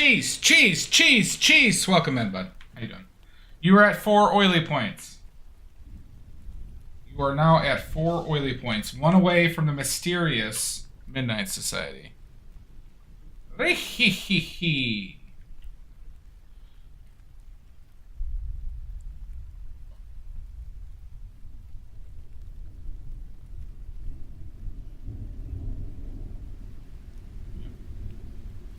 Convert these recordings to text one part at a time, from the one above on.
Cheese. Welcome in, bud. How you doing? You are at 4 oily points. You are now at 4 oily points. One away from the mysterious Midnight Society. Hee.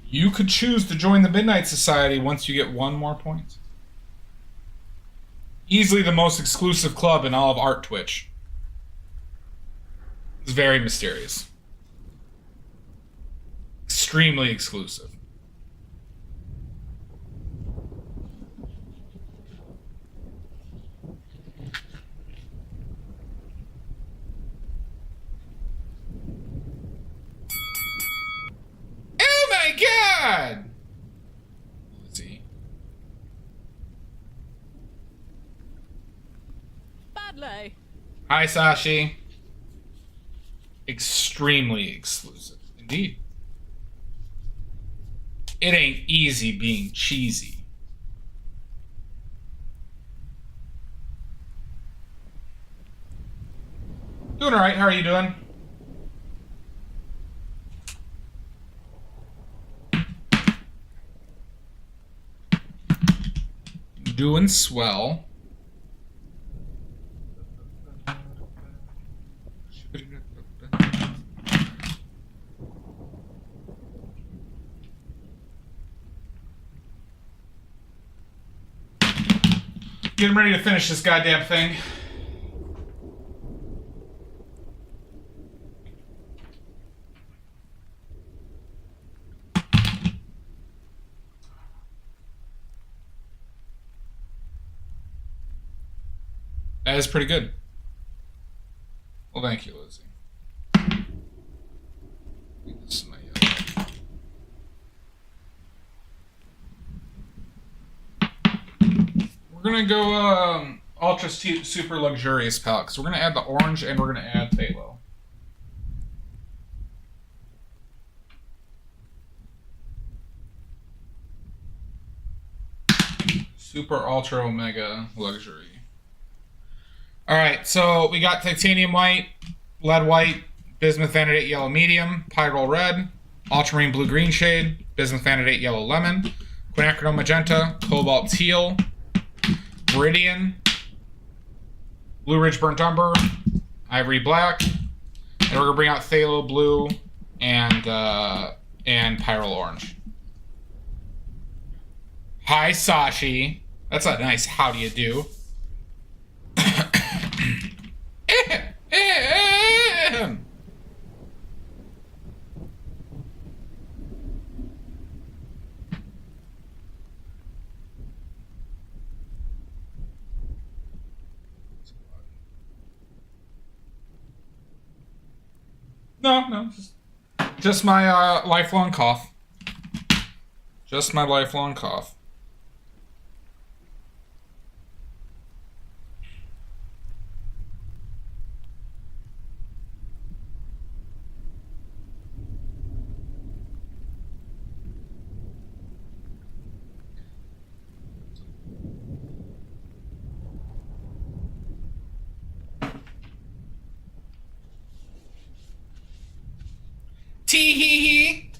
You could choose to join the Midnight Society once you get 1 more point. Easily the most exclusive club in all of Art Twitch. It's very mysterious. Extremely exclusive. Oh my god! Lizzie. Badly. Hi, Sashi. Extremely exclusive. Indeed. It ain't easy being cheesy. Doing alright, how are you doing? Doing swell. Getting ready to finish this goddamn thing. That is pretty good. Well, thank you, Lizzie. This is my We're gonna go ultra super luxurious palette because we're gonna add the orange and we're gonna add phthalo. Super ultra omega luxury. All right, so we got titanium white, lead white, bismuth vanadate yellow medium, pyrrole red, ultramarine blue green shade, bismuth vanadate yellow lemon, quinacridone magenta, cobalt teal, Viridian, Blue Ridge Burnt Umber, Ivory Black, and we're gonna bring out Phthalo Blue and Pyrrole Orange. Hi, Sashi. That's a nice how do you do. No, just my lifelong cough. Just my lifelong cough. Tee-hee-hee.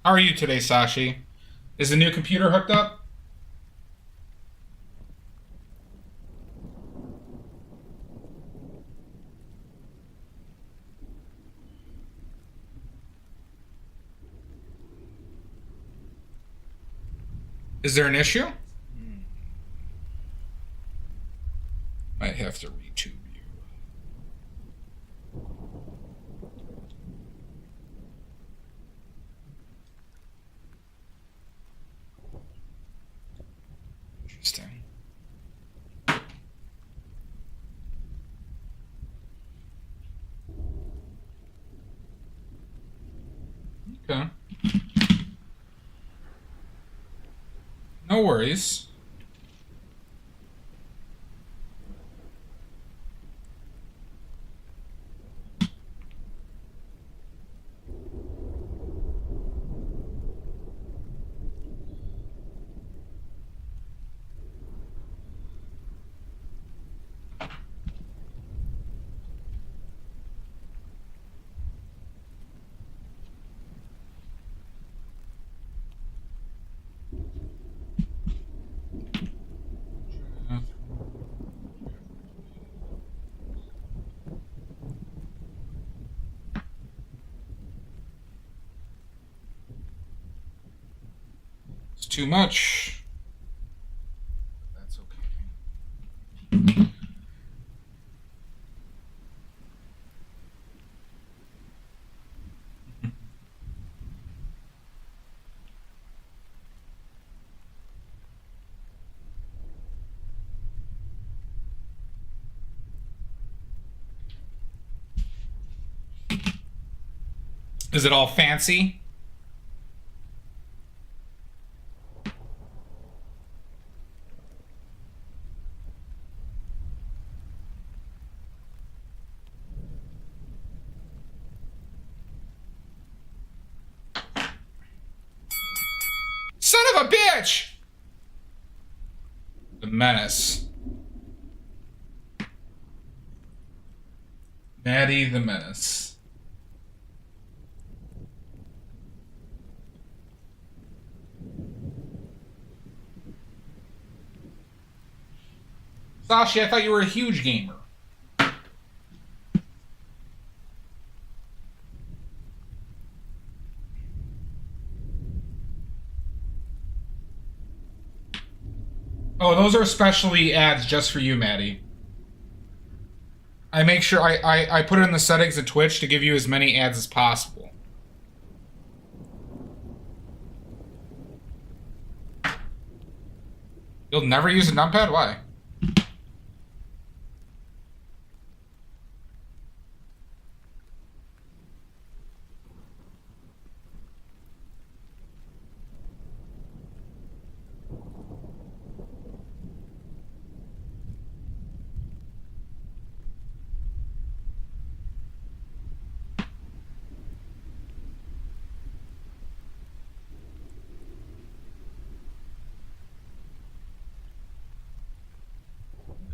How are you today, Sashi? Is the new computer hooked up? Is there an issue? Might have to retube you. Interesting. Okay. No worries. too much. That's okay. Is it all fancy? Son of a bitch! The Menace. Maddie the Menace. Sashi, I thought you were a huge gamer. Oh, those are especially ads just for you, Maddie. I make sure I put it in the settings of Twitch to give you as many ads as possible. You'll never use a numpad? Why?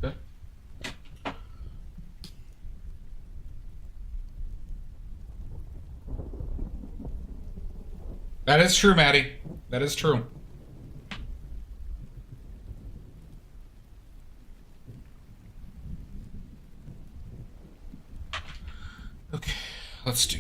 Okay. That is true, Maddie. That is true. Okay, let's do...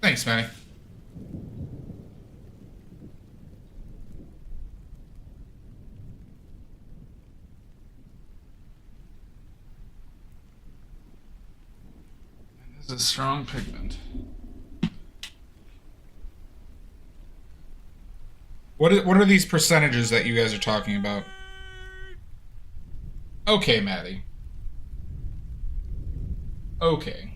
Thanks, Manny. This is a strong pigment. What are these percentages that you guys are talking about? Okay, Maddie. Okay.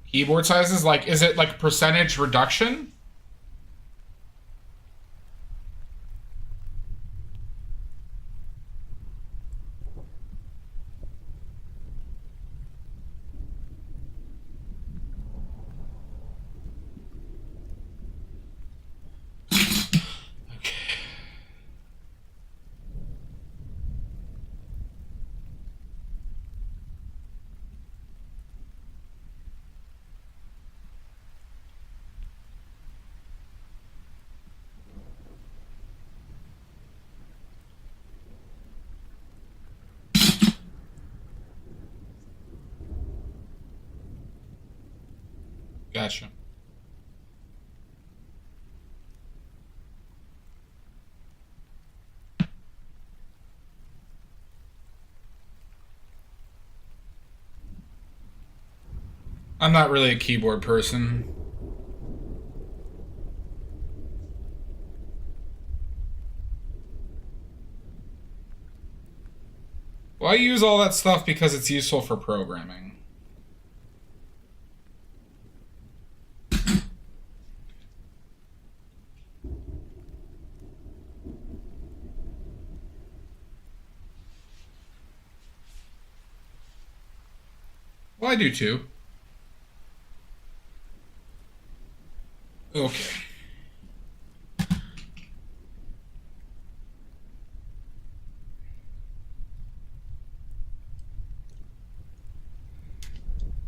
Keyboard sizes? Like, is it like percentage reduction? Gotcha. I'm not really a keyboard person. Well, I use all that stuff because it's useful for programming. Well, I do too. Okay.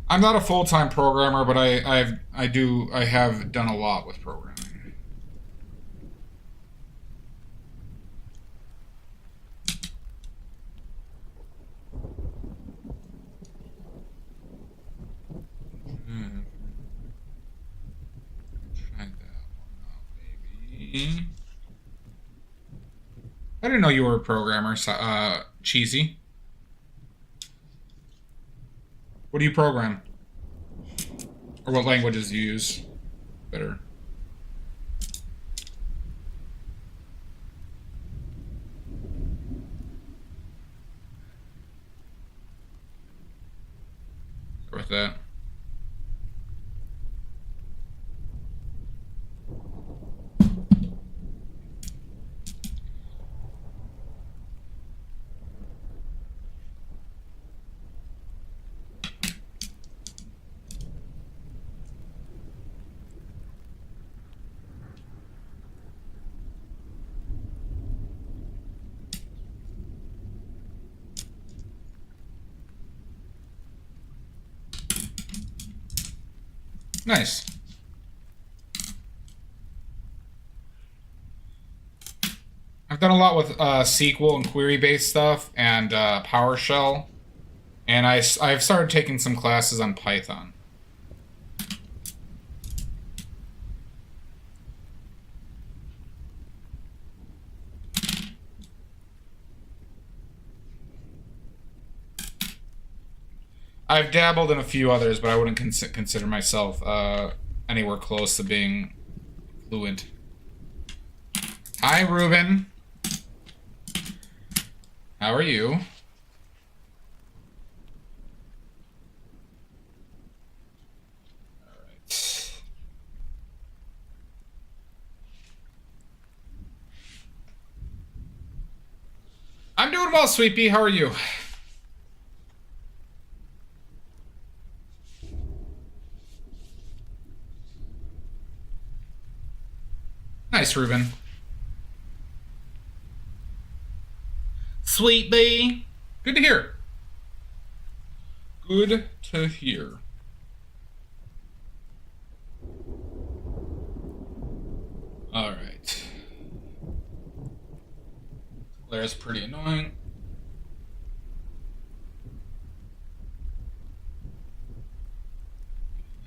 I'm not a full-time programmer, but I have done a lot with programming. Try that one out, baby. I didn't know you were a programmer, Cheesy. What do you program? Or what languages do you use? Better. Start with that. Nice. I've done a lot with SQL and query-based stuff and PowerShell, and I've started taking some classes on Python. I've dabbled in a few others, but I wouldn't consider myself anywhere close to being fluent. Hi, Ruben. How are you? All right. I'm doing well, Sweet Pea. How are you? Nice, Ruben. Sweet Bee. Good to hear. Good to hear. All right. Claire's pretty annoying.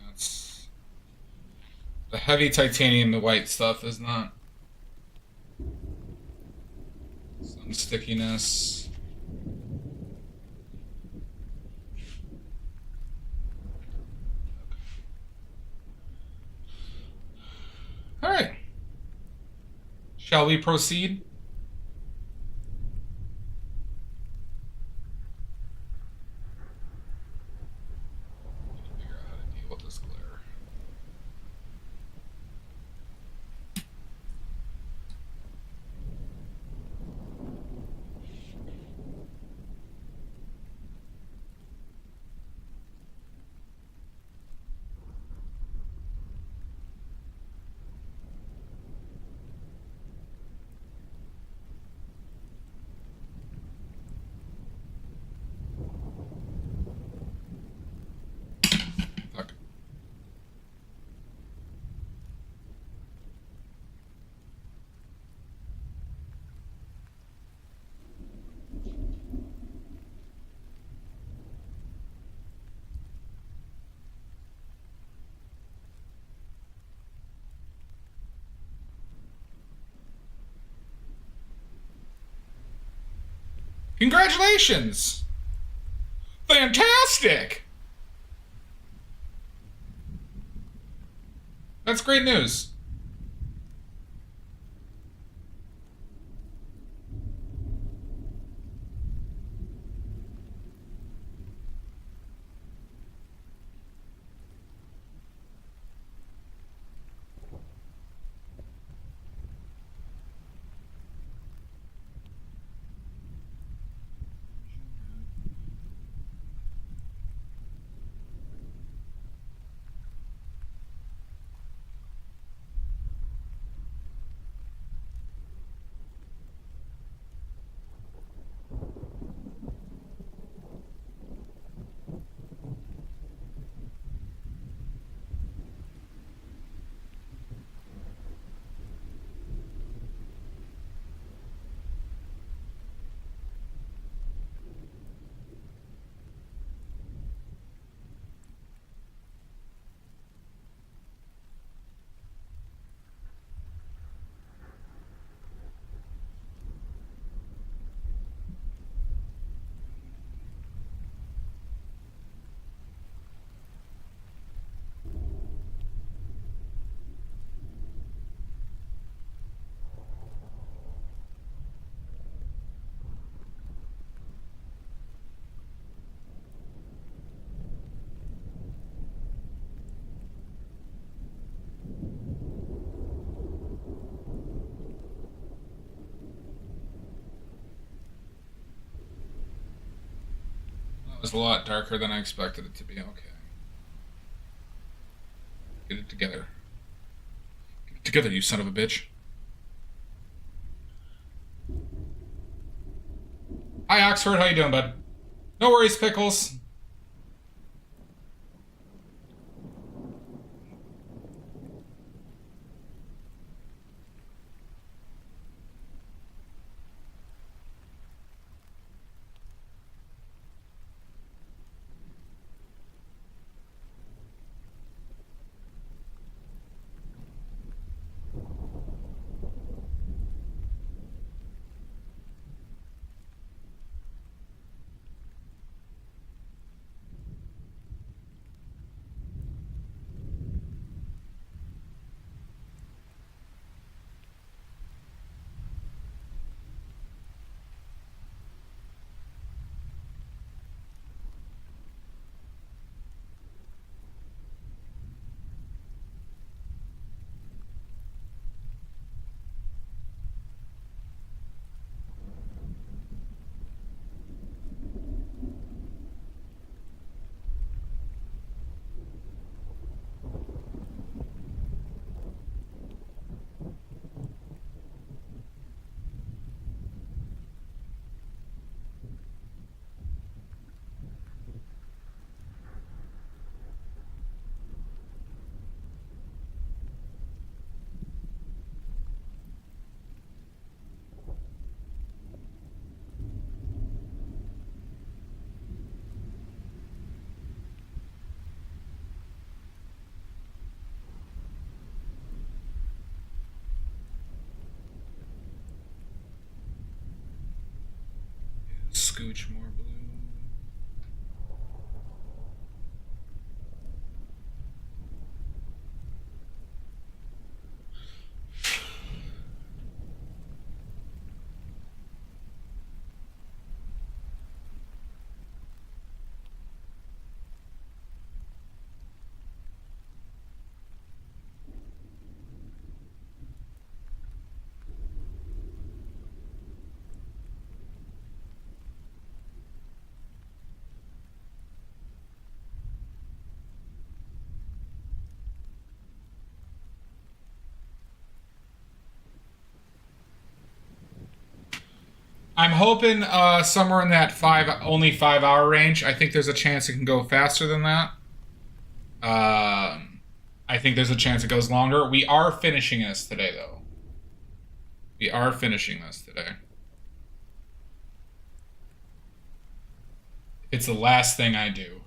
That's the heavy titanium, the white stuff is not. Some stickiness. All right. Shall we proceed? Figure out how to deal with this glare. Congratulations! Fantastic! That's great news. It was a lot darker than I expected it to be. Okay. Get it together. Get it together, you son of a bitch. Hi, Oxford. How you doing, bud? No worries, Pickles. Scooch more blue. I'm hoping somewhere in that only 5 hour range. I think there's a chance it can go faster than that. I think there's a chance it goes longer. We are finishing this today, though. We are finishing this today. It's the last thing I do.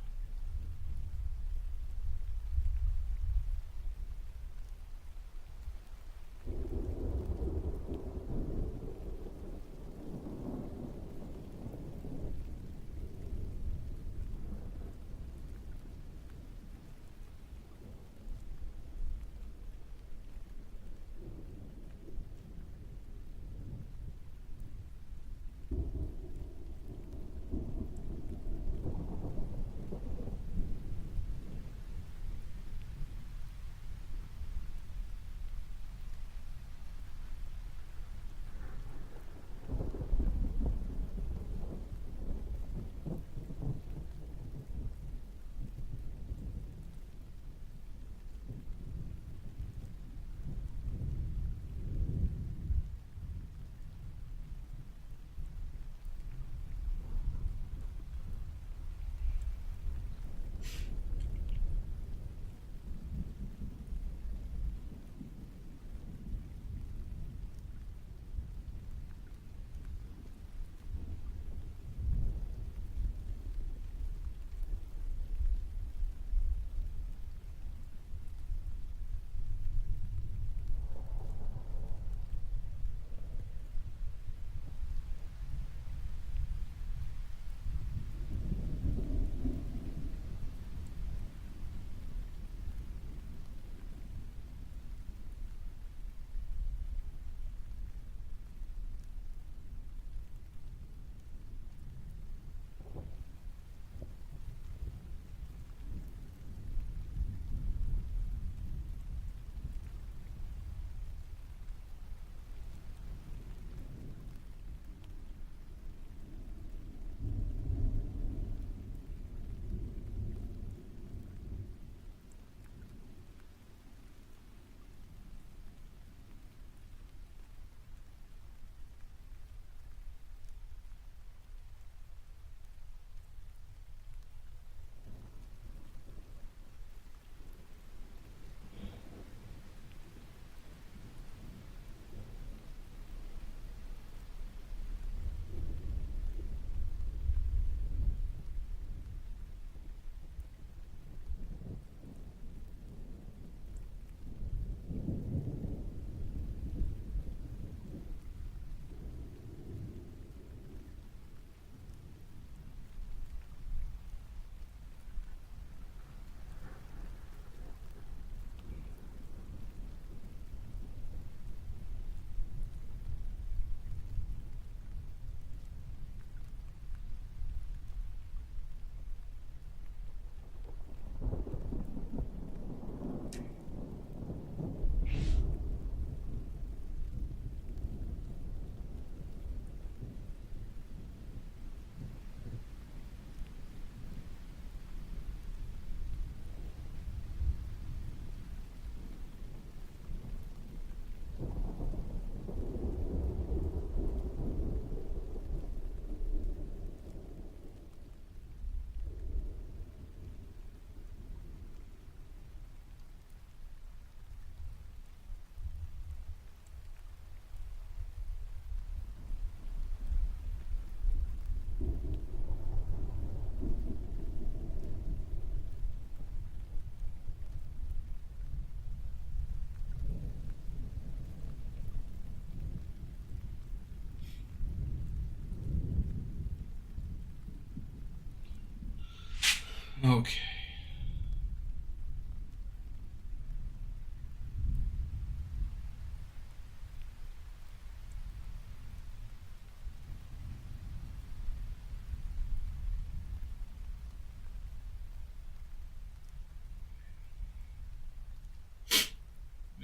Okay.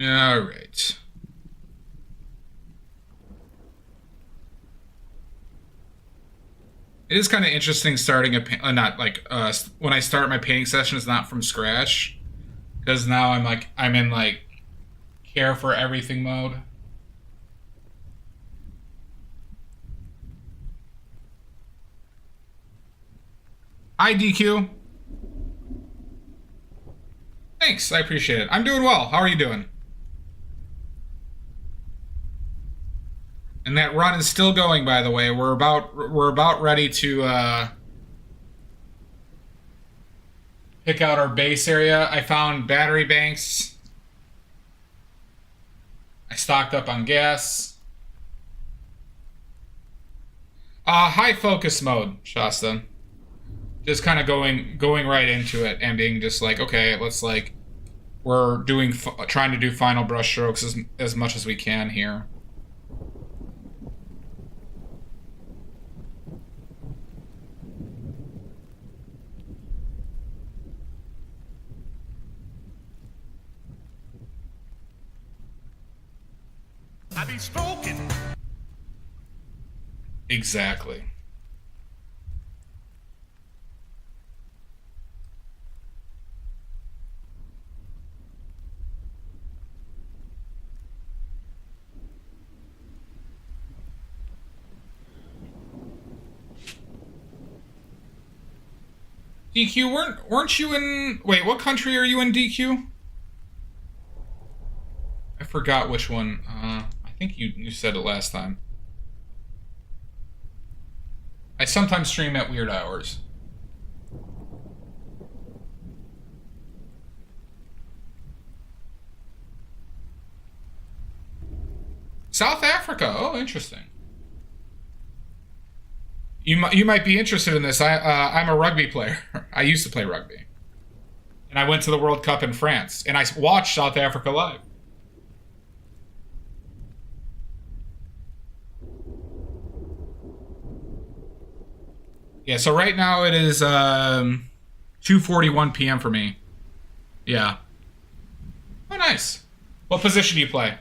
All right. It is kind of interesting starting not like when I start my painting session, it's not from scratch, because now I'm in like care for everything mode. Hi DQ. Thanks, I appreciate it. I'm doing well. How are you doing? And that run is still going, by the way. We're about ready to pick out our base area. I found battery banks. I stocked up on gas. High focus mode, Shasta. Just kind of going right into it and being just like, okay, let's like we're trying to do final brush strokes as much as we can here. I be smoking. Exactly. DQ, weren't you in... Wait, what country are you in, DQ? I forgot which one. I think you said it last time. I sometimes stream at weird hours. South Africa. Oh, interesting. You might be interested in this. I'm a rugby player. I used to play rugby, and I went to the World Cup in France, and I watched South Africa live. Yeah. So right now it is 2:41 p.m. for me. Yeah. Oh, nice. What position do you play?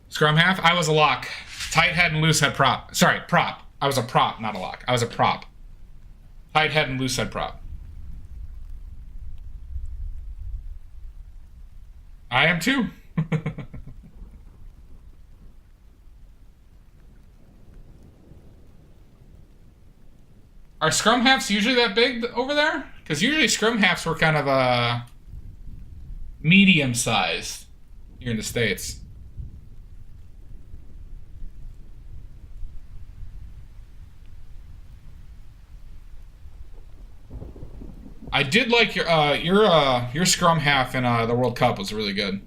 Scrum half? I was a lock. Tight head and loose head prop. Sorry, prop. I was a prop, not a lock. I was a prop. Tight head and loose head prop. I am too. Are scrum halves usually that big over there? Because usually scrum halves were kind of medium sized here in the States. I did like your scrum half in the World Cup was really good.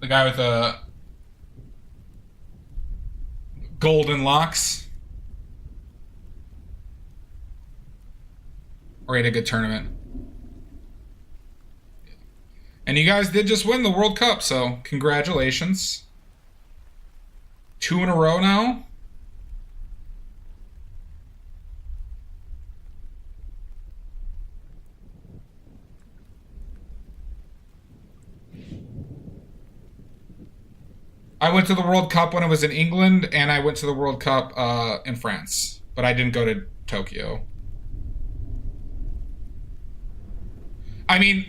The guy with the golden locks. Or had a good tournament. And you guys did just win the World Cup, so congratulations. 2 in a row now. I went to the World Cup when it was in England, and I went to the World Cup in France, but I didn't go to Tokyo. I mean,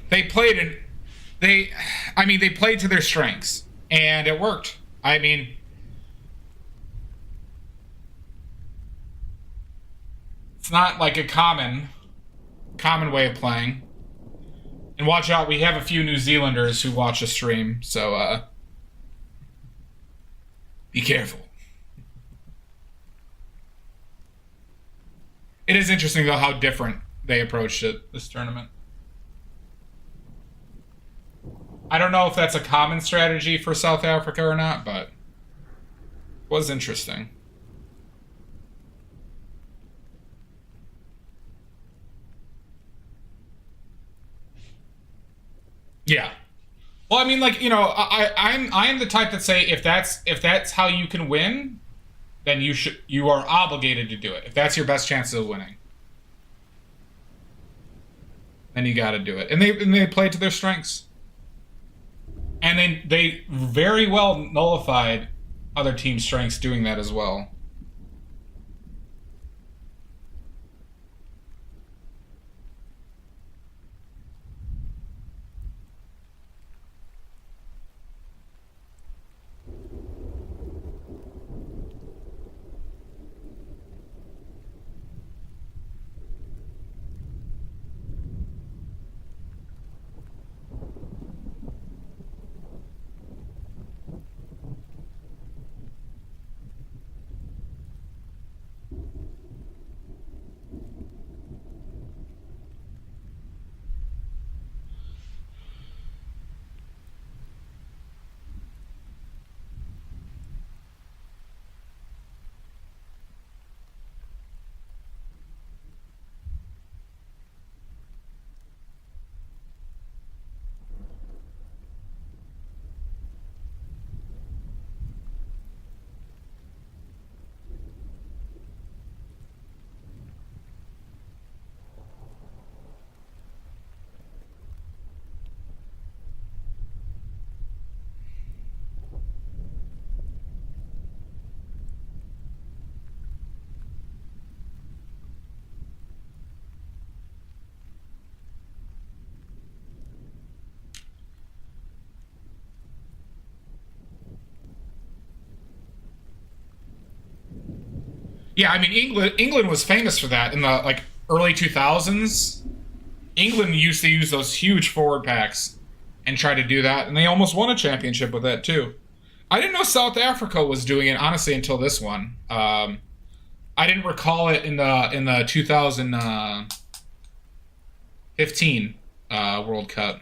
they played in, they played to their strengths, and it worked. I mean, it's not like a common way of playing. And watch out, we have a few New Zealanders who watch the stream, so be careful. is interesting though how different they approached it this tournament. I don't know if that's a common strategy for South Africa or not, but it was interesting. Yeah. Well, I mean, like, you know, I'm the type that say if that's how you can win, then you are obligated to do it. If that's your best chance of winning, then you got to do it. And they played to their strengths. And they very well nullified other teams' strengths doing that as well. Yeah, I mean England was famous for that in the like early 2000s. England used to use those huge forward packs and try to do that, and they almost won a championship with that too. I didn't know South Africa was doing it honestly until this one. I didn't recall it in the 2015 World Cup.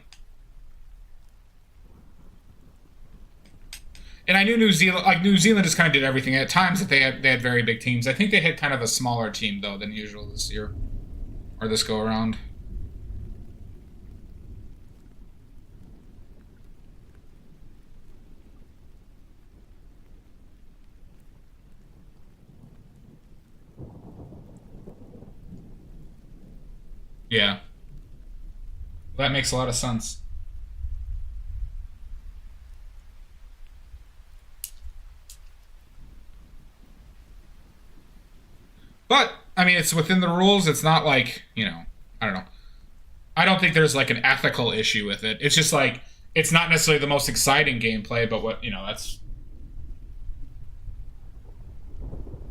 And I knew New Zealand, like New Zealand, just kind of did everything. At times, that they had very big teams. I think they had kind of a smaller team though than usual this year, or this go around. Yeah, that makes a lot of sense. But I mean, it's within the rules. It's not like, you know, I don't know. I don't think there's like an ethical issue with it. It's just like it's not necessarily the most exciting gameplay, but what, you know, that's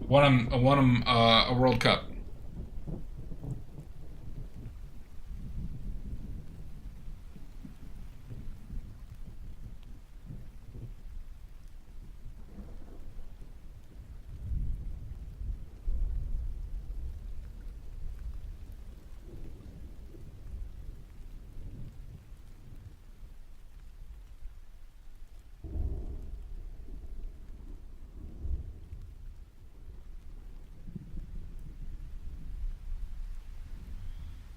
won 'em a World Cup.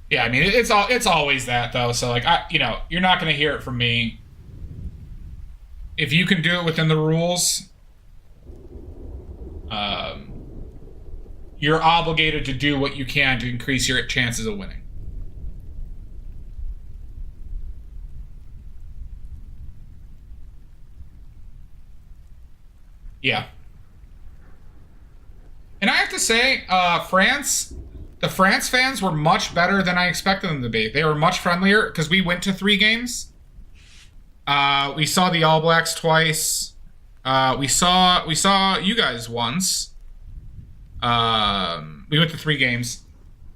Yeah, I mean it's always that though. So like you know, you're not going to hear it from me. If you can do it within the rules, um, you're obligated to do what you can to increase your chances of winning. Yeah. And I have to say, the France fans were much better than I expected them to be. They were much friendlier because we went to 3 games. We saw the All Blacks twice. We saw you guys once. We went to 3 games,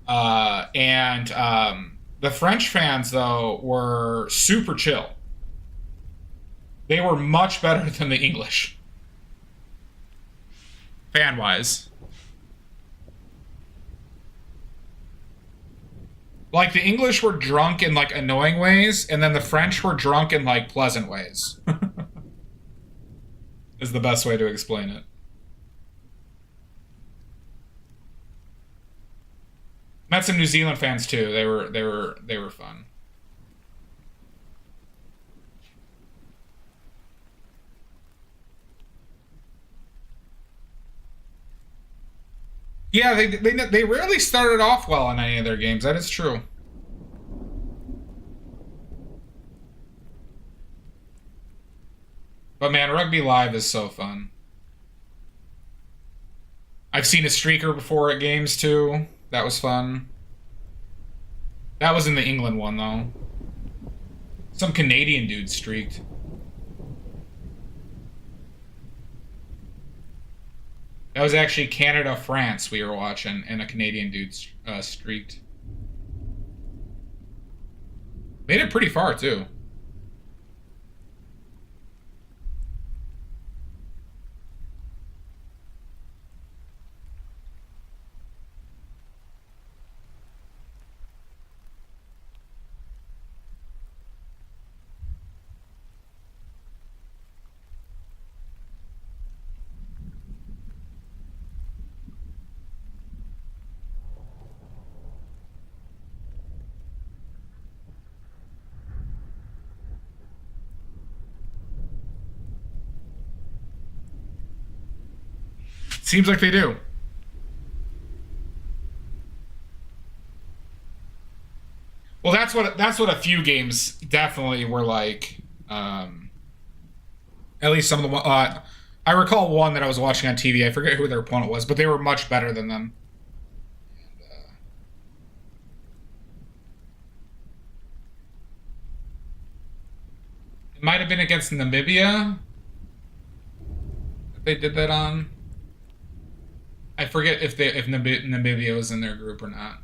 and the French fans though were super chill. They were much better than the English, fan wise. Like the English were drunk in like annoying ways, and then the French were drunk in like pleasant ways. Is the best way to explain it. Met some New Zealand fans too. They were fun. Yeah, they rarely started off well in any of their games. That is true. But man, Rugby Live is so fun. I've seen a streaker before at games too. That was fun. That was in the England one though. Some Canadian dude streaked. That was actually Canada France we were watching, and a Canadian dude streaked. Made it pretty far too. Seems like they do. Well, that's what a few games definitely were like. At least some of the I recall one that I was watching on TV. I forget who their opponent was, but they were much better than them. It might have been against Namibia that they did that on. I forget if Namibia was in their group or not.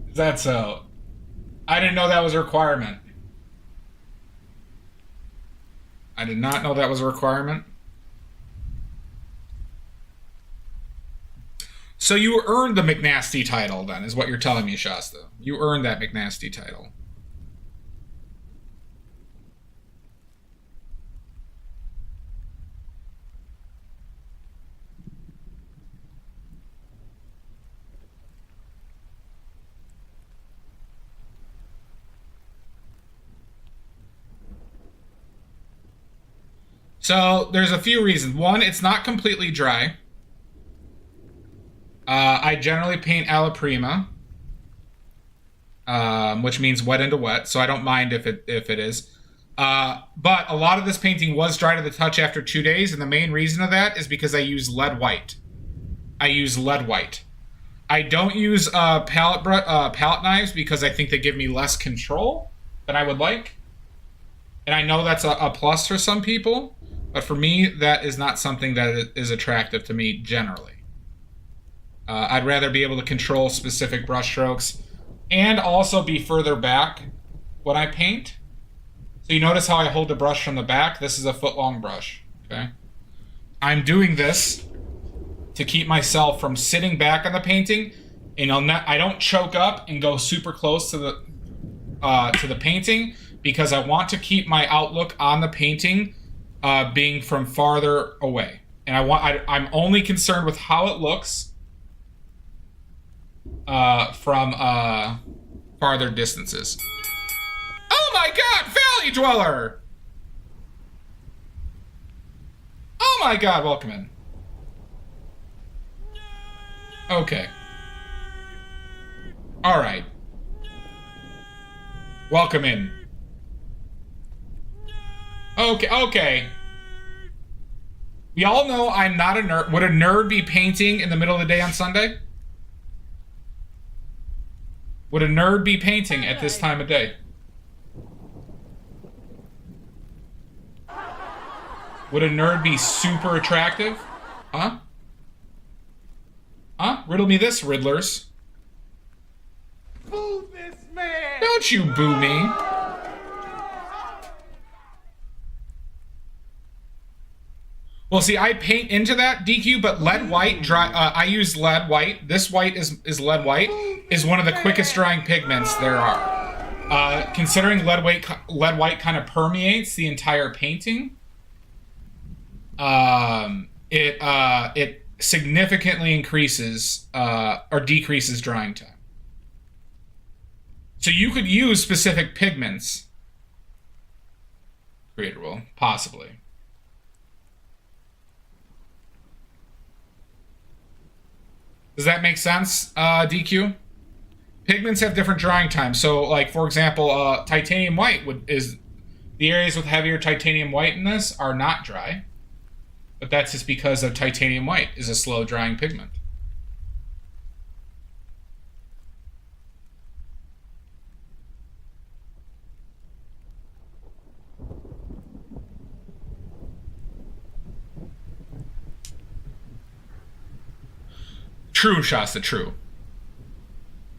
Is that so? I didn't know that was a requirement. I did not know that was a requirement. So you earned the McNasty title, then, is what you're telling me, Shasta. You earned that McNasty title. So there's a few reasons. One, it's not completely dry. I generally paint Alla Prima, which means wet into wet, so I don't mind if it is. But a lot of this painting was dry to the touch after 2 days, and the main reason of that is because I use lead white. I don't use palette knives because I think they give me less control than I would like. And I know that's a plus for some people, but for me, that is not something that is attractive to me generally. I'd rather be able to control specific brush strokes and also be further back when I paint. So you notice how I hold the brush from the back? This is a foot-long brush, okay? I'm doing this to keep myself from sitting back on the painting, and I don't choke up and go super close to the painting, because I want to keep my outlook on the painting being from farther away, and I'm only concerned with how it looks from farther distances. Oh my God, Valley Dweller! Oh my God, welcome in. Okay. All right. Welcome in. Okay. We all know I'm not a nerd. Would a nerd be painting in the middle of the day on Sunday? Would a nerd be painting at this time of day? Would a nerd be super attractive? Huh? Huh? Riddle me this, Riddlers. Boo this man! Don't you boo me. Well, see, I paint into that DQ, but lead white dry. I use lead white. This white is lead white. Is one of the quickest drying pigments there are. Considering lead white kind of permeates the entire painting. It significantly increases or decreases drying time. So you could use specific pigments. Creator will, possibly. Does that make sense, DQ? Pigments have different drying times. So, like, for example, titanium white is the areas with heavier titanium white in this are not dry. But that's just because of titanium white is a slow drying pigment. True, Shasta, true.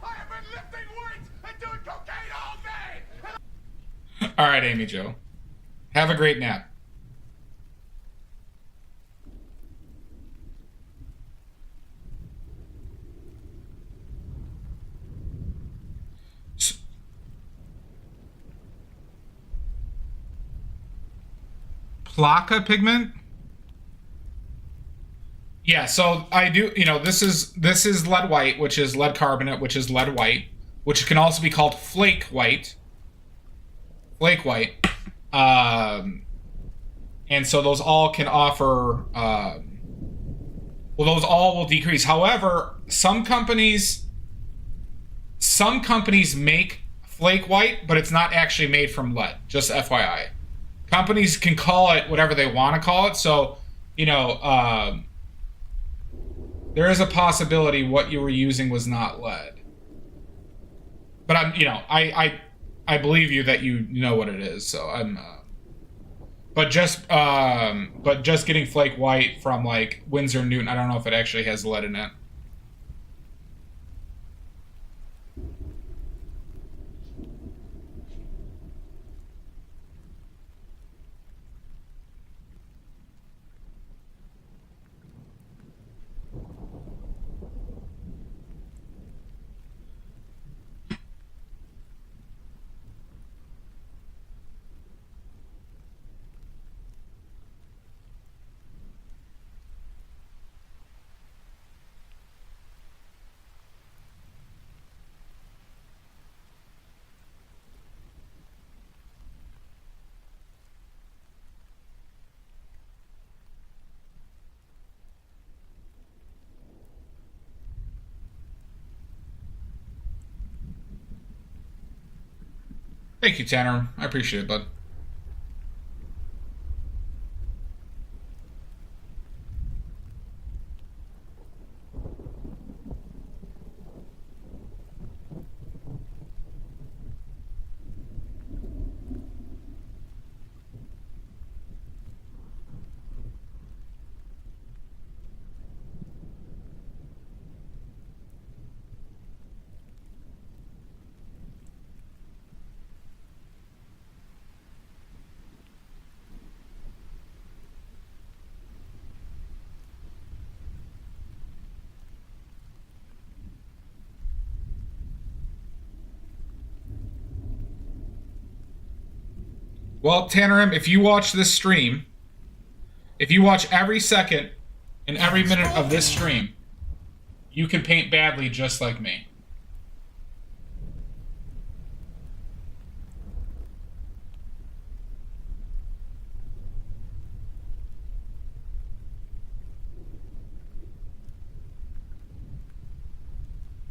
I have been lifting weights and doing cocaine all day! All right, Amy Jo. Have a great nap. Plaka pigment? Yeah, so I do, this is lead white, which is lead carbonate, which is lead white, which can also be called flake white. Flake white. And so those all can offer, those all will decrease. However, some companies make flake white, but it's not actually made from lead, just FYI. Companies can call it whatever they want to call it, so, there is a possibility what you were using was not lead. But I believe you that you know what it is, so I'm but just getting flake white from like Winsor & Newton, I don't know if it actually has lead in it. Thank you, Tanner. I appreciate it, bud. Well, Tannerim, if you watch this stream, if you watch every second and every minute of this stream, you can paint badly just like me.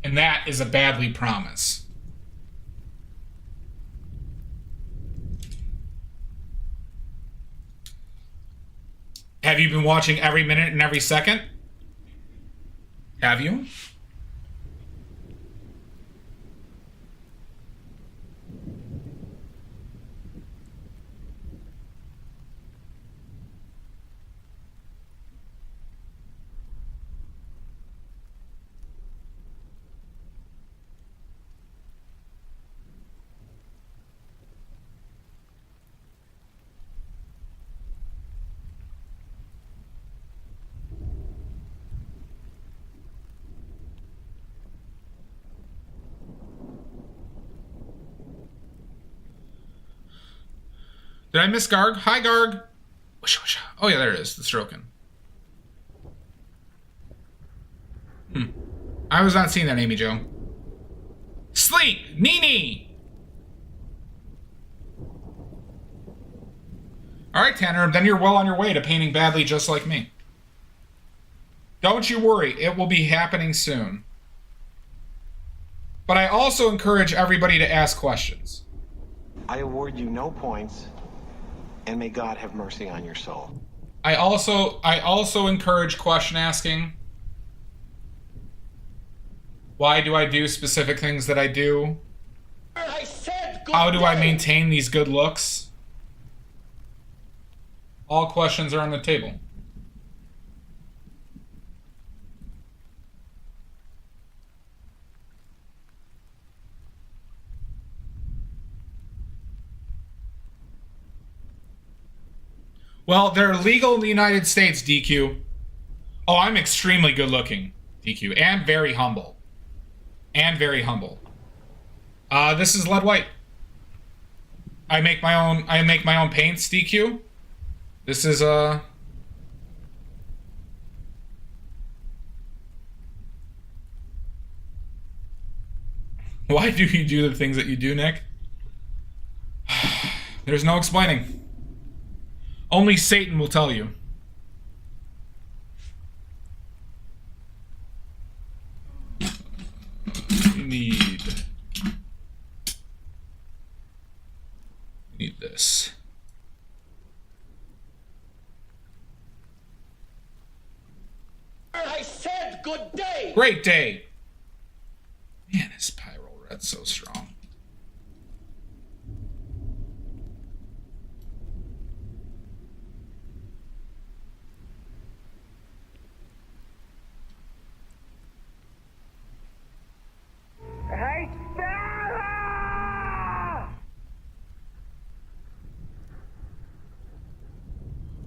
And that is a badly promise. Have you been watching every minute and every second? Have you? Did I miss Garg? Hi, Garg. Oh, yeah, there it is. The stroking. I was not seeing that, Amy Jo. Sleep! Nini! Alright, Tanner, then you're well on your way to painting badly just like me. Don't you worry, it will be happening soon. But I also encourage everybody to ask questions. I award you no points, and may God have mercy on your soul. I also encourage question asking. Why do I do specific things that I do? I said good How do I day. maintain these good looks? All questions are on the table. Well, they're legal in the United States, DQ. Oh, I'm extremely good looking, DQ, and very humble. And very humble. This is lead white. I make my own paints, DQ. This is Why do you do the things that you do, Nick? There's no explaining. Only Satan will tell you. Need this. I said good day. Great day. Man, this pyro red's so strong. Hey, Stella!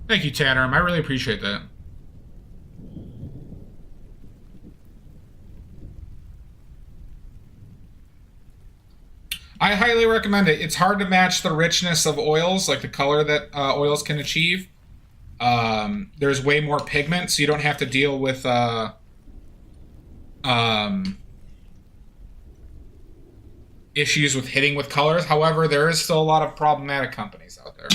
Thank you, Tanner. I really appreciate that. I highly recommend it. It's hard to match the richness of oils, like the color that oils can achieve. There's way more pigment, so you don't have to deal with issues with hitting with colors. However, there is still a lot of problematic companies out there.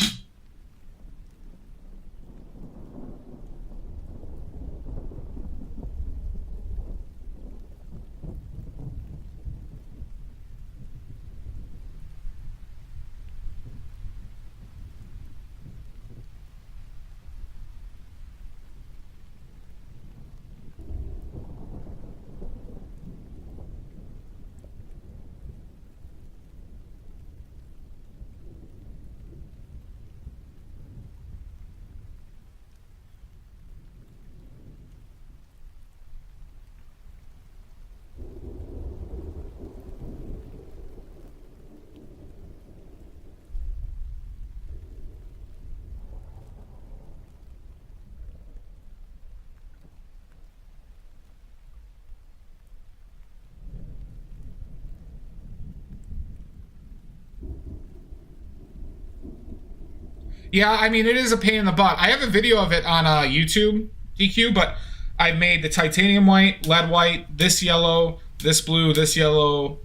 Yeah, I mean, it is a pain in the butt. I have a video of it on YouTube, DQ, but I made the titanium white, lead white, this yellow, this blue, this yellow,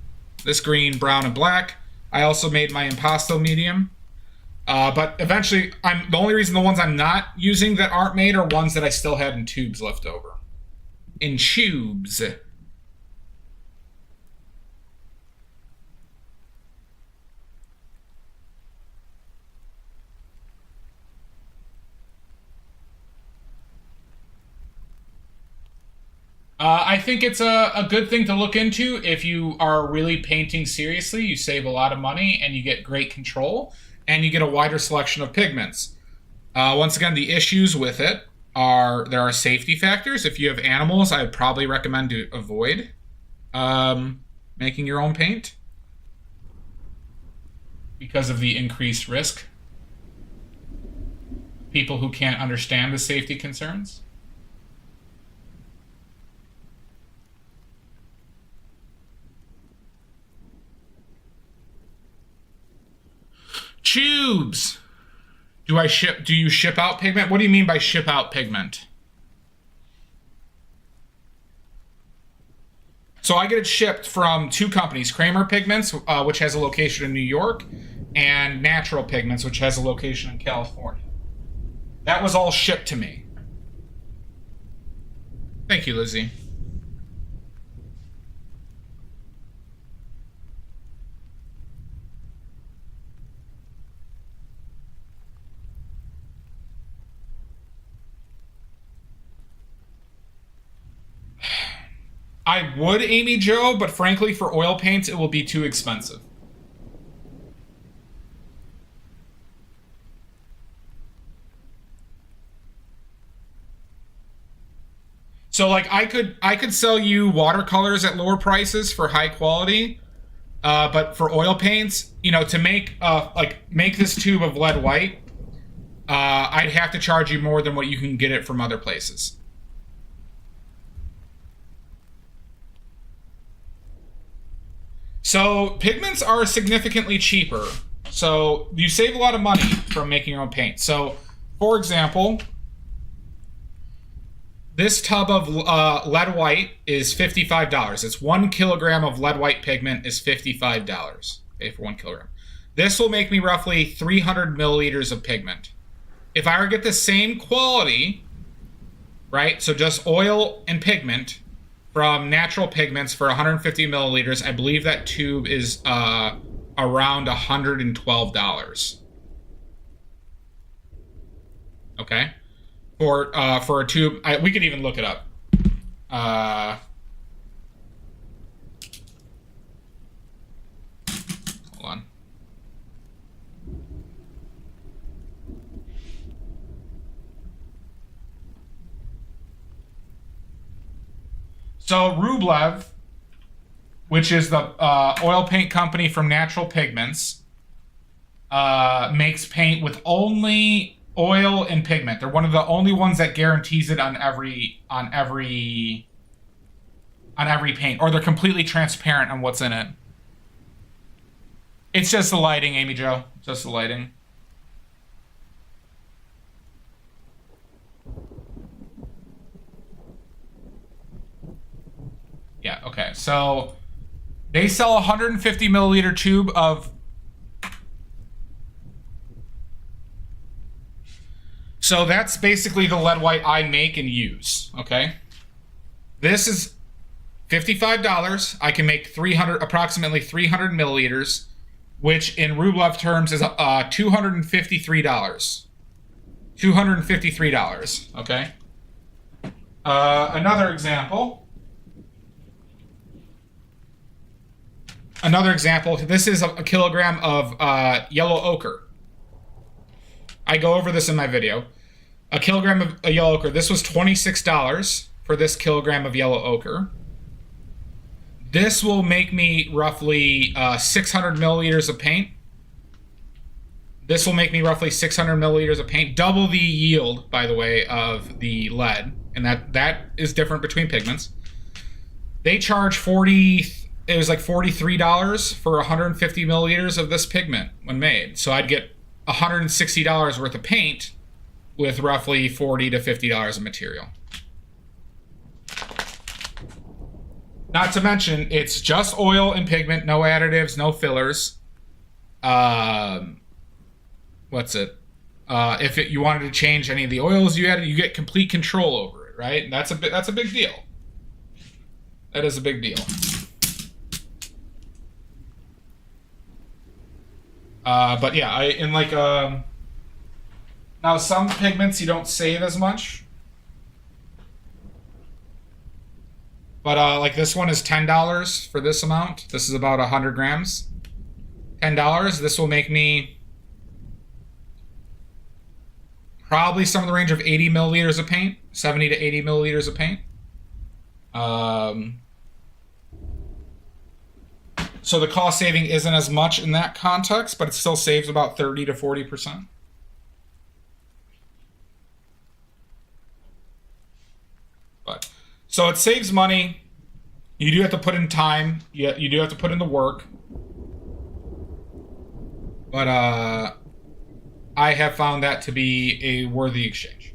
this green, brown, and black. I also made my impasto medium. But eventually, the only reason the ones I'm not using that aren't made are ones that I still had in tubes left over. In tubes. I think it's a good thing to look into if you are really painting seriously. You save a lot of money and you get great control and you get a wider selection of pigments. Once again, the issues with it are there are safety factors. If you have animals, I would probably recommend to avoid making your own paint because of the increased risk. People who can't understand the safety concerns. Tubes. Do you ship out pigment? What do you mean by ship out pigment? So I get it shipped from two companies, Kramer Pigments, which has a location in New York, and Natural Pigments, which has a location in California. That was all shipped to me. Thank you, Lizzie. I would, Amy Jo, but frankly, for oil paints, it will be too expensive. So, like, I could sell you watercolors at lower prices for high quality, but for oil paints, you know, to make this tube of lead white, I'd have to charge you more than what you can get it from other places. So pigments are significantly cheaper. So you save a lot of money from making your own paint. So, for example, this tub of lead white is $55. It's 1 kilogram of lead white pigment is $55, okay, for 1 kilogram. This will make me roughly 300 milliliters of pigment. If I were to get the same quality, right, so just oil and pigment, from Natural Pigments for 150 milliliters, I believe that tube is around $112. Okay, for a tube, we could even look it up. Hold on. So Rublev, which is the oil paint company from Natural Pigments, makes paint with only oil and pigment. They're one of the only ones that guarantees it on every paint, or they're completely transparent on what's in it. It's just the lighting, Amy Jo. Just the lighting. Yeah, okay. So they sell a 150 milliliter tube of... So that's basically the lead white I make and use, okay? This is $55. I can make approximately 300 milliliters, which in Rublev terms is $253. $253, okay? Another example, this is a kilogram of yellow ochre. I go over this in my video. A kilogram of yellow ochre. This was $26 for this kilogram of yellow ochre. This will make me roughly 600 milliliters of paint. This will make me roughly 600 milliliters of paint. Double the yield, by the way, of the lead. And that is different between pigments. They charge it was like $43 for 150 milliliters of this pigment when made. So I'd get $160 worth of paint with roughly $40 to $50 of material. Not to mention, it's just oil and pigment, no additives, no fillers. You wanted to change any of the oils you added, you get complete control over it, right? And that's a big deal. That is a big deal. But yeah, now some pigments you don't save as much. But like this one is $10 for this amount. This is about 100 grams. $10. This will make me probably some in the range of 80 milliliters of paint, 70 to 80 milliliters of paint. So the cost saving isn't as much in that context, but it still saves about 30 to 40%. But so it saves money. You do have to put in time. You do have to put in the work. But I have found that to be a worthy exchange.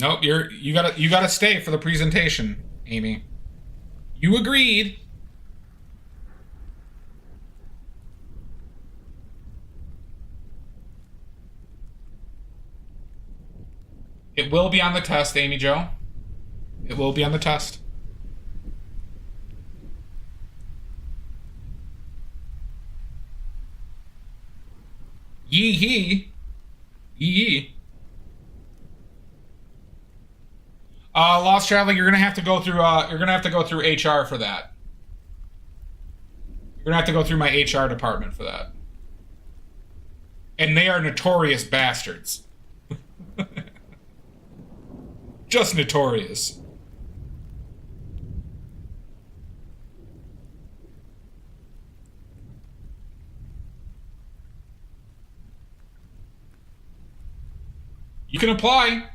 Nope, you gotta stay for the presentation, Amy. You agreed. It will be on the test, Amy Jo. It will be on the test. Yee hee. Yee. Lost Traveling, you're gonna have to go through HR for that. You're gonna have to go through my HR department for that. And they are notorious bastards. Just notorious. You can apply.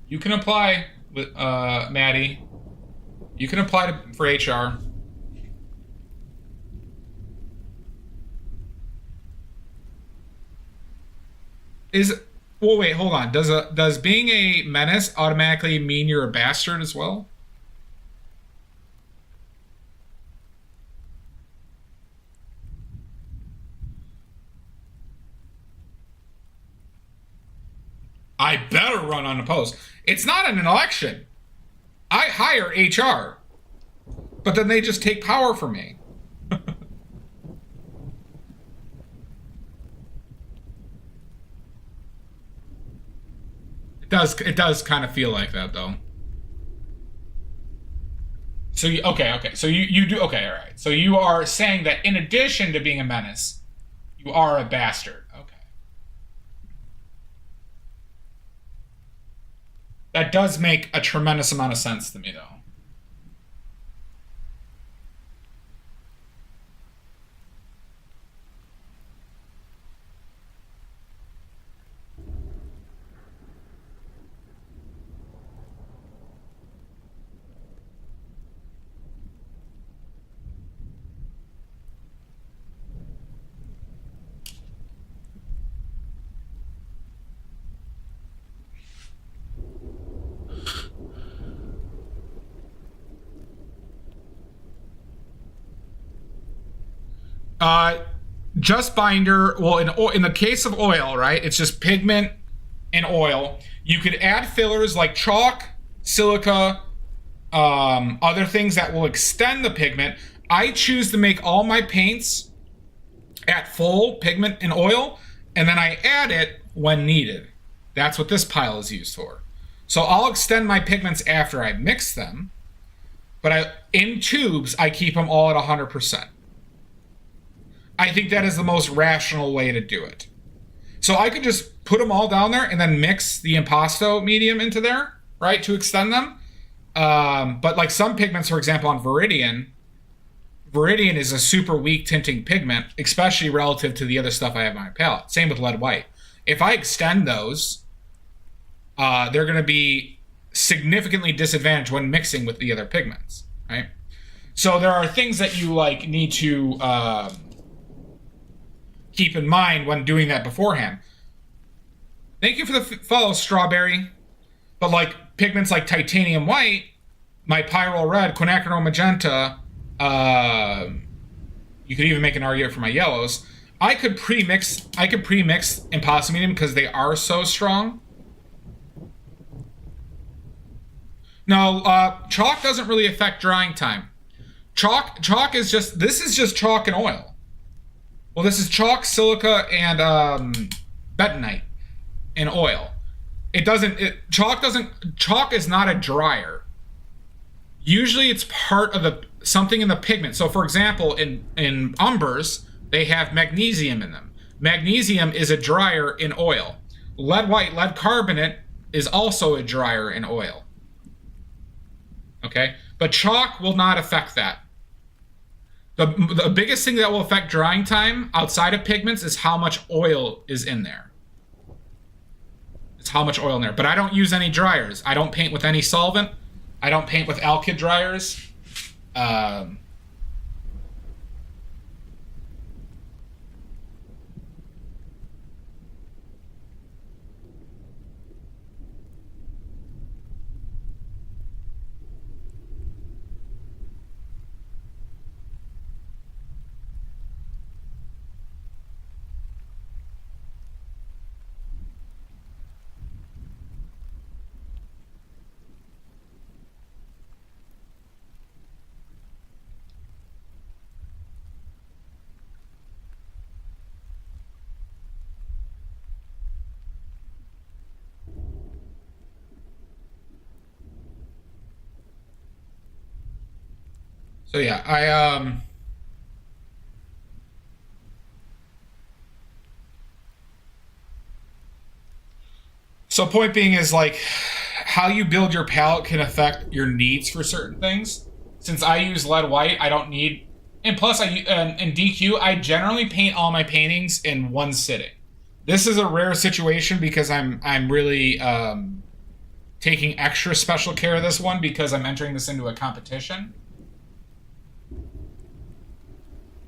You can apply with Maddie. You can apply for HR. Well, wait, hold on. Does being a menace automatically mean you're a bastard as well? I better run unopposed. It's not an election. I hire HR. But then they just take power from me. It does kind of feel like that, though. So okay. So you do, okay, all right. So you are saying that in addition to being a menace, you are a bastard. Okay. That does make a tremendous amount of sense to me, though. Just binder. Well, in the case of oil, right? It's just pigment and oil. You could add fillers like chalk, silica, other things that will extend the pigment. I choose to make all my paints at full pigment and oil, and then I add it when needed. That's what this pile is used for. So I'll extend my pigments after I mix them, but in tubes, I keep them all at 100%. I think that is the most rational way to do it. So I could just put them all down there and then mix the impasto medium into there, right, to extend them. But like some pigments, for example, on Viridian is a super weak tinting pigment, especially relative to the other stuff I have on my palette. Same with lead white. If I extend those, they're going to be significantly disadvantaged when mixing with the other pigments, right? So there are things that you like need to keep in mind when doing that beforehand. Thank you for the follow, Strawberry. But like pigments like titanium white, my pyrrole red, quinacridone magenta, you could even make an argument for my yellows. I could pre-mix impasto medium because they are so strong. No, chalk doesn't really affect drying time. Chalk is just, this is just chalk and oil. Well, this is chalk, silica, and bentonite in oil. Chalk is not a dryer. Usually it's part of something in the pigment. So for example, in umbers, they have magnesium in them. Magnesium is a dryer in oil. Lead white, lead carbonate is also a dryer in oil. Okay? But chalk will not affect that. The biggest thing that will affect drying time outside of pigments is how much oil is in there. It's how much oil in there. But I don't use any dryers. I don't paint with any solvent. I don't paint with alkyd dryers. So yeah, so point being is like how you build your palette can affect your needs for certain things. Since I use lead white, I don't need, and plus in DQ, I generally paint all my paintings in one sitting. This is a rare situation because I'm really taking extra special care of this one because I'm entering this into a competition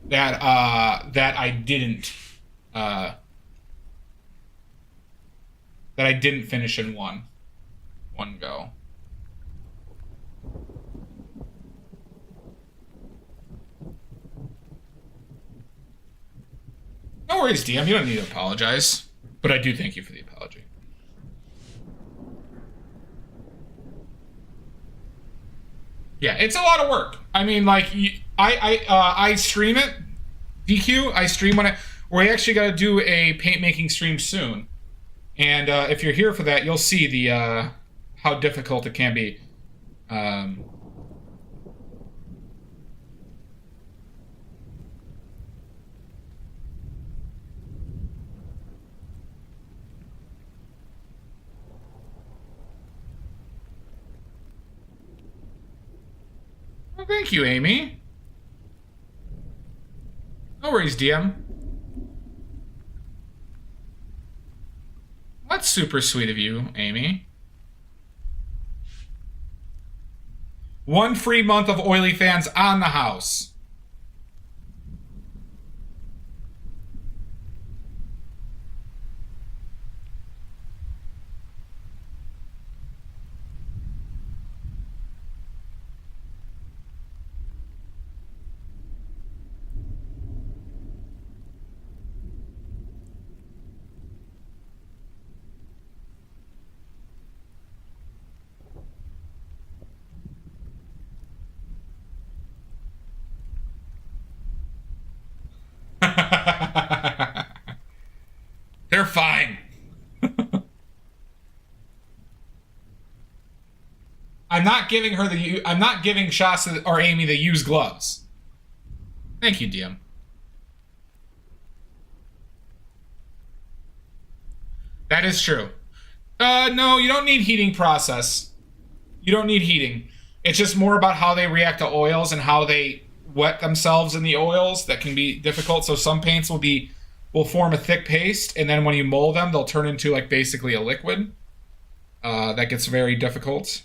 that I didn't finish in one go. No worries, DM. You don't need to apologize, but I do thank you for the apology. Yeah, it's a lot of work. I mean, like, I stream it, DQ. I stream when we actually got to do a paint making stream soon, and if you're here for that, you'll see the how difficult it can be. Well, thank you, Amy. No worries, DM. That's super sweet of you, Amy. 1 free month of Oily Fans on the house. not giving her I'm not giving Shasta or Amy the used gloves. Thank you, DM. That is true. No, you don't need heating process. You don't need heating. It's just more about how they react to oils and how they wet themselves in the oils that can be difficult. So some paints will form a thick paste, and then when you mold them, they'll turn into like basically a liquid. That gets very difficult.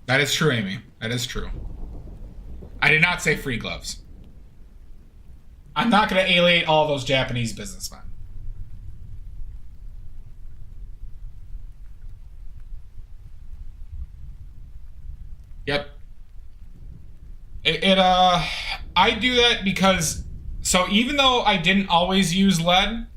That is true, Amy. That is true. I did not say free gloves. I'm not going to alienate all those Japanese businessmen. Yep. I do that because, so even though I didn't always use lead,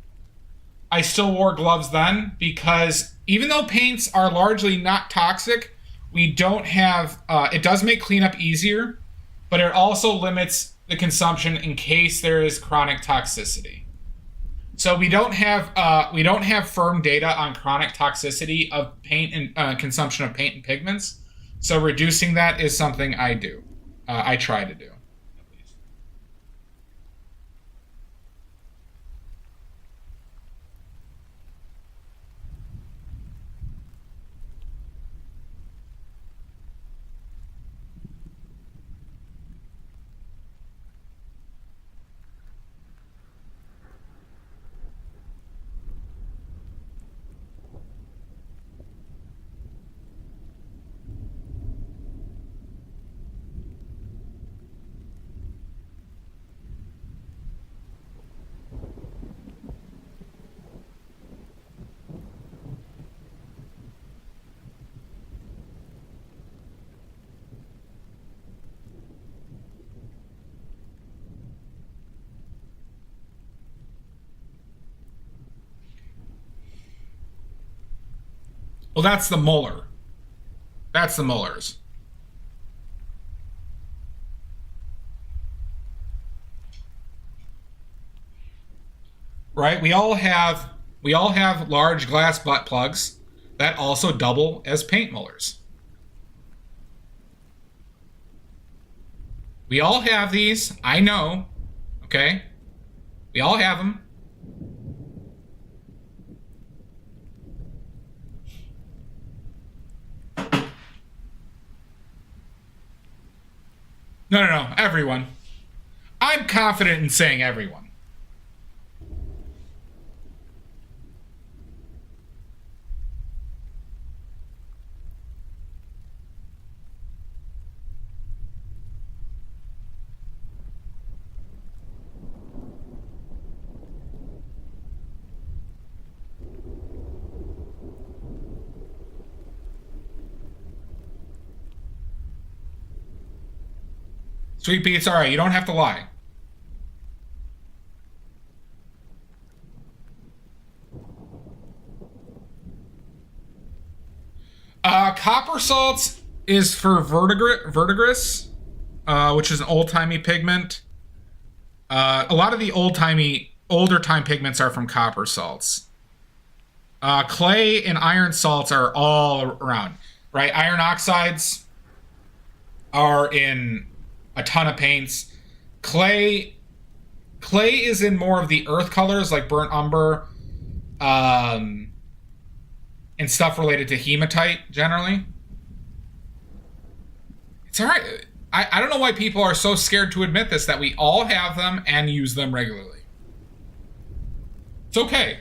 I still wore gloves then, because even though paints are largely not toxic, we don't have, it does make cleanup easier, but it also limits the consumption in case there is chronic toxicity. So we don't have firm data on chronic toxicity of paint and consumption of paint and pigments. So reducing that is something I do. I try to do. Well, that's the molar. That's the molars. Right? We all have large glass butt plugs that also double as paint molars. We all have these. I know. Okay? We all have them. No. Everyone. I'm confident in saying everyone. Sweet Pete's all right. You don't have to lie. Copper salts is for verdigris, which is an old-timey pigment. A lot of the older time pigments are from copper salts. Clay and iron salts are all around, right? Iron oxides are in a ton of paints. Clay clay is in more of the earth colors like burnt umber, and stuff related to hematite generally. It's all right. I don't know why people are so scared to admit this, that we all have them and use them regularly. It's okay.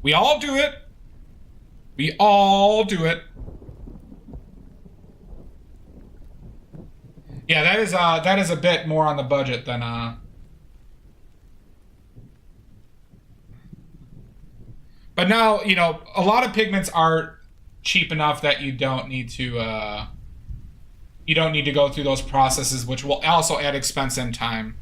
We all do it. We all do it. Yeah, that is a bit more on the budget than But now, you know, a lot of pigments are cheap enough that you don't need to go through those processes, which will also add expense and time.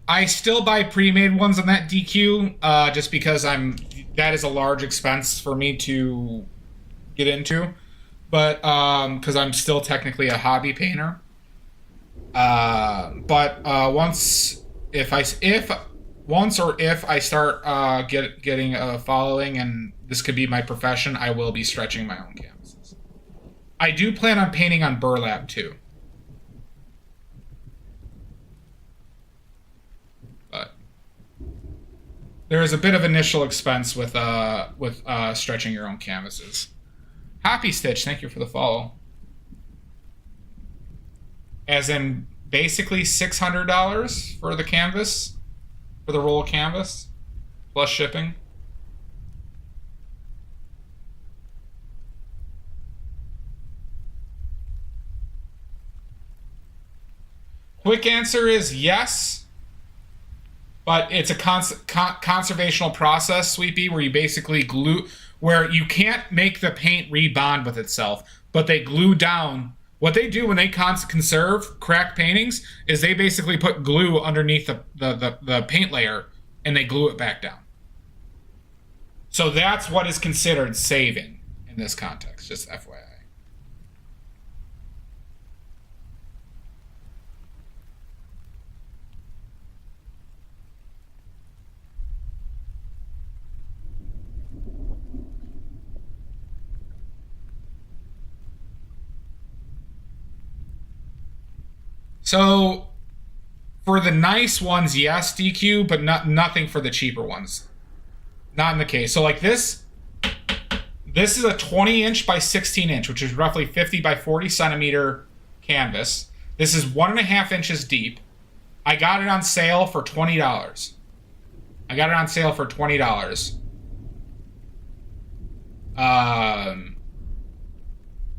I still buy pre-made ones on that DQ, just because that is a large expense for me to get into, but because I'm still technically a hobby painter. But if I start getting a following and this could be my profession, I will be stretching my own canvases. I do plan on painting on burlap too. There is a bit of initial expense with stretching your own canvases. Happy Stitch, thank you for the follow. As in, basically $600 for the canvas, for the roll of canvas, plus shipping. Quick answer is yes. But it's a conservational process, Sweepy, where you basically glue, where you can't make the paint rebond with itself, but they glue down. What they do when they conserve cracked paintings is they basically put glue underneath the paint layer and they glue it back down. So that's what is considered saving in this context, just FYI. So, for the nice ones, yes, DQ, but nothing for the cheaper ones. Not in the case. So, like this is a 20-inch by 16-inch, which is roughly 50 by 40 centimeter canvas. This is 1.5 inches deep. I got it on sale for $20.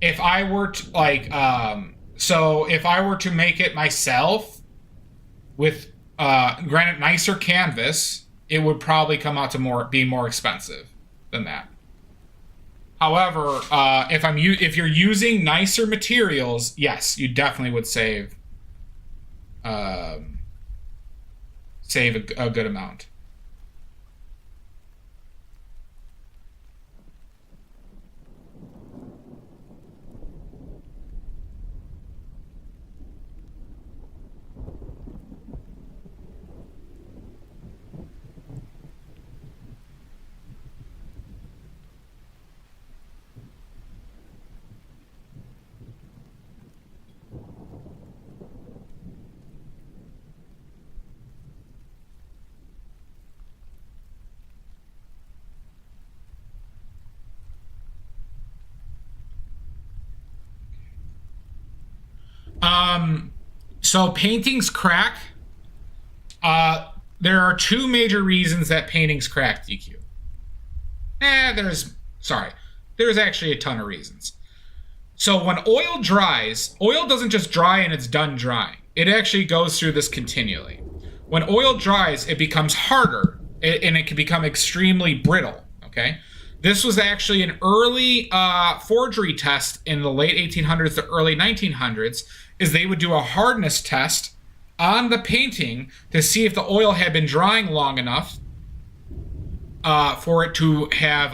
If I were to, so if I were to make it myself with granted nicer canvas, it would probably come out to be more expensive than that. However, if you're using nicer materials, yes, you definitely would save a good amount. So paintings crack. There are two major reasons that paintings crack, DQ. There's actually a ton of reasons. So when oil dries, oil doesn't just dry and it's done drying. It actually goes through this continually. When oil dries, it becomes harder and it can become extremely brittle, okay? This was actually an early forgery test in the late 1800s to early 1900s, is they would do a hardness test on the painting to see if the oil had been drying long enough for it to have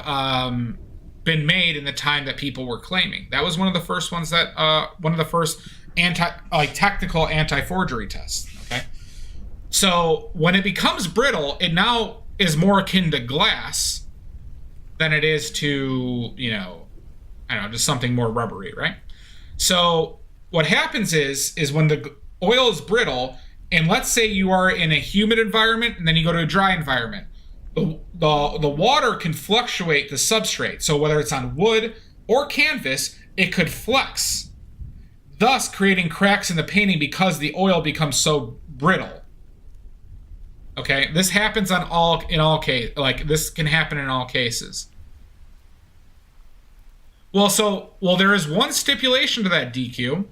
been made in the time that people were claiming. That was one of the first ones that one of the first technical anti-forgery tests. Okay, so when it becomes brittle, it now is more akin to glass than it is to, you know, I don't know, just something more rubbery, right? So what happens is when the oil is brittle, and let's say you are in a humid environment and then you go to a dry environment, the water can fluctuate the substrate. So whether it's on wood or canvas, it could flex, thus creating cracks in the painting because the oil becomes so brittle. Okay, this happens in all cases. Like, this can happen in all cases. Well, there is one stipulation to that, DQ.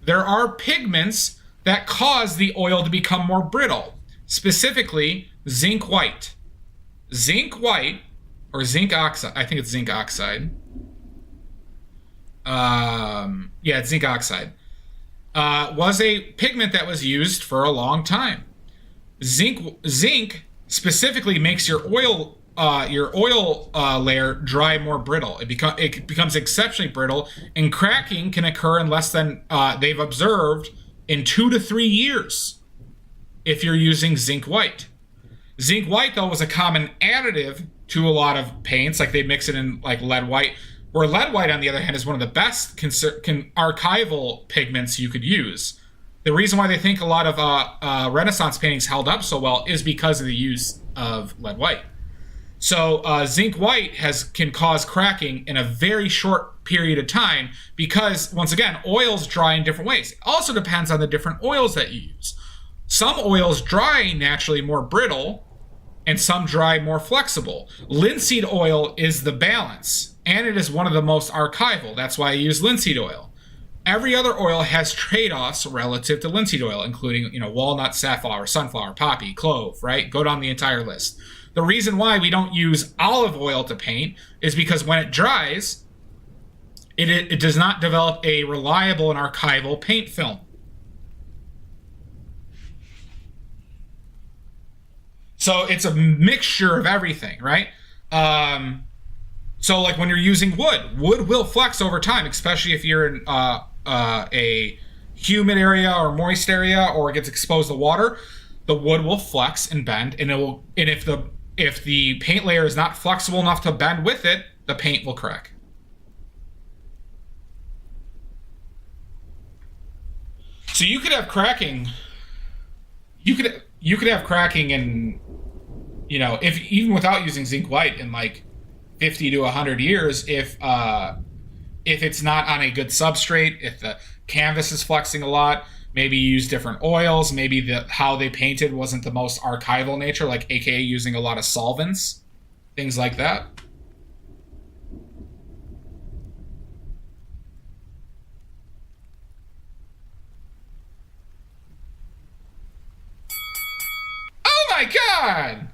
There are pigments that cause the oil to become more brittle, specifically zinc white. Zinc white, or zinc oxide, I think it's zinc oxide. It's zinc oxide. Was a pigment that was used for a long time. Zinc specifically makes your oil layer dry more brittle. It becomes exceptionally brittle, and cracking can occur in less than they've observed in 2 to 3 years if you're using zinc white. Zinc white, though, was a common additive to a lot of paints. Like, they mix it in like lead white, where lead white, on the other hand, is one of the best archival pigments you could use. The reason why they think a lot of Renaissance paintings held up so well is because of the use of lead white. So zinc white can cause cracking in a very short period of time because, once again, oils dry in different ways. It also depends on the different oils that you use. Some oils dry naturally more brittle, and some dry more flexible. Linseed oil is the balance, and it is one of the most archival. That's why I use linseed oil. Every other oil has trade-offs relative to linseed oil, including, you know, walnut, safflower, sunflower, poppy, clove, right? Go down the entire list. The reason why we don't use olive oil to paint is because when it dries, it does not develop a reliable and archival paint film. So it's a mixture of everything, right? So like when you're using wood will flex over time, especially if you're in a humid area or moist area, or it gets exposed to water. The wood will flex and bend, and if the paint layer is not flexible enough to bend with it, the paint will crack. So you could have cracking. You could have cracking in, you know, if even without using zinc white, in like 50 to 100 years, if it's not on a good substrate, if the canvas is flexing a lot, maybe you use different oils, maybe how they painted wasn't the most archival nature, like aka using a lot of solvents, things like that. Oh my god!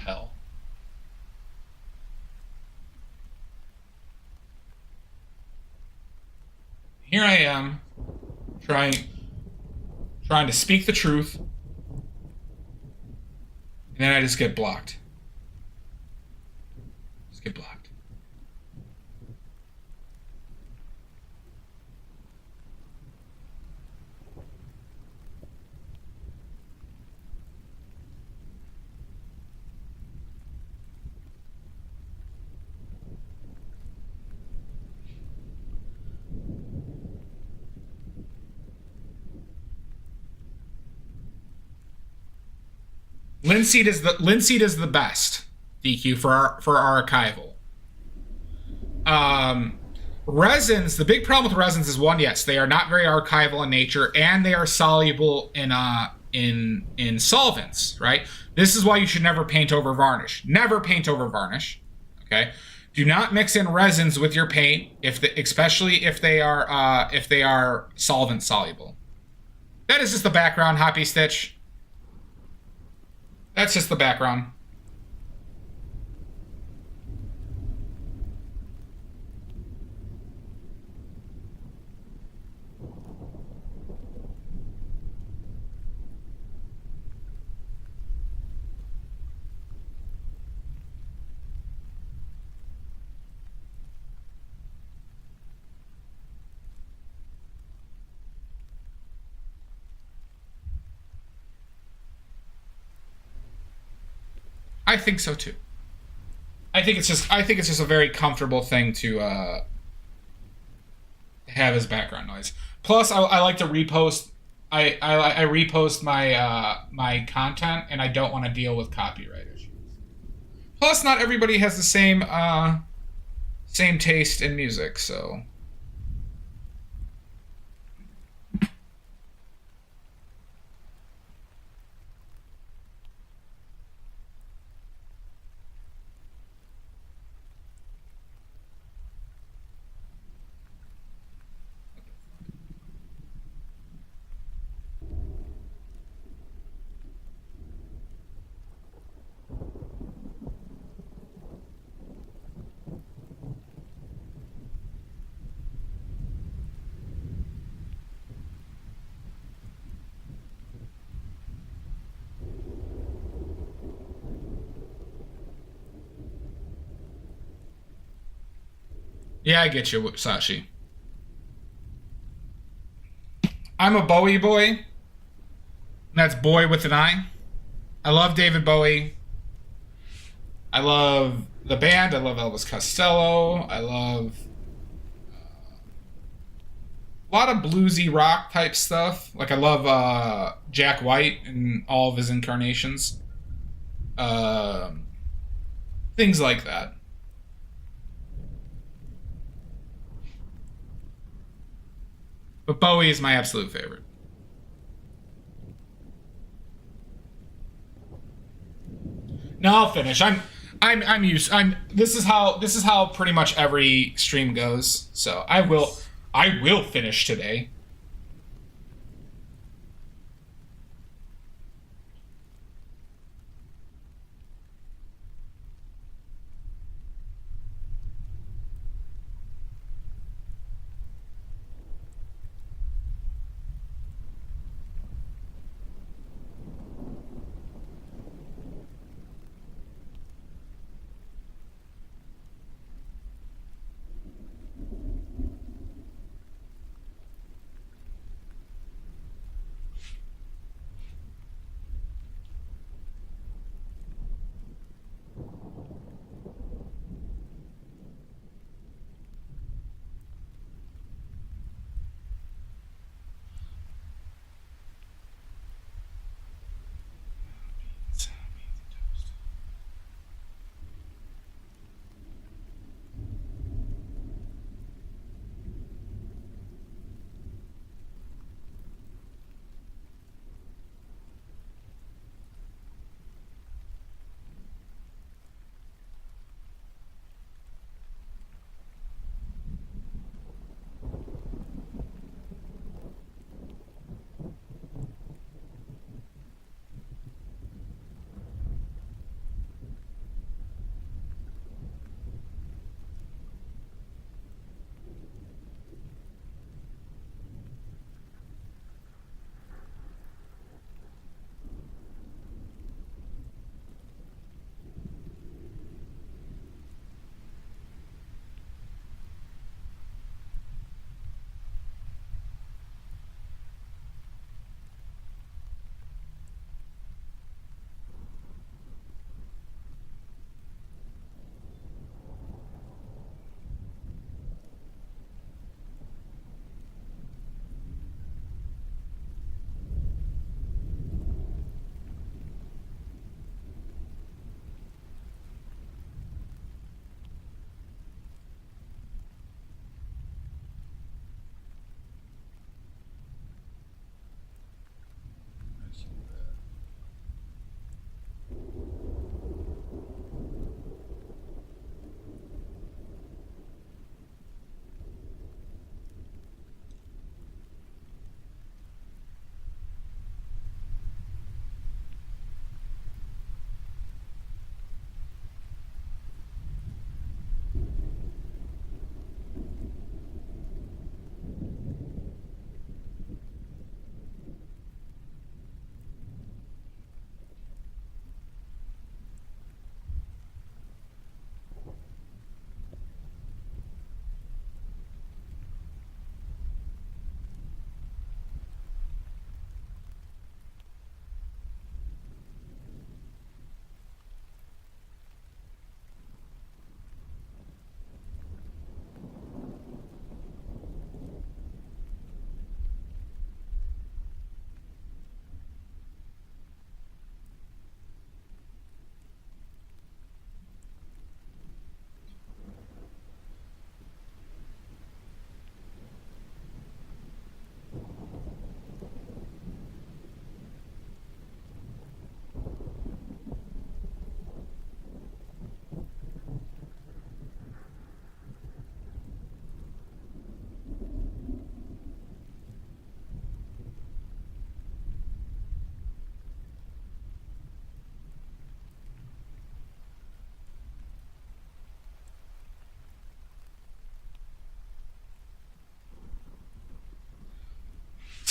Hell. Here I am, trying to speak the truth, and then I just get blocked. Just get blocked. Linseed is the best DQ for our archival. Resins, the big problem with resins is one, yes, they are not very archival in nature, and they are soluble in solvents, right? This is why you should never paint over varnish. Never paint over varnish. Okay? Do not mix in resins with your paint, especially if they are solvent soluble. That is just the background, Hoppy Stitch. That's just the background. I think so too. I think it's just a very comfortable thing to have as background noise. Plus, I like to repost. I repost my content, and I don't want to deal with copyright issues. Plus, not everybody has the same taste in music, so. Yeah, I get you, Sashi. I'm a Bowie boy. That's boy with an I. I love David Bowie. I love the band. I love Elvis Costello. I love a lot of bluesy rock type stuff. Like I love Jack White and all of his incarnations. Things like that. But Bowie is my absolute favorite. No, I'll finish. I'm used. This is how pretty much every stream goes. So I will finish today.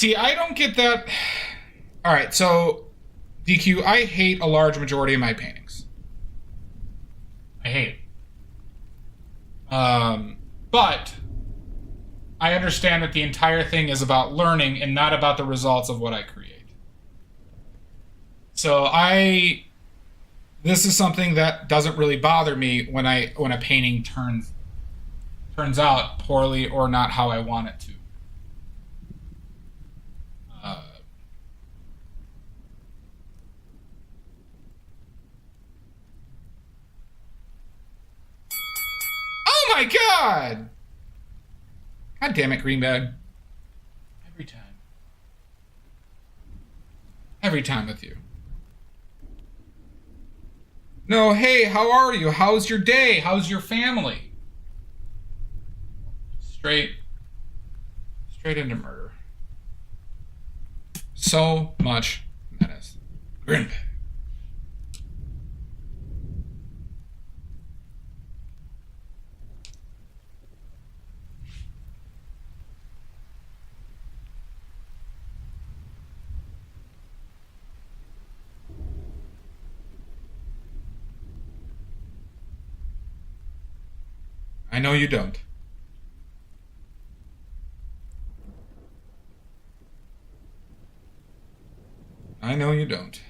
See, I don't get that. All right, so DQ, I hate a large majority of my paintings. I hate it. But I understand that the entire thing is about learning and not about the results of what I create. So this is something that doesn't really bother me when a painting turns out poorly or not how I want it to. Oh my god! God damn it, Greenbag. Every time. Every time with you. No, hey, how are you? How's your day? How's your family? Straight into murder. So much menace. Greenbag. I know you don't. I know you don't.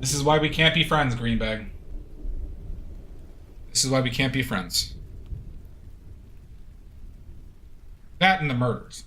This is why we can't be friends, Greenbag. This is why we can't be friends. That and the murders.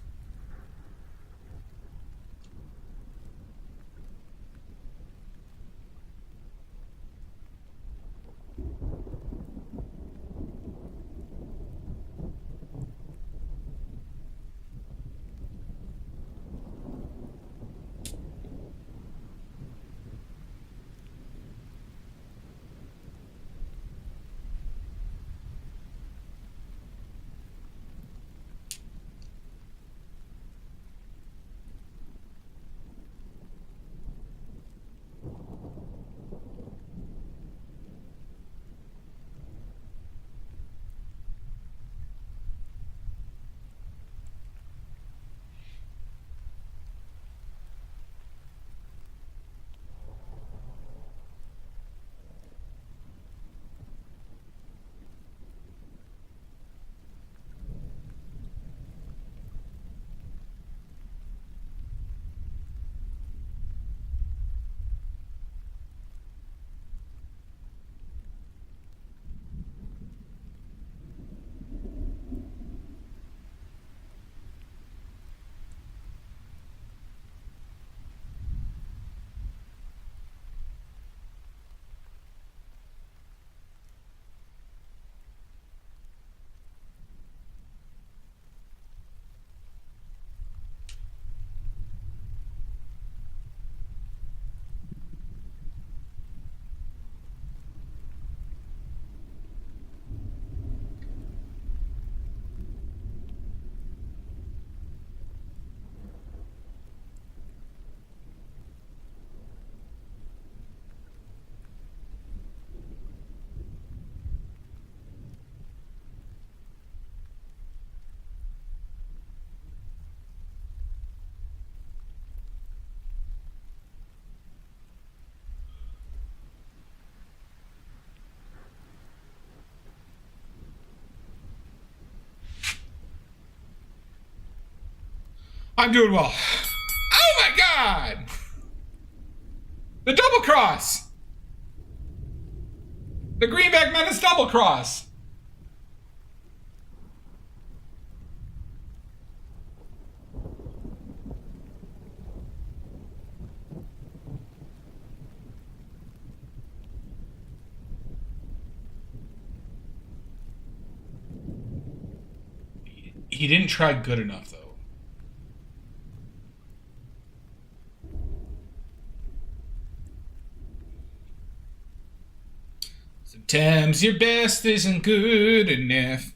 I'm doing well. Oh my god! The double cross! The Greenback Menace double cross! He didn't try good enough, though. Sometimes your best isn't good enough.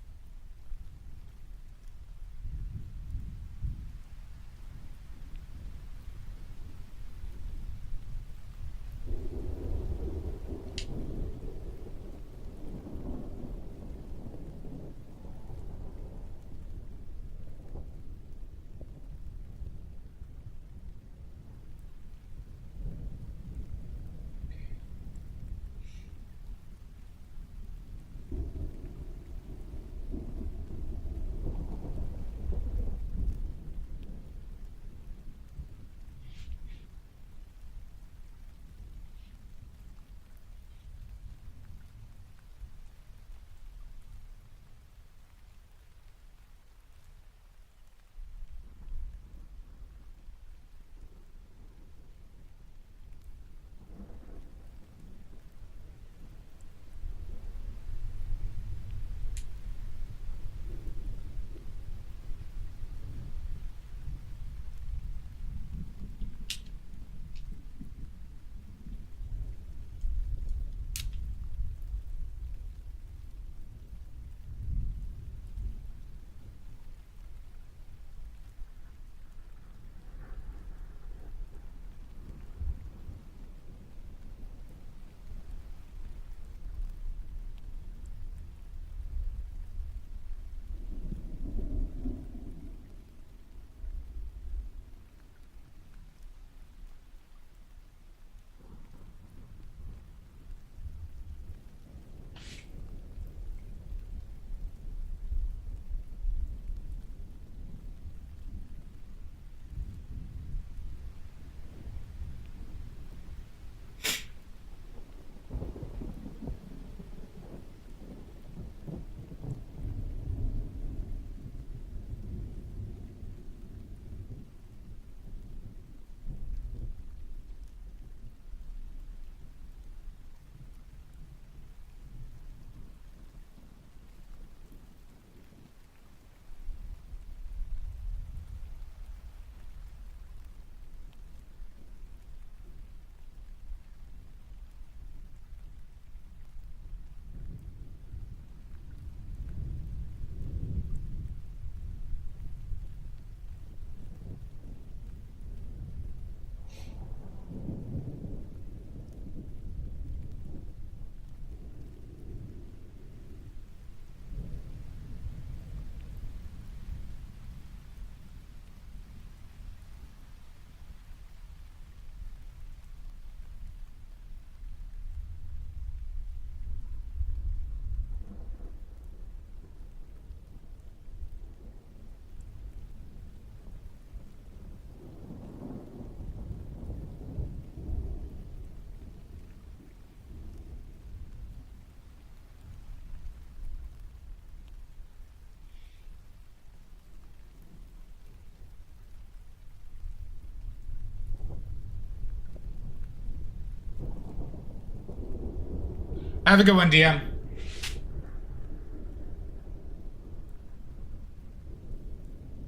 Have a good one, DM.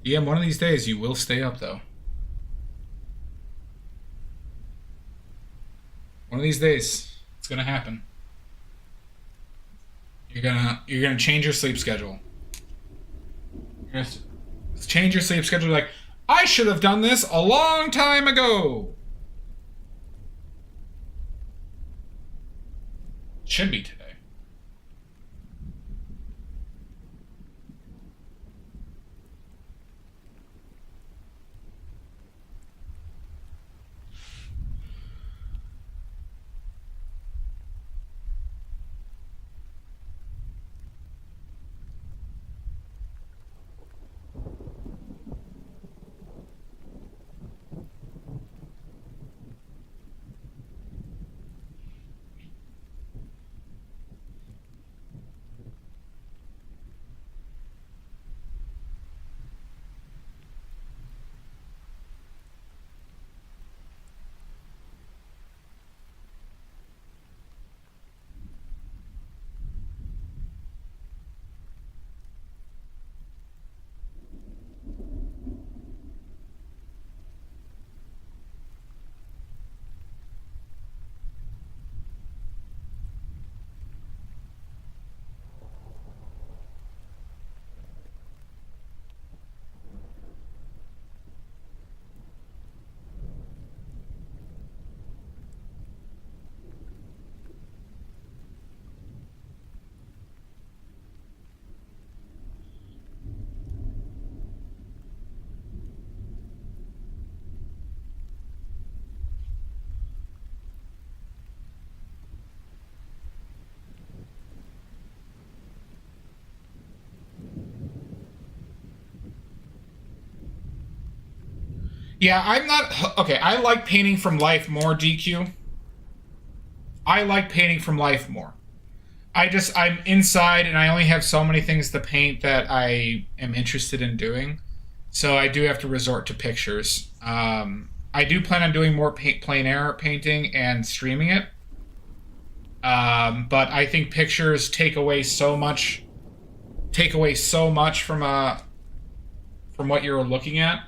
DM, one of these days you will stay up, though. One of these days, it's gonna happen. You're gonna change your sleep schedule. You're gonna change your sleep schedule. Like, I should have done this a long time ago. Should be today. Yeah, I'm not... Okay, I like painting from life more, DQ. I like painting from life more. I'm inside and I only have so many things to paint that I am interested in doing. So I do have to resort to pictures. I do plan on doing more plein air painting and streaming it. But I think pictures take away so much from what you're looking at.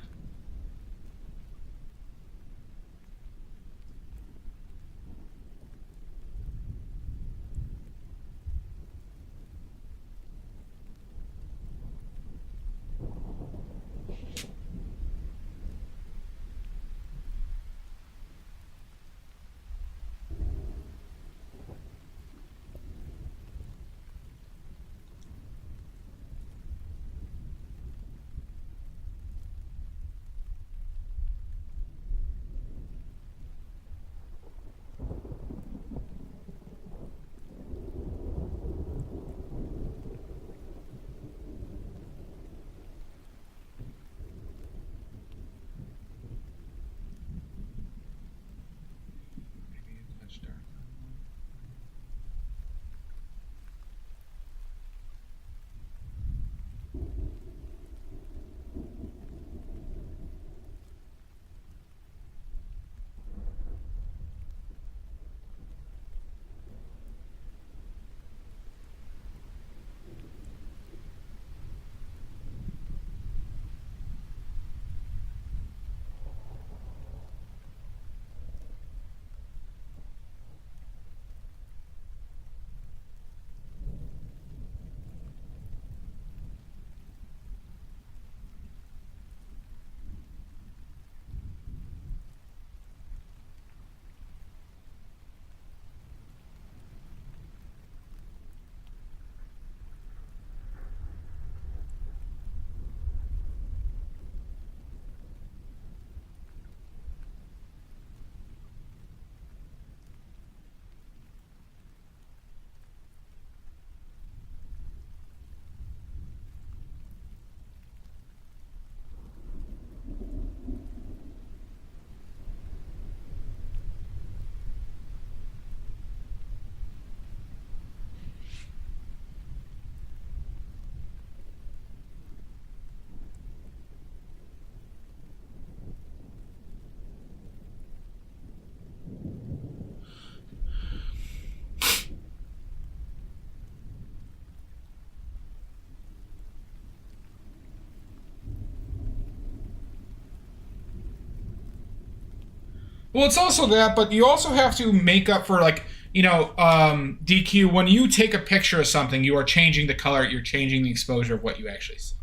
Well, it's also that, but you also have to make up for, like, DQ. When you take a picture of something, you are changing the color, you're changing the exposure of what you actually see.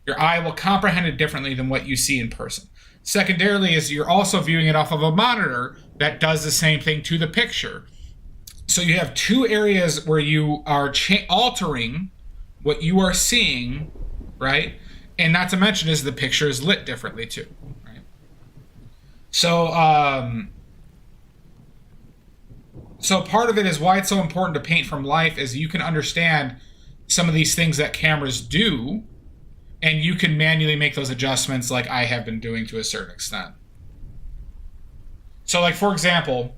Your eye will comprehend it differently than what you see in person. Secondarily, is you're also viewing it off of a monitor that does the same thing to the picture. So you have two areas where you are altering what you are seeing, right? And not to mention is the picture is lit differently too, right? So part of it is why it's so important to paint from life is you can understand some of these things that cameras do, and you can manually make those adjustments like I have been doing to a certain extent. So, like, for example,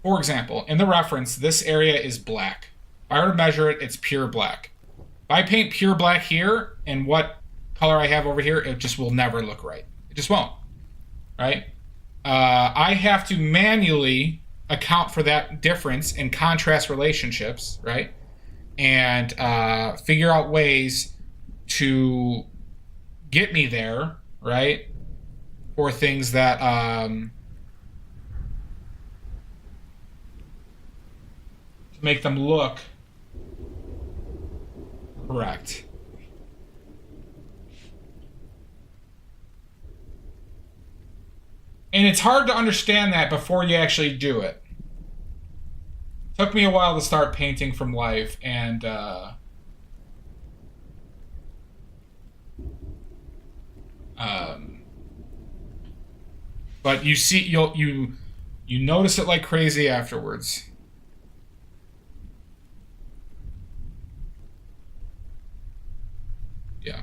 in the reference, this area is black. If I were to measure it, it's pure black. If I paint pure black here and what color I have over here, it just will never look right. It just won't, right? I have to manually account for that difference in contrast relationships, right? And figure out ways to get me there, right? For things that to make them look correct. And it's hard to understand that before you actually do it. It took me a while to start painting from life, and but you see, you notice it like crazy afterwards. Yeah.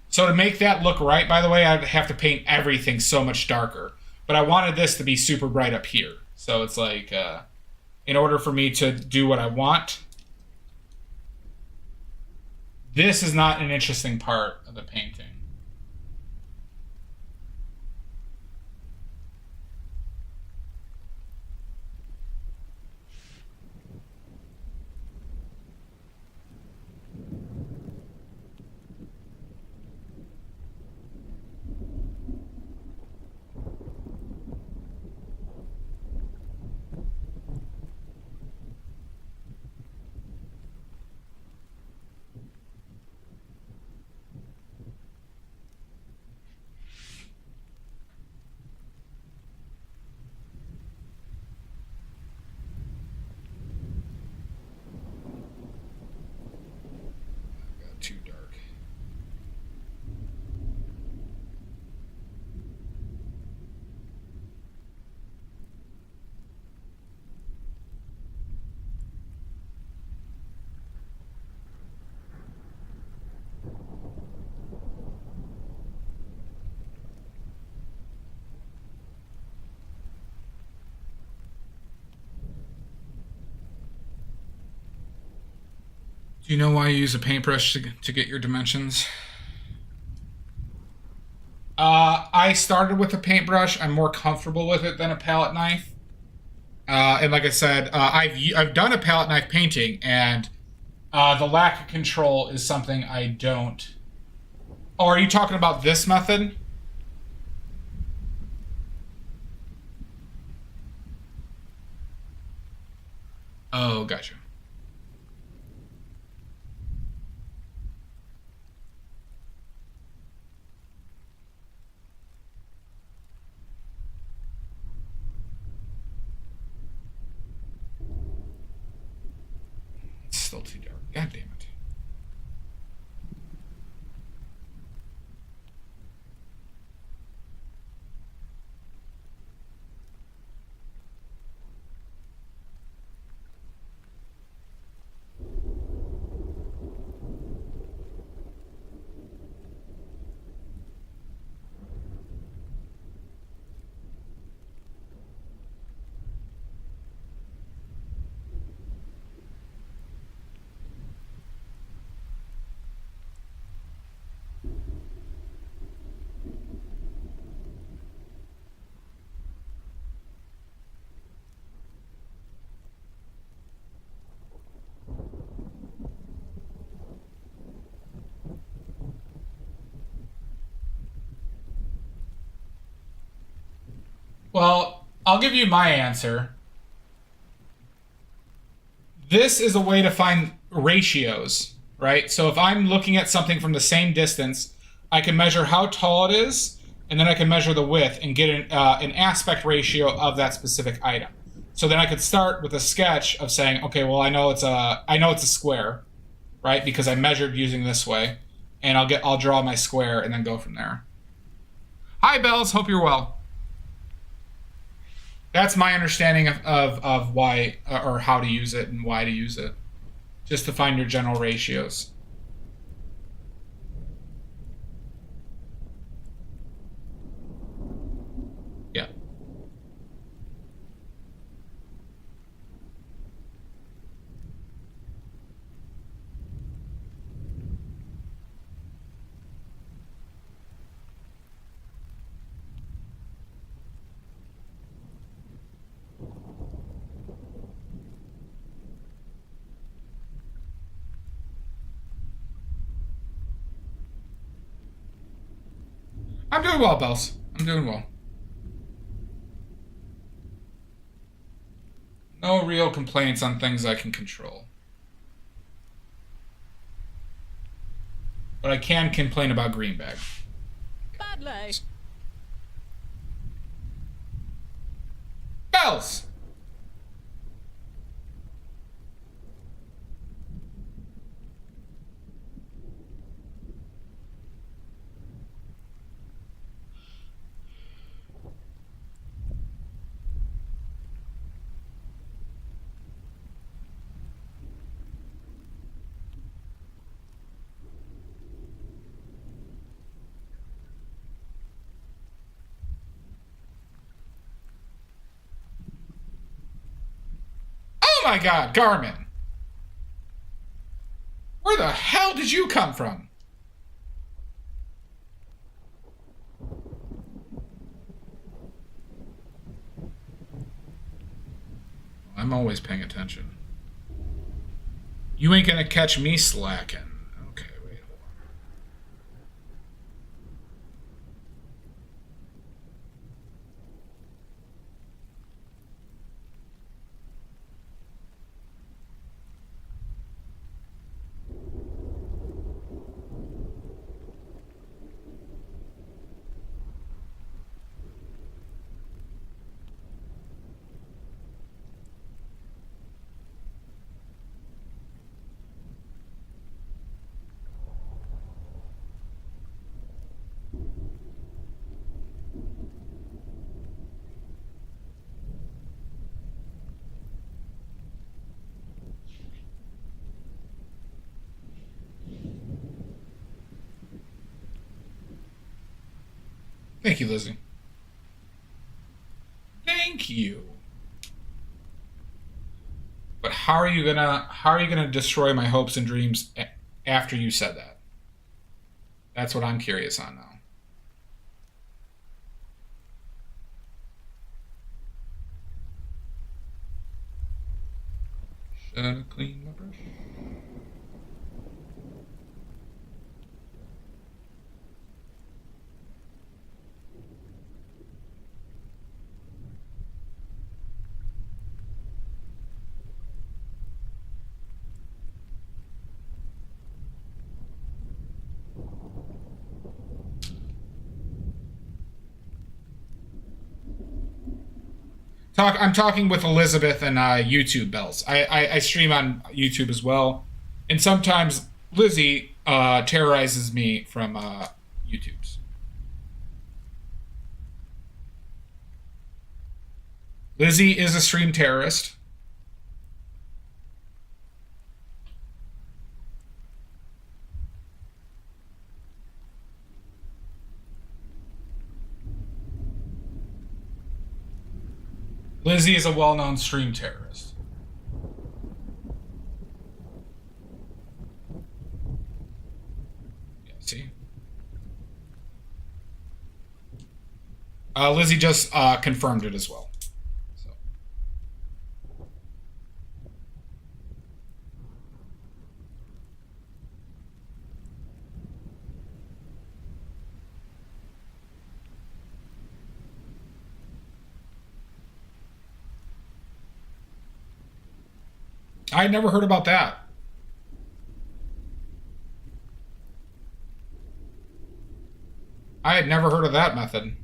So to make that look right, by the way, I'd have to paint everything so much darker. But I wanted this to be super bright up here. So it's like, in order for me to do what I want, this is not an interesting part of the painting. Too dark. Do you know why you use a paintbrush to get your dimensions? I started with a paintbrush. I'm more comfortable with it than a palette knife. And like I said, I've done a palette knife painting, and the lack of control is something I don't. Oh, are you talking about this method? Oh, gotcha. It's still too dark. God damn it. Well, I'll give you my answer. This is a way to find ratios, right? So if I'm looking at something from the same distance, I can measure how tall it is, and then I can measure the width and get an aspect ratio of that specific item. So then I could start with a sketch of saying, okay, well, I know it's a square, right? Because I measured using this way, and I'll draw my square and then go from there. Hi, Bells. Hope you're well. That's my understanding of why or how to use it and why to use it. Just to find your general ratios. Yeah. I'm doing well, Bells. I'm doing well. No real complaints on things I can control. But I can complain about Greenbag. Badly. Bells! Oh my god, Garmin! Where the hell did you come from? I'm always paying attention. You ain't gonna catch me slacking. Okay, wait. Thank you, Lizzie. Thank you. But how are you gonna destroy my hopes and dreams after you said that? That's what I'm curious on now. Should I clean my brush? I'm talking with Elizabeth and YouTube Bells. I stream on YouTube as well, and sometimes Lizzie terrorizes me from YouTube's. Lizzie is a stream terrorist. Lizzie is a well-known stream terrorist. Yeah, see? Lizzie just confirmed it as well. So. I had never heard about that. I had never heard of that method.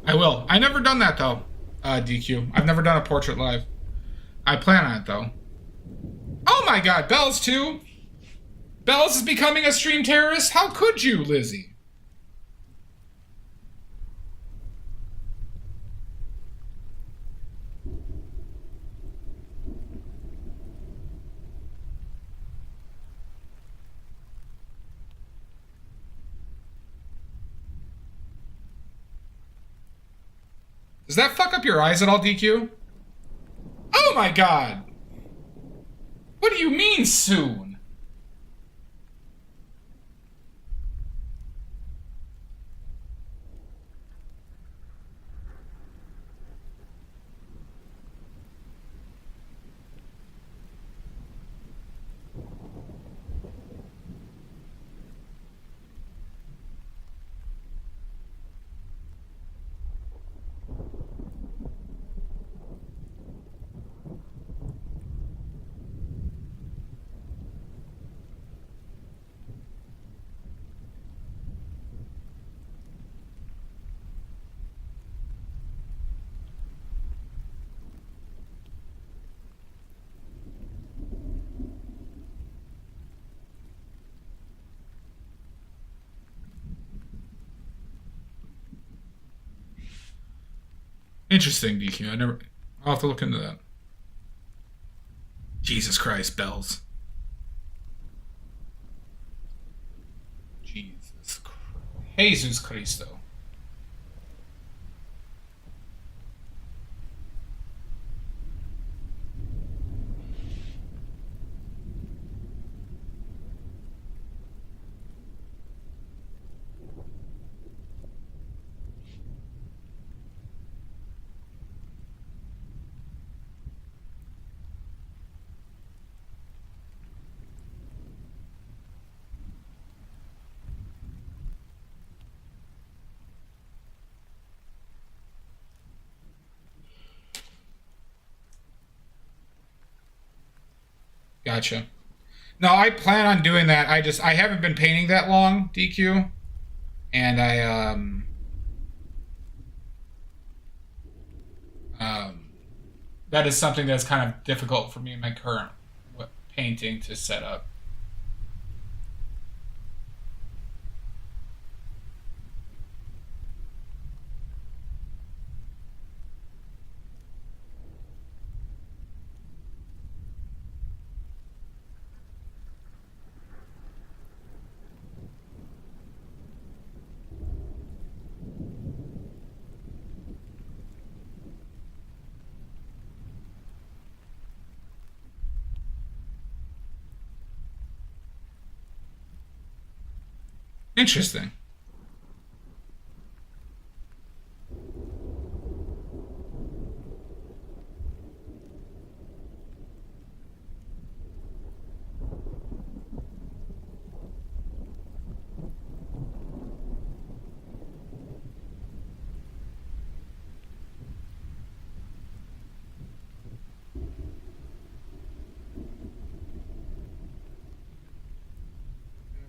I will. I never done that though, DQ. I've never done a portrait live. I plan on it though. Oh my god, Bells too? Bells is becoming a stream terrorist? How could you, Lizzie? Does that fuck up your eyes at all, DQ? Oh my god! What do you mean soon? Interesting, DQ. I'll have to look into that. Jesus Christ, Bells. Jesus Cristo. Gotcha. No, I plan on doing that. I haven't been painting that long, DQ. And that is something that's kind of difficult for me in my current painting to set up. Interesting.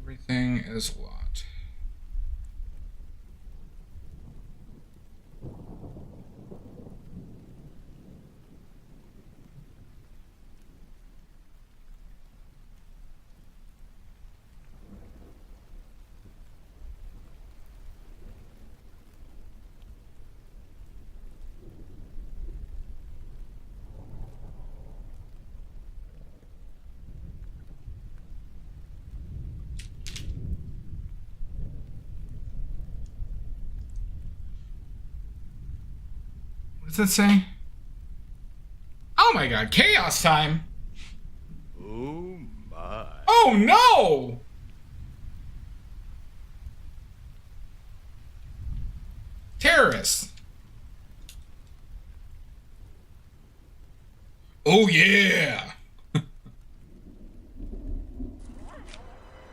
Everything is locked. What's that say? Oh my god, chaos time! Oh my. Oh no! Terrorists. Oh yeah!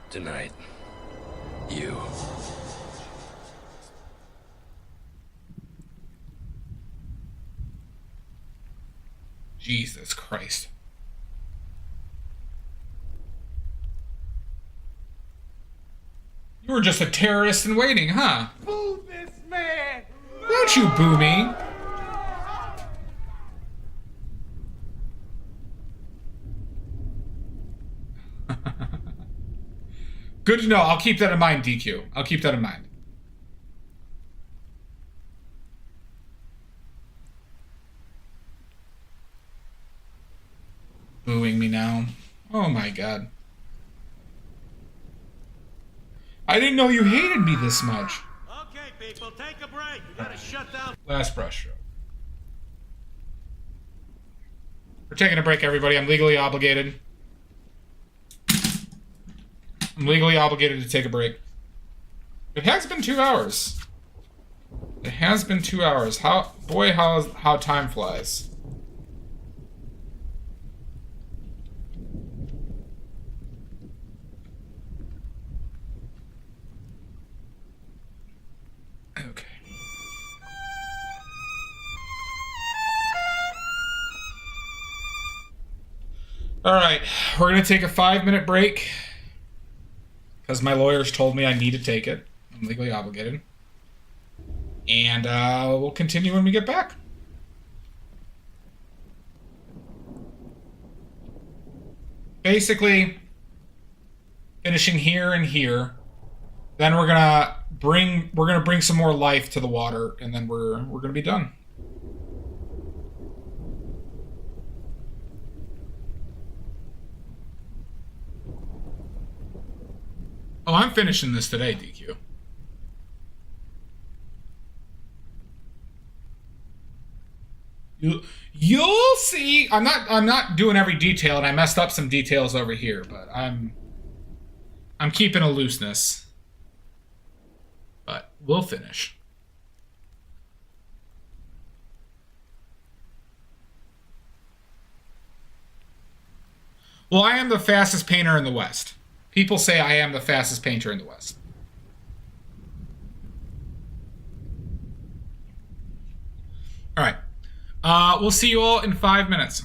Tonight, you. Jesus Christ. You were just a terrorist in waiting, huh? Boo this man! Don't you boo me. Good to know. I'll keep that in mind, DQ. I'll keep that in mind. Booing me now. Oh my god. I didn't know you hated me this much. Okay, people, take a break. You gotta shut down. Last brushstroke. We're taking a break, everybody. I'm legally obligated. I'm legally obligated to take a break. It has been 2 hours. It has been 2 hours. How time flies. Okay. All right, we're gonna take a 5-minute break because my lawyers told me I need to take it. I'm legally obligated, and we'll continue when we get back. Basically, finishing here and here. Then we're gonna bring some more life to the water, and then we're gonna be done. Oh, I'm finishing this today, DQ. You'll see. I'm not doing every detail, and I messed up some details over here, but I'm keeping a looseness. But we'll finish. Well, I am the fastest painter in the West. People say I am the fastest painter in the West. All right. We'll see you all in 5 minutes.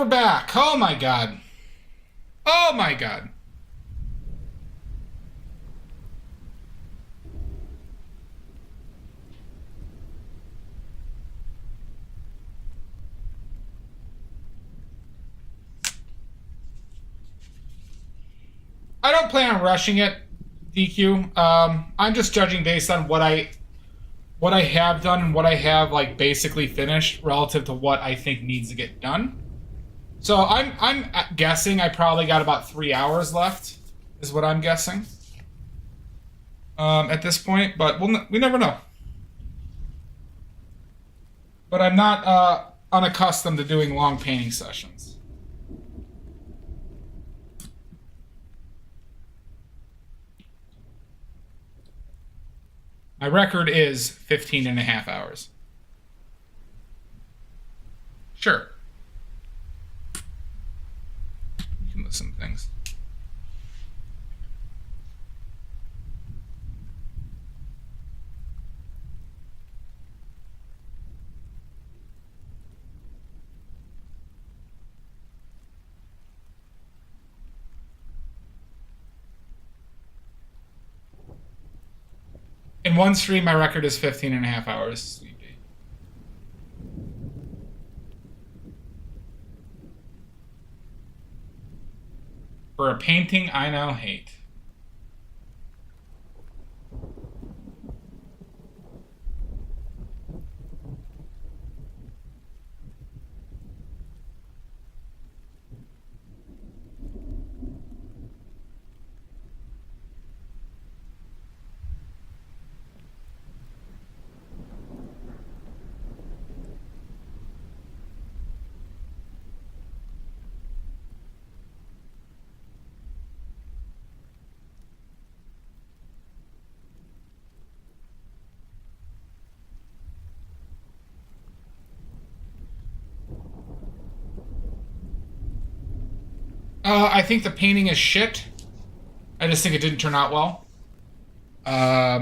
we're back. Oh my god. Oh my god. I don't plan on rushing it, DQ. I'm just judging based on what I have done and what I have like basically finished relative to what I think needs to get done. So I'm guessing I probably got about 3 hours left, is what I'm guessing. At this point, but we never know. But I'm not unaccustomed to doing long painting sessions. My record is 15 and a half hours. Sure. You can listen to things. In one stream, my record is 15 and a half hours. For a painting I now hate. I think the painting is shit. I just think it didn't turn out well.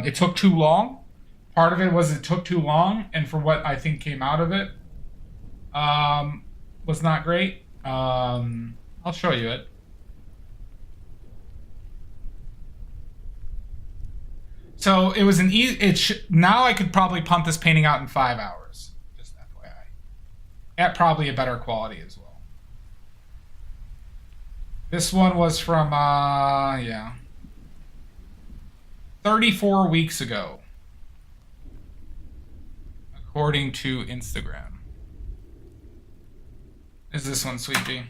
It took too long. Part of it was it took too long, and for what I think came out of it, was not great. I'll show you it. So it was an now I could probably pump this painting out in 5 hours. Just FYI. At probably a better quality as well. This one was from, 34 weeks ago, according to Instagram. Is this one, Sweet Pea?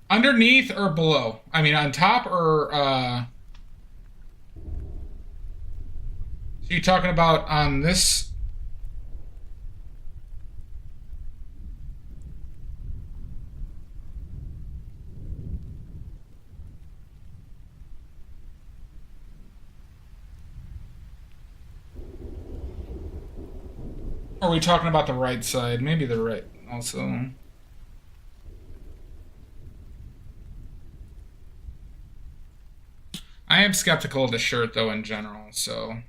Underneath or below? I mean, on top or, So you're talking about on this? Or are we talking about the right side? Maybe the right also. I am skeptical of the shirt, though, in general, so...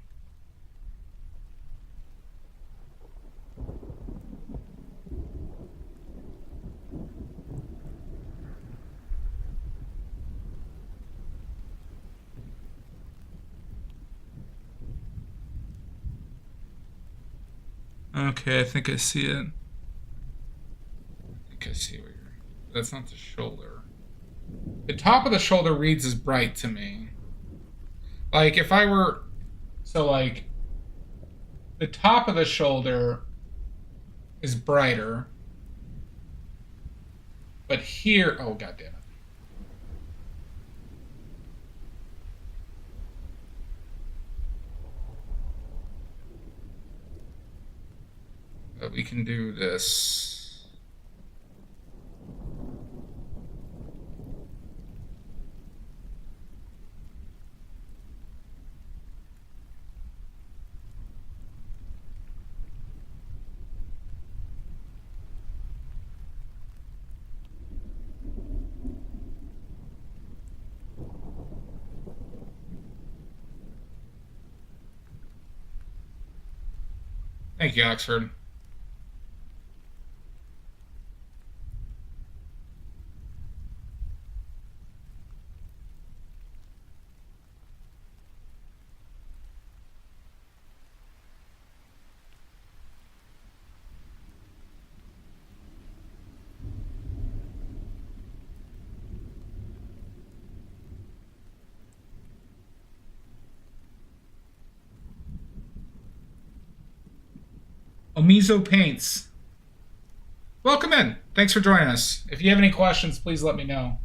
Okay, I think I see it. I think I see where you're... That's not the shoulder. The top of the shoulder reads as bright to me. Like, if I were... So, like... The top of the shoulder is brighter. But here... Oh, goddammit. But we can do this. Thank you, Oxford. Omizo Paints. Welcome in. Thanks for joining us. If you have any questions, please let me know.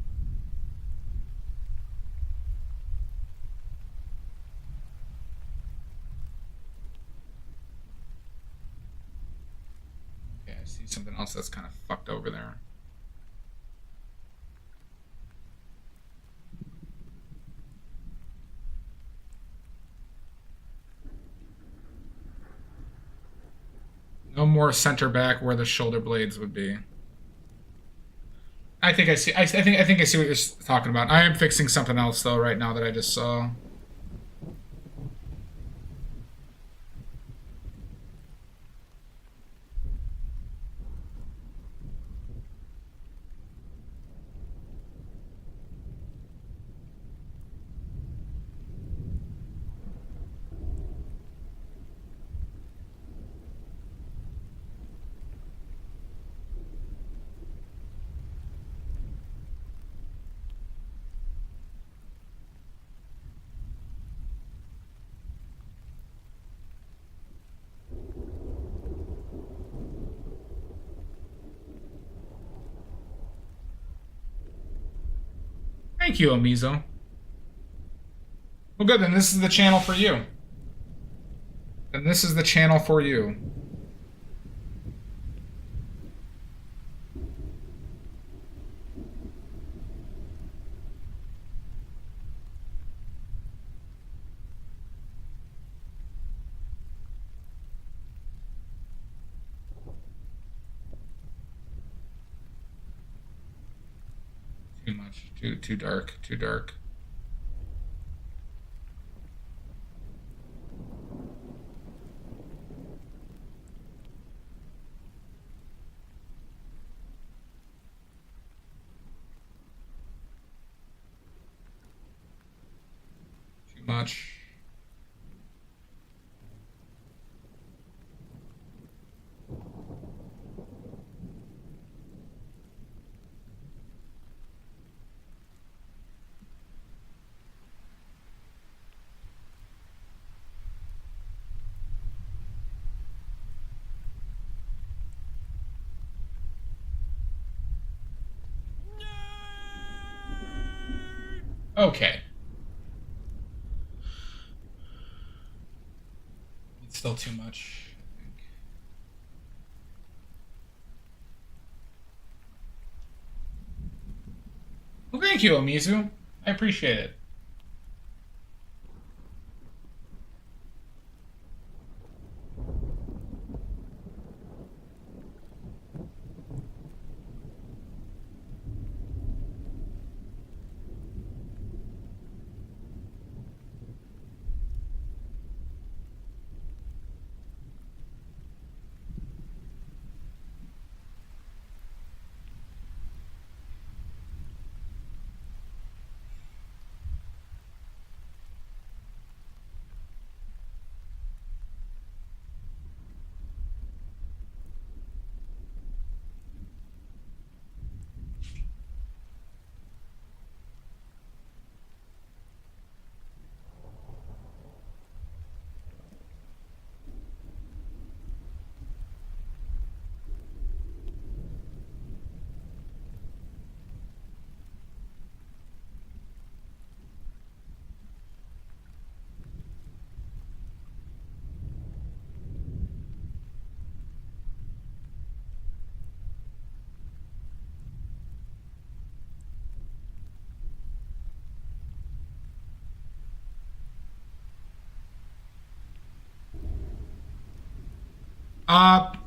Okay, I see something else that's kind of fucked over there. No more center back where the shoulder blades would be. I think I see. I think I see what you're talking about. I am fixing something else though right now that I just saw. Thank you, Omizo. Well, good. Then this is the channel for you. Then this is the channel for you. Too much. Too dark. Too dark. Too much. Okay. It's still too much, I think. Well, thank you, Omizu. I appreciate it.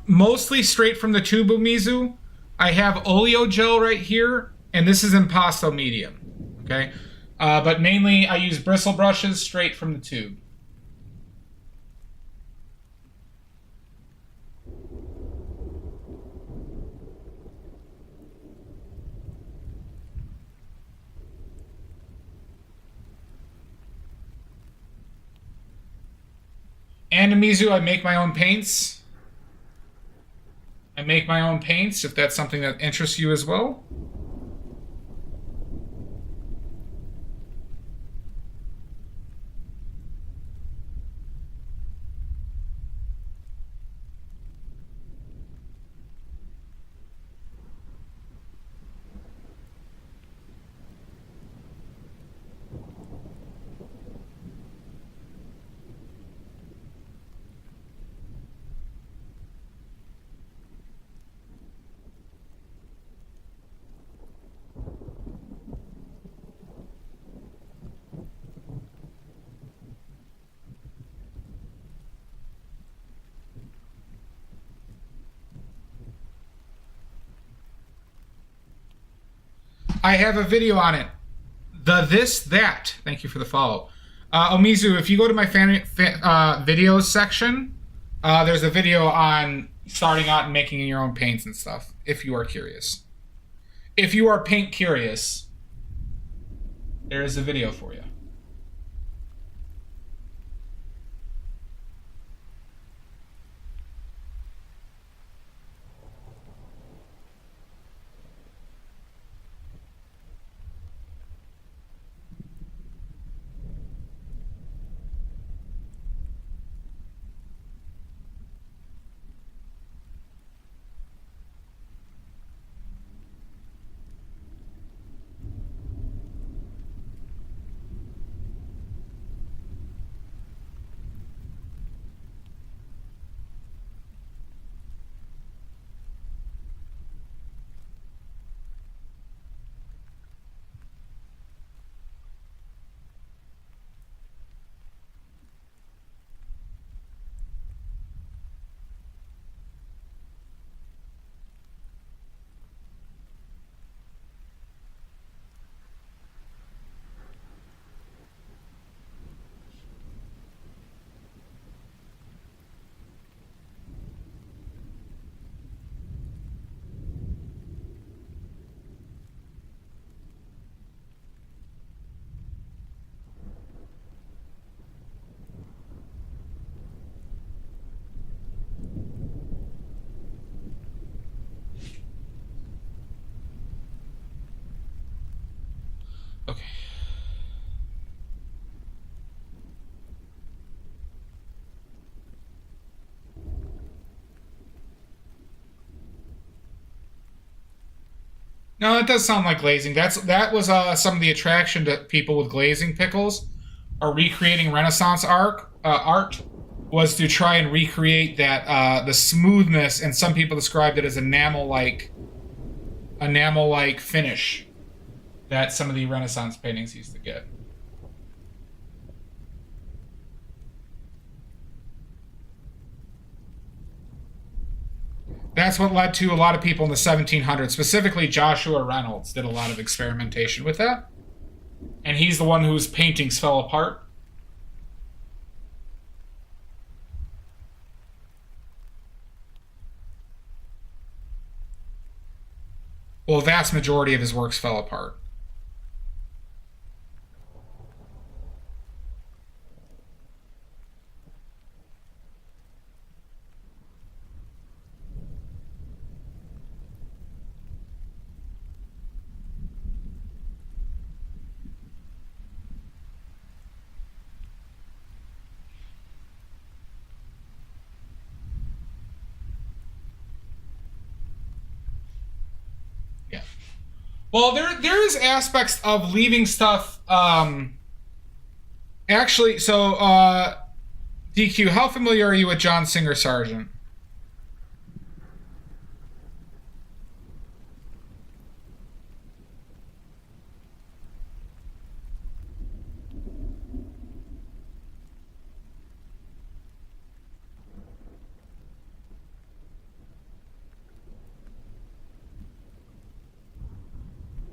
Mostly straight from the tube, Umizu. I have oleo gel right here, and this is impasto medium. Okay, but mainly I use bristle brushes straight from the tube. And Mizu, I make my own paints. I make my own paints, if that's something that interests you as well. I have a video on it. The this, that. Thank you for the follow. Omizu, if you go to my videos section, there's a video on starting out and making your own paints and stuff, if you are curious. If you are paint curious, there is a video for you. Okay. No, that does sound like glazing. That was some of the attraction to people with glazing pickles, or recreating Renaissance art was to try and recreate that the smoothness, and some people described it as enamel-like finish that some of the Renaissance paintings used to get. That's what led to a lot of people in the 1700s, specifically Joshua Reynolds did a lot of experimentation with that. And he's the one whose paintings fell apart. Well, a vast majority of his works fell apart. Well, there is aspects of leaving stuff. Actually, so DQ, how familiar are you with John Singer Sargent?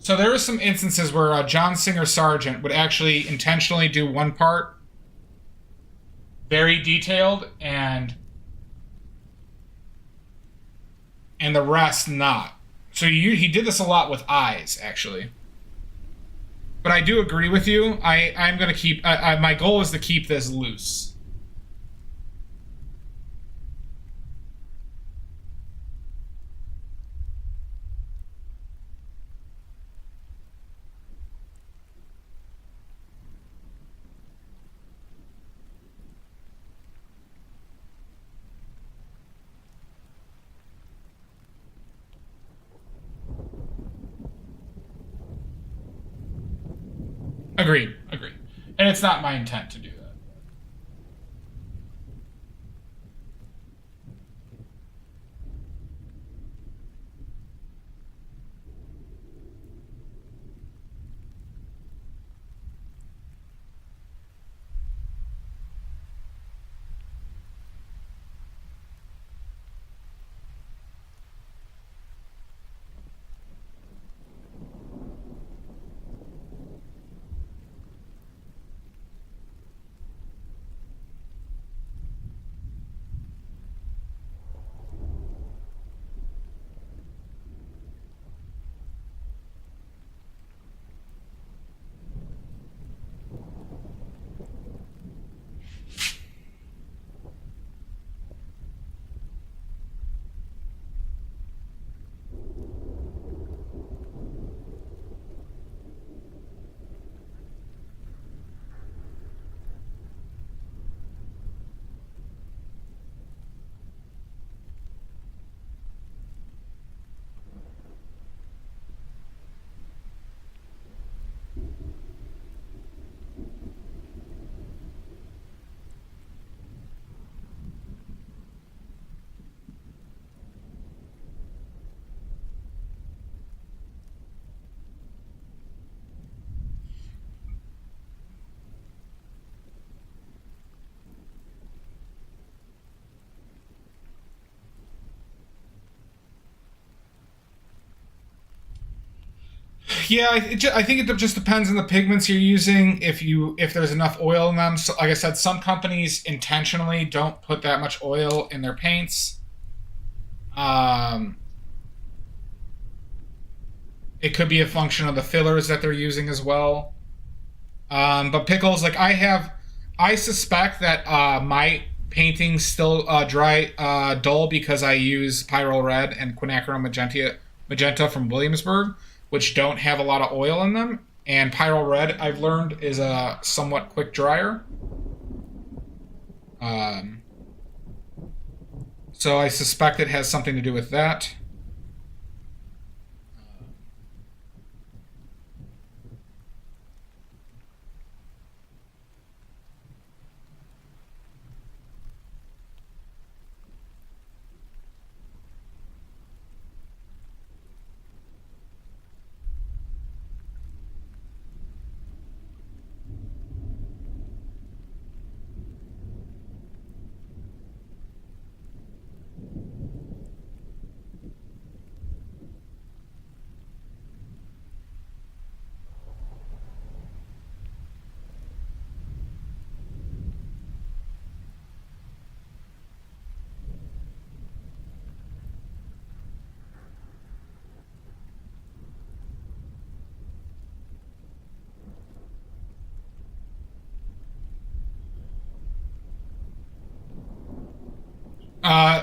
So there are some instances where John Singer Sargent would actually intentionally do one part very detailed and the rest not. So he did this a lot with eyes, actually. But I do agree with you. I'm going to keep... my goal is to keep this loose. Agreed. Agreed. And it's not my intent to do that. Yeah, I think it just depends on the pigments you're using. If there's enough oil in them. So, like I said, some companies intentionally don't put that much oil in their paints. It could be a function of the fillers that they're using as well. But pickles, like I suspect that my paintings still dry dull because I use Pyrrole Red and Quinacridone Magenta from Williamsburg, which don't have a lot of oil in them. And Pyrrole Red, I've learned, is a somewhat quick dryer. So I suspect it has something to do with that.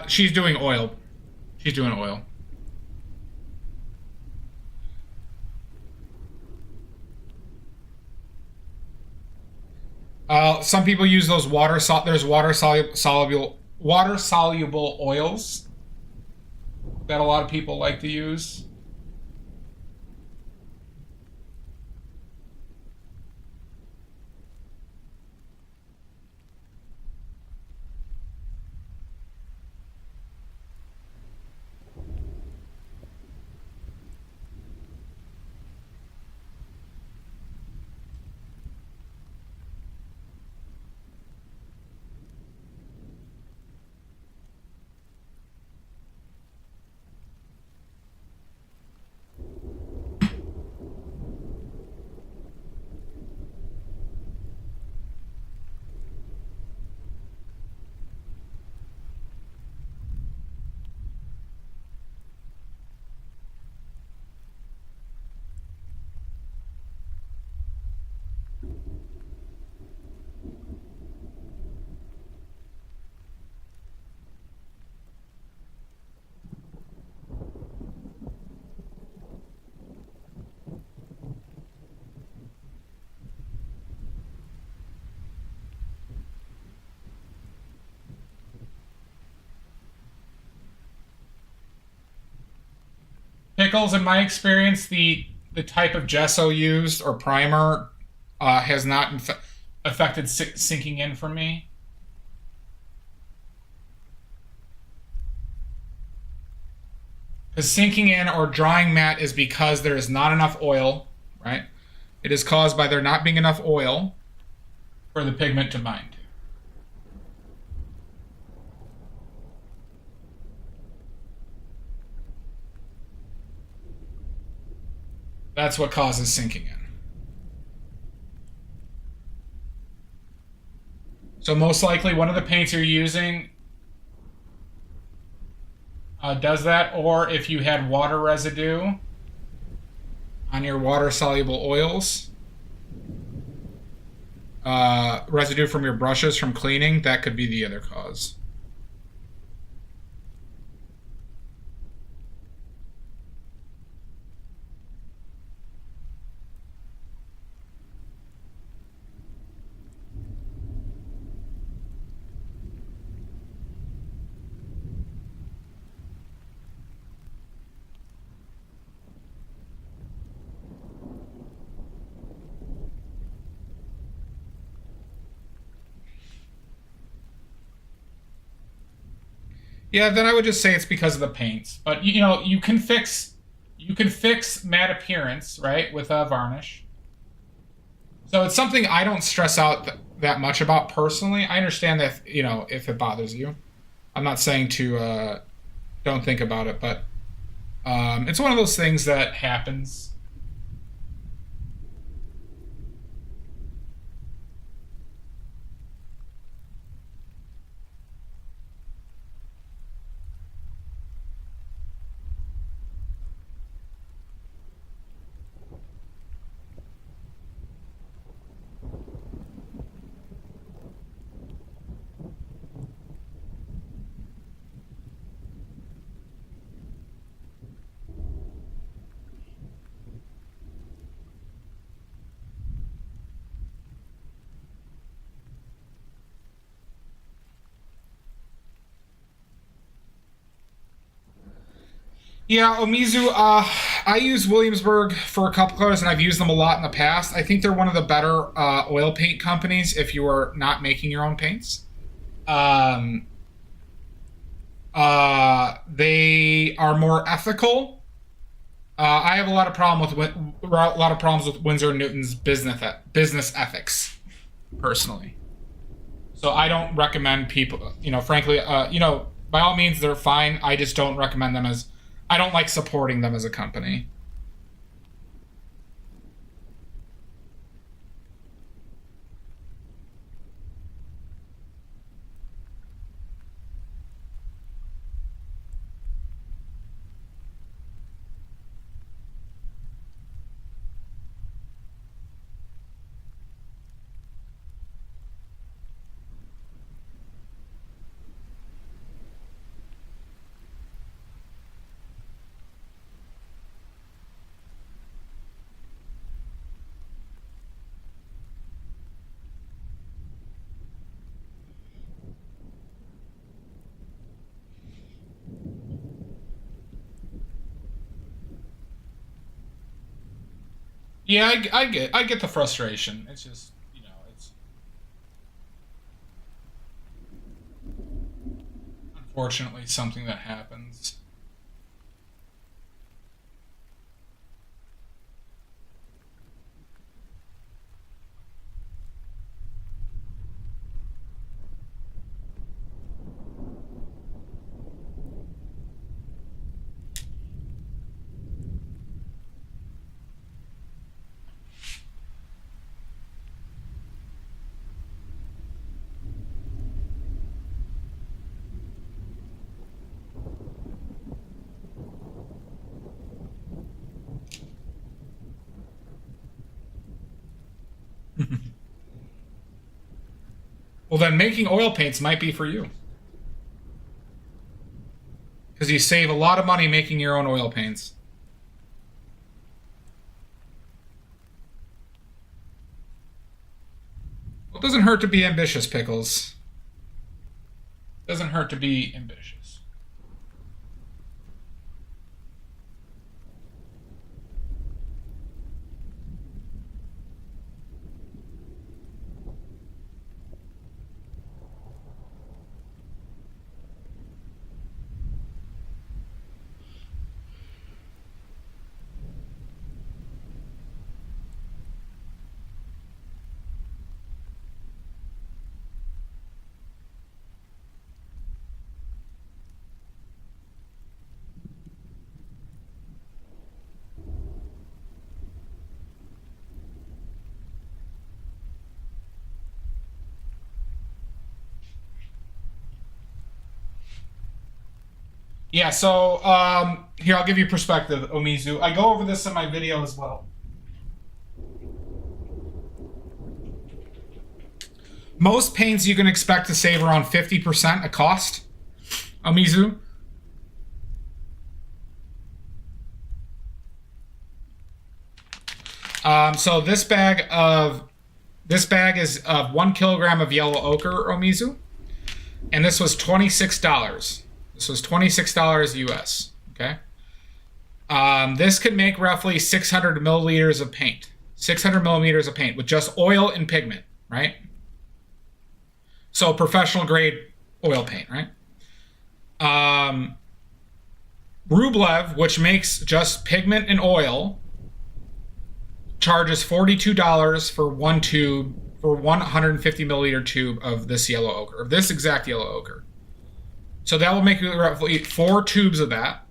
She's doing oil. She's doing oil. Some people use those there's water soluble oils that a lot of people like to use. Pickles, in my experience, the type of gesso used or primer has not affected sinking in for me. Because sinking in or drying matte is because there is not enough oil, right? It is caused by there not being enough oil for the pigment to bind to. That's what causes sinking in. So most likely one of the paints you're using does that, or if you had water residue on your water-soluble oils, residue from your brushes from cleaning, that could be the other cause. Yeah, then I would just say it's because of the paints. But you know, you can fix matte appearance, right, with a varnish. So it's something I don't stress out that much about personally. I understand that, you know, if it bothers you. I'm not saying to don't think about it, but it's one of those things that happens. Yeah, Omizu, I use Williamsburg for a couple colors, and I've used them a lot in the past. I think they're one of the better oil paint companies if you are not making your own paints. They are more ethical. I have a lot of problems with Winsor & Newton's business ethics, personally. So I don't recommend people, you know, frankly, you know, by all means, they're fine. I just don't recommend them as, I don't like supporting them as a company. Yeah, I get the frustration. It's just, you know, it's unfortunately something that happens. Well, then making oil paints might be for you. Because you save a lot of money making your own oil paints. Well, it doesn't hurt to be ambitious, Pickles. Doesn't hurt to be ambitious. Yeah, so here, I'll give you perspective, Omizu. I go over this in my video as well. Most paints you can expect to save around 50% a cost, Omizu. So this bag is 1 kilogram of yellow ochre, Omizu, and this was $26. This was $26 US. Okay. This could make roughly 600 milliliters of paint. 600 millimeters of paint with just oil and pigment, right? So professional grade oil paint, right? Rublev, which makes just pigment and oil, charges $42 for one tube, for 150 milliliter tube of this yellow ochre, of this exact yellow ochre. So that will make roughly 4 tubes of that,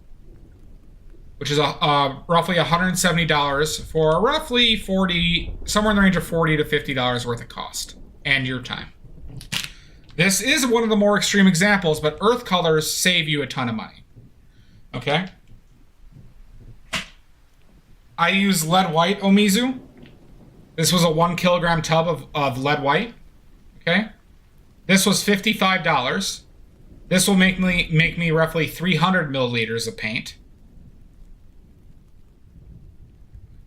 which is roughly $170 for roughly 40, somewhere in the range of $40 to $50 worth of cost and your time. This is one of the more extreme examples, but earth colors save you a ton of money. Okay? I use lead white, Omizu. This was a 1 kilogram tub of lead white. Okay? This was $55. This will make me roughly 300 milliliters of paint.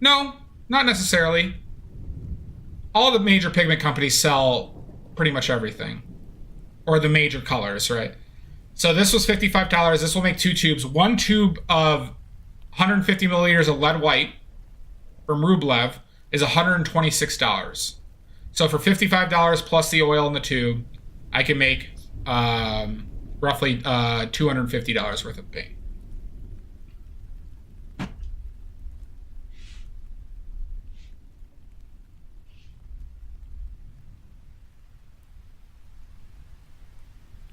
No, not necessarily. All the major pigment companies sell pretty much everything. Or the major colors, right? So this was $55. This will make 2 tubes. 1 tube of 150 milliliters of lead white from Rublev is $126. So for $55 plus the oil in the tube, I can make roughly $250 worth of paint.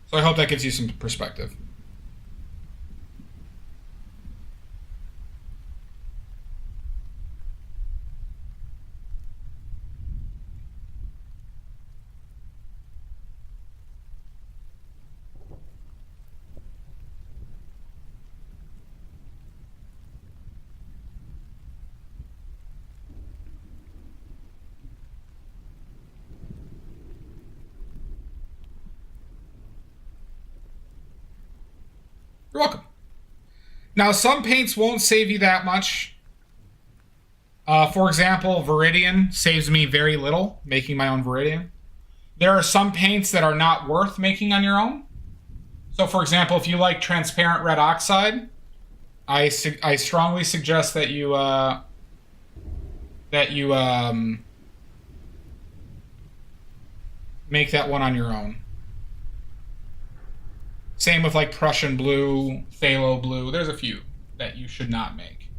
So I hope that gives you some perspective. You're welcome. Now, some paints won't save you that much. For example, Viridian saves me very little, making my own Viridian. There are some paints that are not worth making on your own. So, for example, if you like transparent red oxide, I strongly suggest that you make that one on your own. Same with like Prussian blue, phthalo blue. There's a few that you should not make.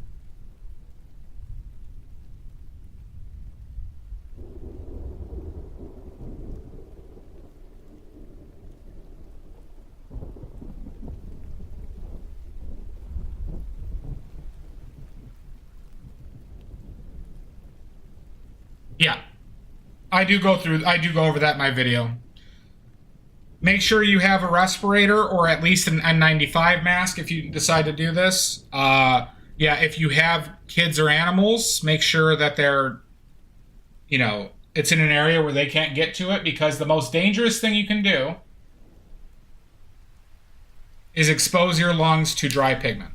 Yeah. I do go over that in my video. Make sure you have a respirator or at least an N95 mask if you decide to do this. Yeah, if you have kids or animals, make sure that they're, it's in an area where they can't get to it, because the most dangerous thing you can do is expose your lungs to dry pigment.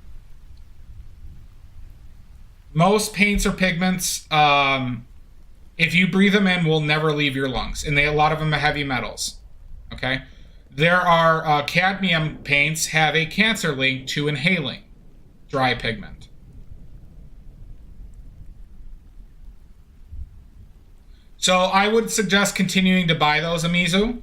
Most paints or pigments, if you breathe them in, will never leave your lungs. And a lot of them are heavy metals. Okay? There are cadmium paints have a cancer link to inhaling dry pigment. So I would suggest continuing to buy those, Omizu.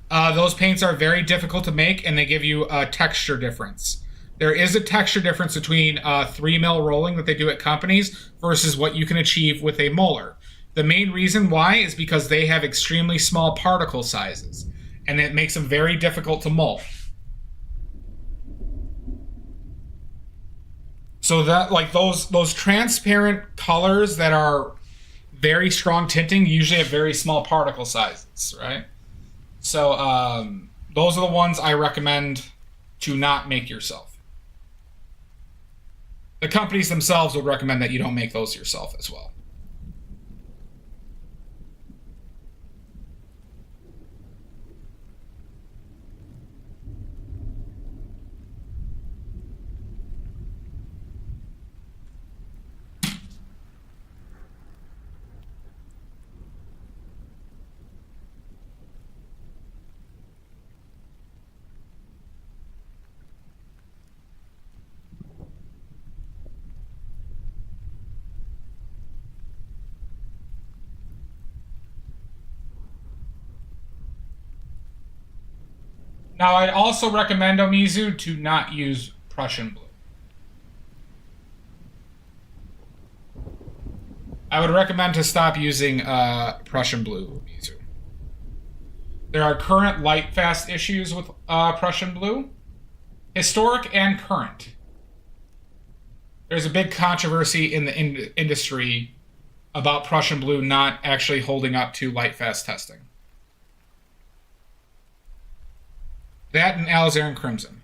Those paints are very difficult to make, and they give you a texture difference. There is a texture difference between 3 mil rolling that they do at companies versus what you can achieve with a molar. The main reason why is because they have extremely small particle sizes, and it makes them very difficult to mold. So that, like, those transparent colors that are very strong tinting usually have very small particle sizes, right? So those are the ones I recommend to not make yourself. The companies themselves would recommend that you don't make those yourself as well. Now, I'd also recommend, Omizu, to not use Prussian blue. I would recommend to stop using Prussian blue, Omizu. There are current light fast issues with Prussian blue, historic and current. There's a big controversy in the industry about Prussian blue not actually holding up to light fast testing. That and Alizarin Crimson.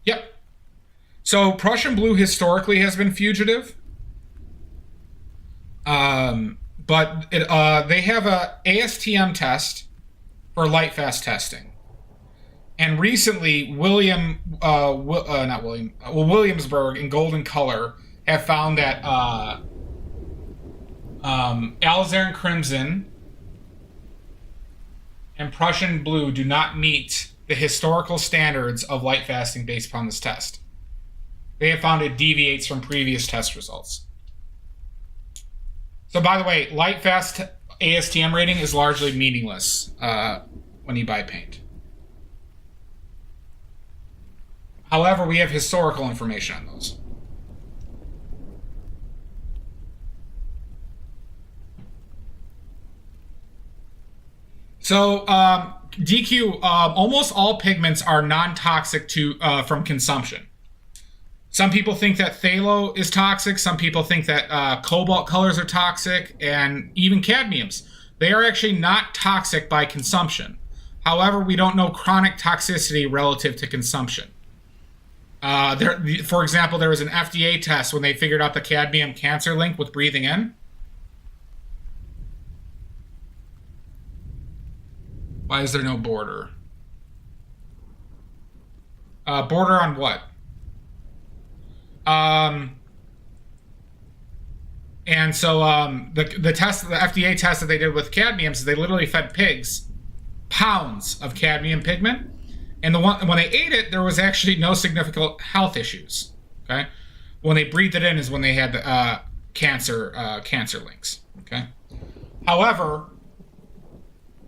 Yep. So Prussian blue historically has been fugitive. But they have a ASTM test for light fast testing. And recently, Williamsburg and Golden Color have found that Alizarin Crimson and Prussian blue do not meet the historical standards of light fasting based upon this test. They have found it deviates from previous test results. So, by the way, light fast ASTM rating is largely meaningless when you buy paint. However, we have historical information on those. So, DQ, almost all pigments are non-toxic from consumption. Some people think that phthalo is toxic. Some people think that cobalt colors are toxic, and even cadmiums. They are actually not toxic by consumption. However, we don't know chronic toxicity relative to consumption. For example, there was an FDA test when they figured out the cadmium cancer link with breathing in. Why is there no border? Border on what? And so the test, the FDA test that they did with cadmiums, is they literally fed pigs pounds of cadmium pigment, and when they ate it, there was actually no significant health issues. Okay, when they breathed it in is when they had the cancer links. Okay, however,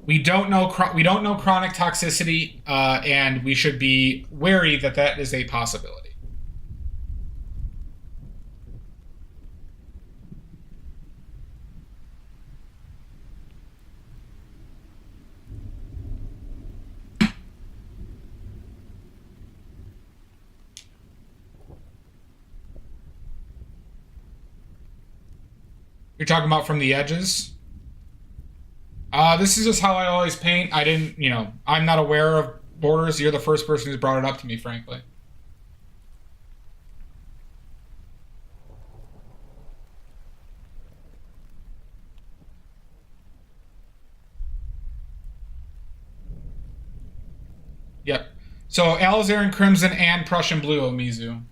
we don't know chronic toxicity, and we should be wary that that is a possibility. You're talking about from the edges? This is just how I always paint. I'm not aware of borders. You're the first person who's brought it up to me, frankly. Yep. So Alizarin Crimson and Prussian Blue, Omizu.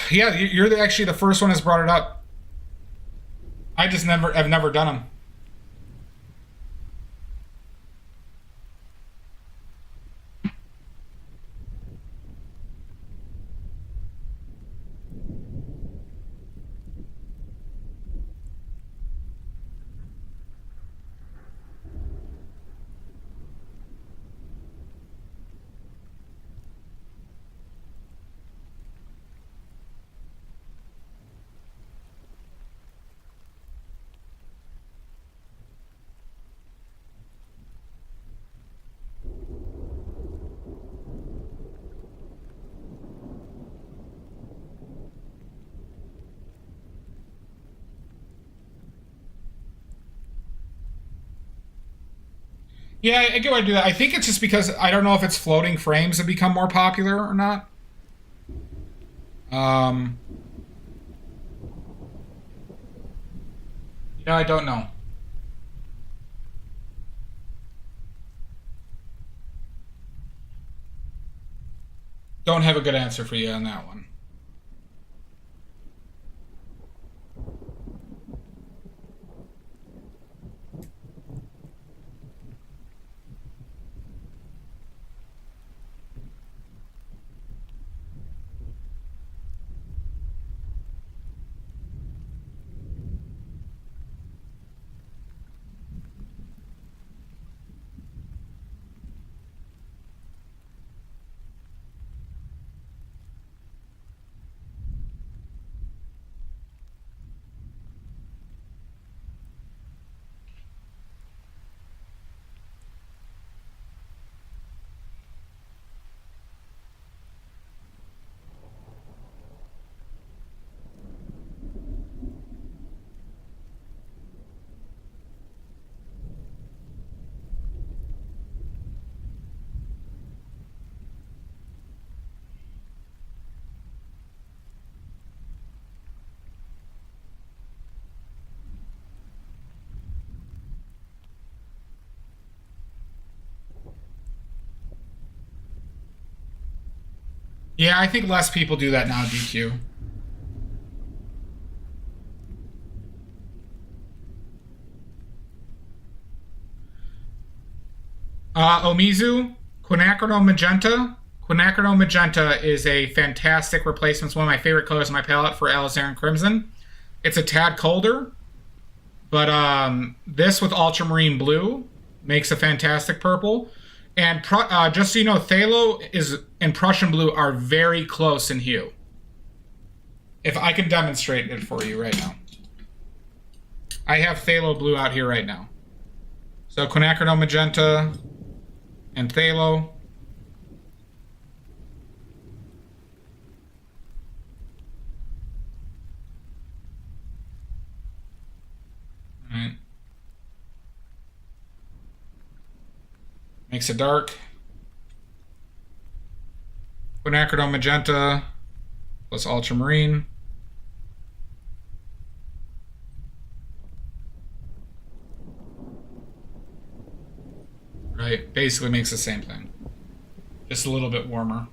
Yeah, you're actually the first one that's brought it up. I just have never done them. Yeah, I get why I do that. I think it's just because I don't know if it's floating frames have become more popular or not. I don't know. Don't have a good answer for you on that one. Yeah, I think less people do that now, DQ. Omizu, Quinacridone Magenta. Quinacridone Magenta is a fantastic replacement. It's one of my favorite colors in my palette for Alizarin Crimson. It's a tad colder, but this with Ultramarine Blue makes a fantastic purple. And just so you know, Phthalo and Prussian Blue are very close in hue. If I can demonstrate it for you right now. I have Phthalo Blue out here right now. So Quinacridone Magenta and Phthalo. All right. Makes it dark. Quinacridone Magenta plus Ultramarine. Right, basically makes the same thing. Just a little bit warmer.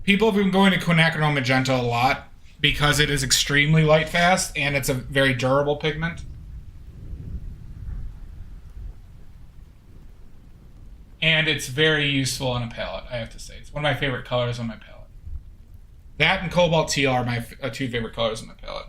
People have been going to Quinacridone Magenta a lot because it is extremely light fast and it's a very durable pigment. And it's very useful on a palette, I have to say. It's one of my favorite colors on my palette. That and Cobalt Teal are my two favorite colors on my palette.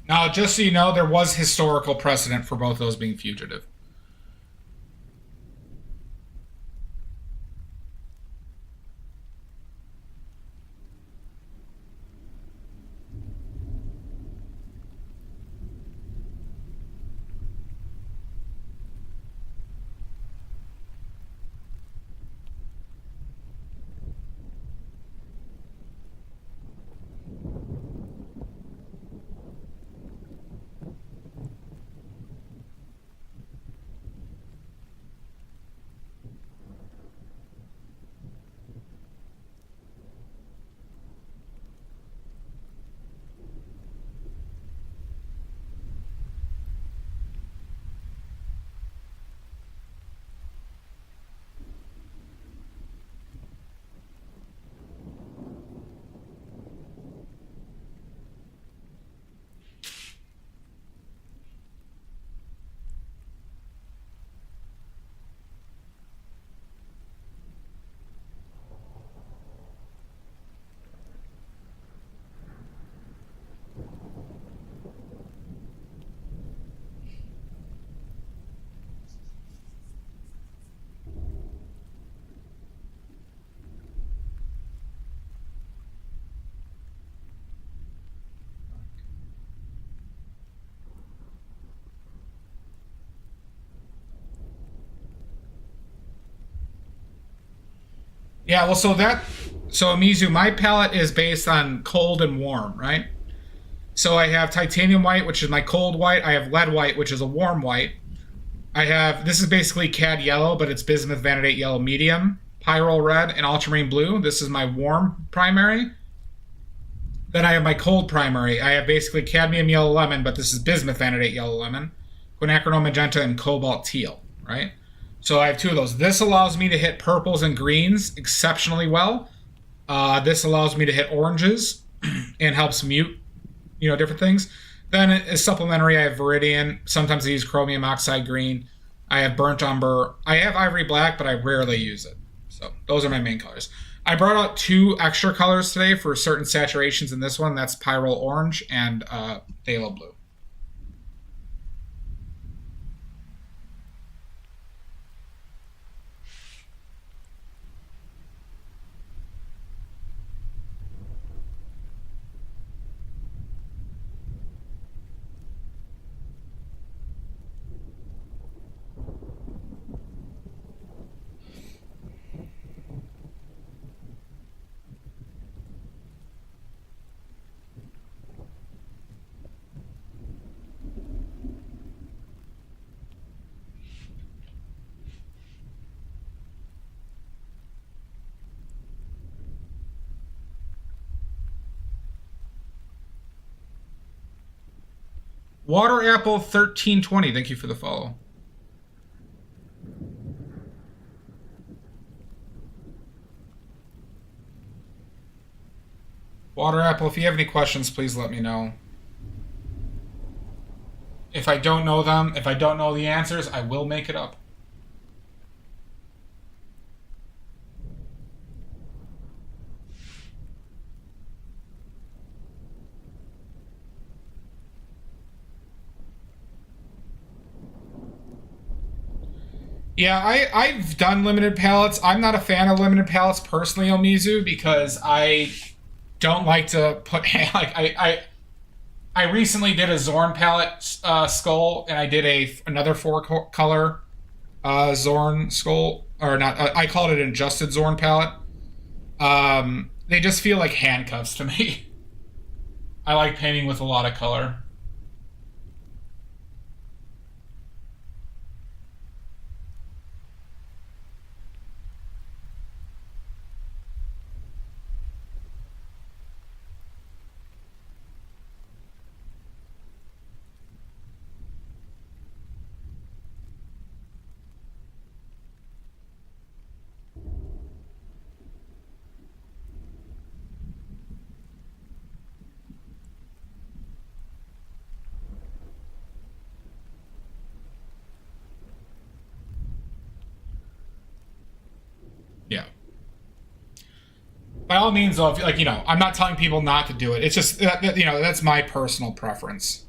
Now, just so you know, there was historical precedent for both those being fugitive. Yeah, well, so Mizu, my palette is based on cold and warm, right? So I have titanium white, which is my cold white. I have lead white, which is a warm white. I have, this is basically cad yellow, but it's bismuth vanadate yellow medium, pyrrole red, and ultramarine blue. This is my warm primary. Then I have my cold primary. I have basically cadmium yellow lemon, but this is bismuth vanadate yellow lemon, quinacridone magenta, and cobalt teal, right? So I have two of those. This allows me to hit purples and greens exceptionally well. This allows me to hit oranges and helps mute, different things. Then as supplementary, I have Viridian. Sometimes I use chromium oxide green. I have burnt umber. I have ivory black, but I rarely use it. So those are my main colors. I brought out 2 extra colors today for certain saturations in this one. That's pyrrole orange and phthalo blue. Water Apple 1320, thank you for the follow. Water Apple, if you have any questions, please let me know. If I don't know them, if I don't know the answers, I will make it up. Yeah, I've done limited palettes. I'm not a fan of limited palettes personally, Omizu, because I don't like to put like I recently did a Zorn palette skull, and I did another 4-color Zorn skull, or not. I called it an adjusted Zorn palette. They just feel like handcuffs to me. I like painting with a lot of color. Yeah. By all means, though, I'm not telling people not to do it. It's just, that's my personal preference.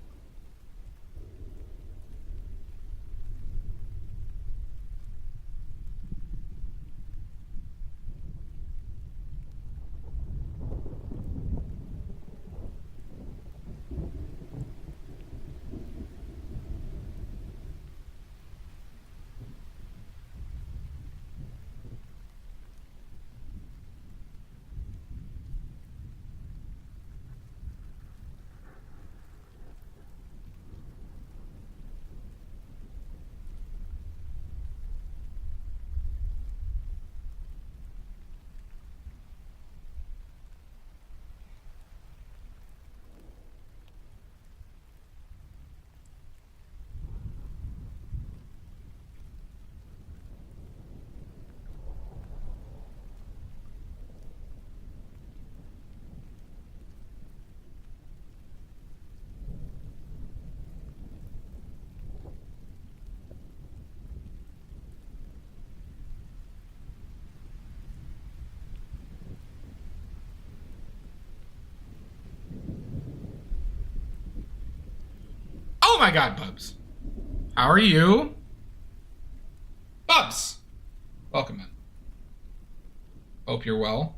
Oh my God, Bubs. How are you? Bubs! Welcome in. Hope you're well.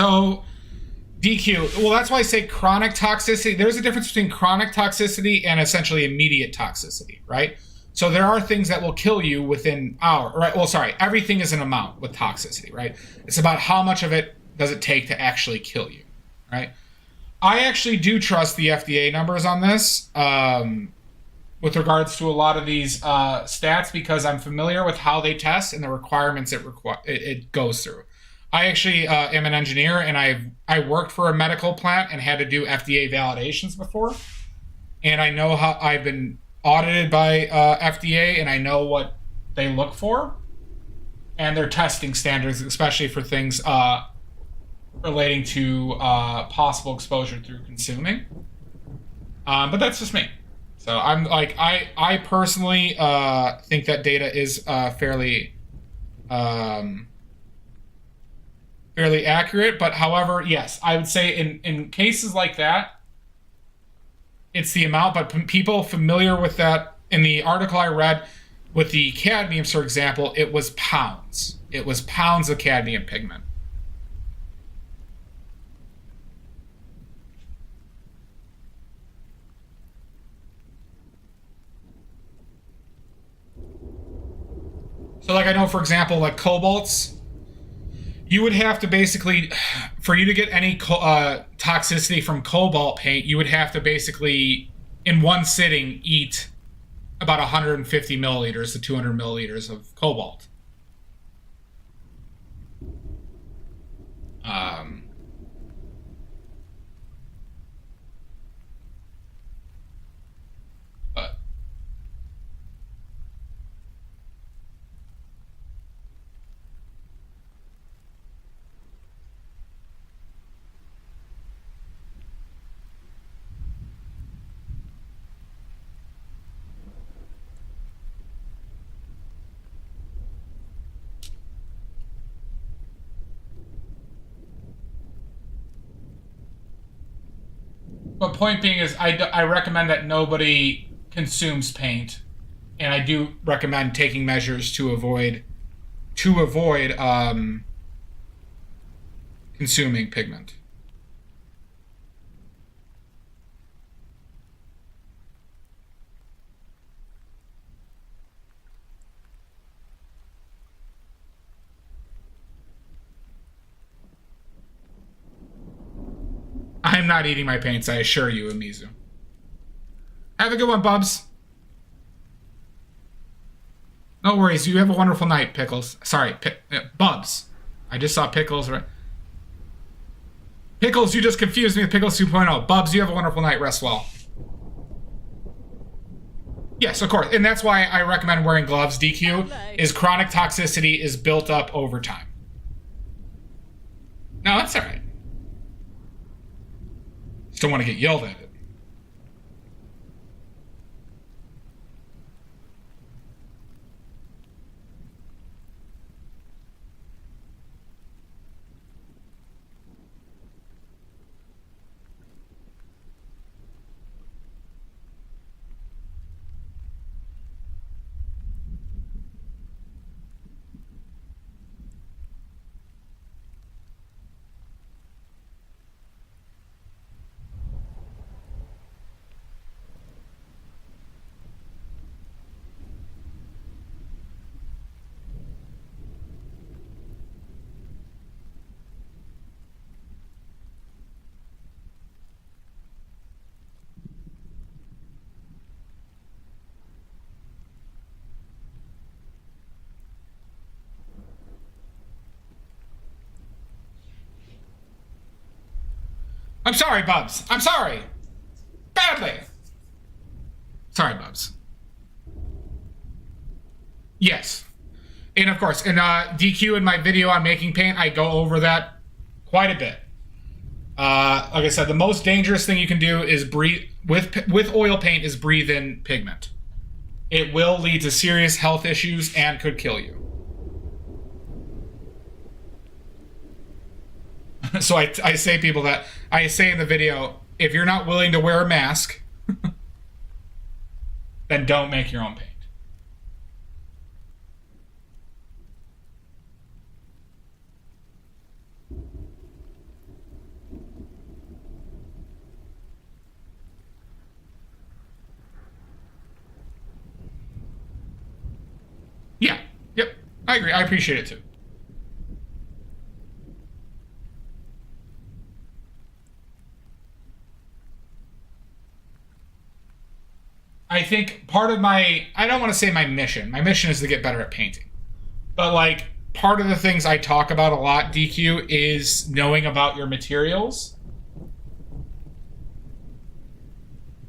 So DQ. Well, that's why I say chronic toxicity. There's a difference between chronic toxicity and essentially immediate toxicity, right? So there are things that will kill you within hour, right? Well, sorry, everything is an amount with toxicity, right? It's about how much of it does it take to actually kill you, right? I actually do trust the FDA numbers on this with regards to a lot of these stats because I'm familiar with how they test and the requirements it goes through. I actually am an engineer, and I worked for a medical plant and had to do FDA validations before, and I know how I've been audited by FDA, and I know what they look for and their testing standards, especially for things relating to possible exposure through consuming. But that's just me. So I'm like, I personally think that data is fairly accurate. But however, yes, I would say in cases like that, it's the amount. But people familiar with that, in the article I read with the cadmiums, for example, it was pounds. It was pounds of cadmium pigment. So like I know, for example, like cobalts, you would have to basically, for you to get any toxicity from cobalt paint, you would have to basically, in one sitting, eat about 150 milliliters to 200 milliliters of cobalt. But But point being is, I recommend that nobody consumes paint, and I do recommend taking measures to avoid consuming pigment. I'm not eating my paints, I assure you, Amizu. Have a good one, Bubs. No worries, you have a wonderful night, Pickles. Sorry, Bubs. I just saw Pickles. Pickles, you just confused me with Pickles 2.0. Bubs, you have a wonderful night, rest well. Yes, of course, and that's why I recommend wearing gloves. DQ is chronic toxicity is built up over time. No, that's all right. Just don't want to get yelled at it. I'm sorry, Bubs. I'm sorry. Badly. Sorry, Bubs. Yes. And of course, in DQ, in my video on making paint, I go over that quite a bit. Like I said, the most dangerous thing you can do is breathe with oil paint is breathe in pigment. It will lead to serious health issues and could kill you. So I say people that I say in the video, if you're not willing to wear a mask, then don't make your own paint. I agree. I appreciate it too. I think part of I don't want to say my mission is to get better at painting. But like part of the things I talk about a lot, DQ, is knowing about your materials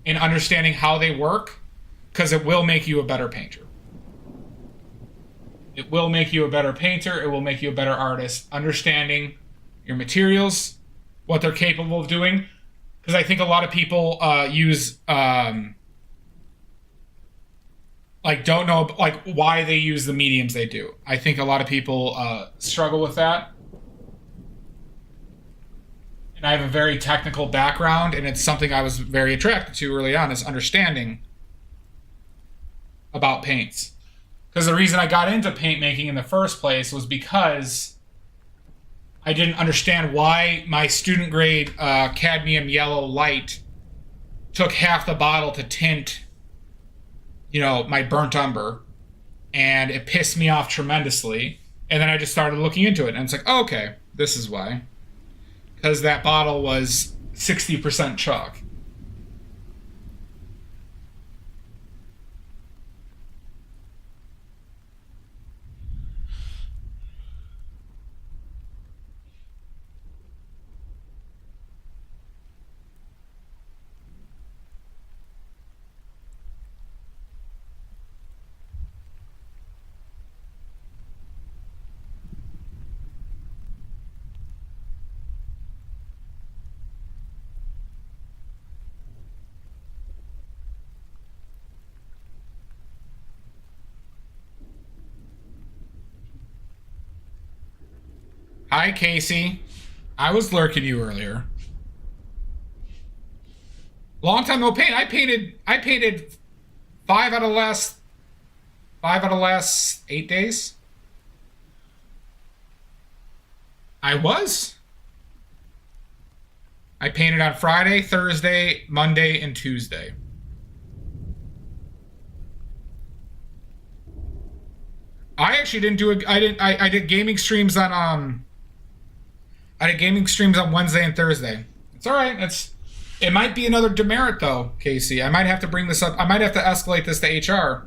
and understanding how they work, because it will make you a better painter. It will make you a better painter. It will make you a better artist. Understanding your materials, what they're capable of doing. Because I think a lot of people use... don't know why they use the mediums they do. I think a lot of people struggle with that. And I have a very technical background, and it's something I was very attracted to early on, is understanding about paints. Because the reason I got into paint making in the first place was because I didn't understand why my student grade cadmium yellow light took half the bottle to tint my burnt umber, and it pissed me off tremendously. And then I just started looking into it, and it's like, oh, okay, this is why. Because that bottle was 60% chalk. Hi, Casey. I was lurking you earlier. Long time no paint. I painted 5 out of the last 8 days. I painted on Friday, Thursday, Monday, and Tuesday. I actually didn't do it. I did gaming streams on Wednesday and Thursday. It's all right. It might be another demerit though, Casey. I might have to bring this up. I might have to escalate this to HR.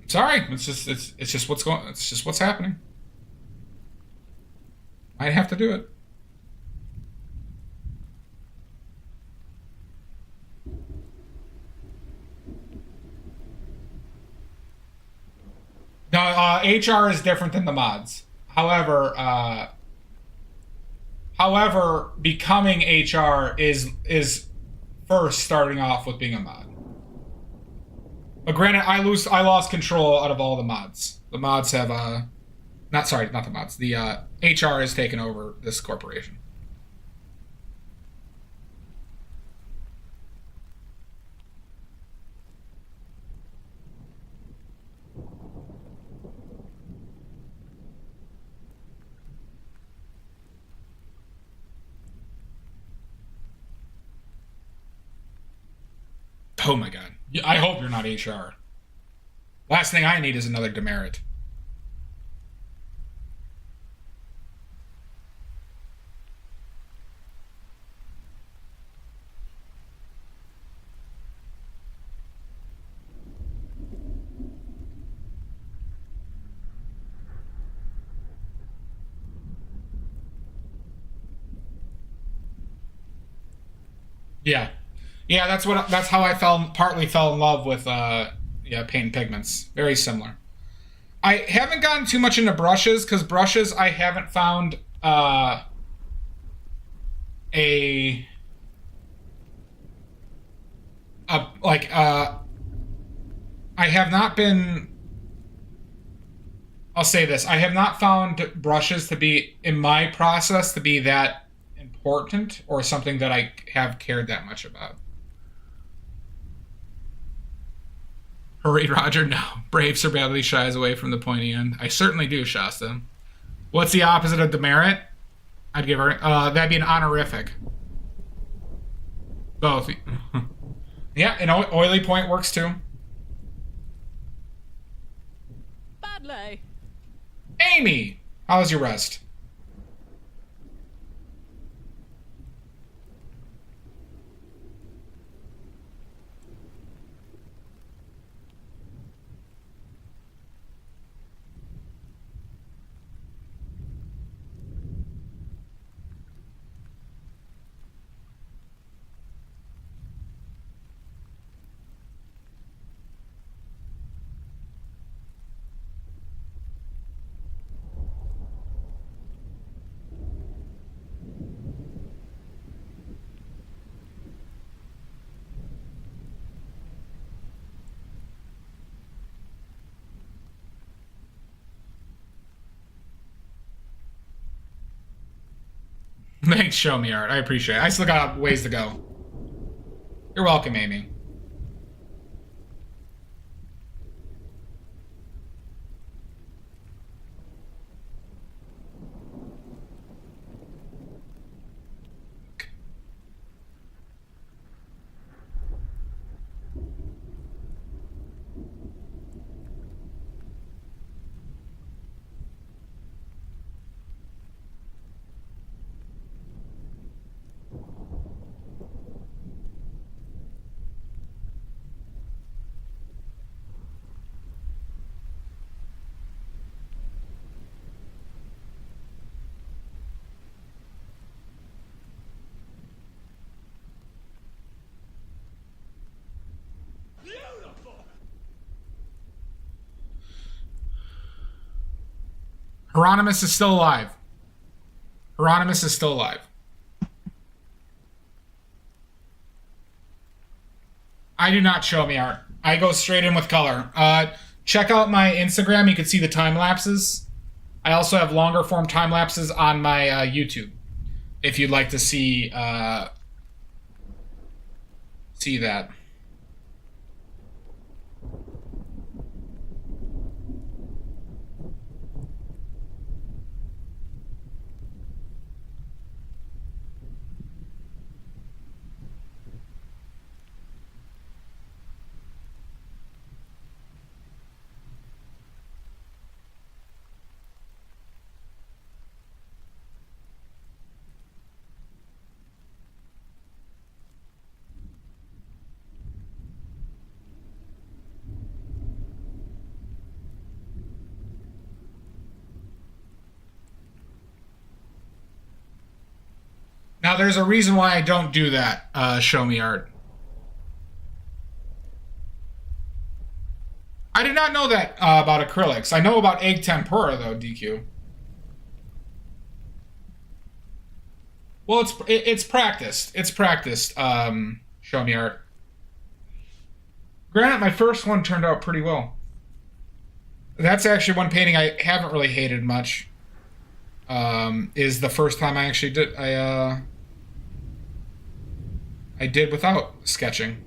Sorry. It's just what's happening. Might have to do it. No, HR is different than the mods. However, becoming HR is first starting off with being a mod. But granted, I lost control out of all the mods. The mods have not the mods. The HR has taken over this corporation. Oh my god. I hope you're not HR. Last thing I need is another demerit. Yeah, that's how I partly fell in love with paint and pigments. Very similar. I haven't gotten too much into brushes, because brushes I haven't found I have not been, I'll say this, I have not found brushes to be, in my process, to be that important or something that I have cared that much about. Hurry, Roger. No. Brave Sir badly shies away from the pointy end. I certainly do, Shasta. What's the opposite of demerit? I'd give her. That'd be an honorific. Both. Yeah, an oily point works too. Badly. Amy, how was your rest? Thanks, show me art. I appreciate it. I still got ways to go. You're welcome, Amy. Hieronymus is still alive. Hieronymus is still alive. I do not show me art. I go straight in with color. Check out my Instagram. You can see the time lapses. I also have longer form time lapses on my YouTube. If you'd like to see that. Now, there's a reason why I don't do that, show me art. I did not know that about acrylics. I know about egg tempura, though, DQ. Well, it's practiced. It's practiced, show me art. Granted, my first one turned out pretty well. That's actually one painting I haven't really hated much. Is the first time I actually did I did without sketching.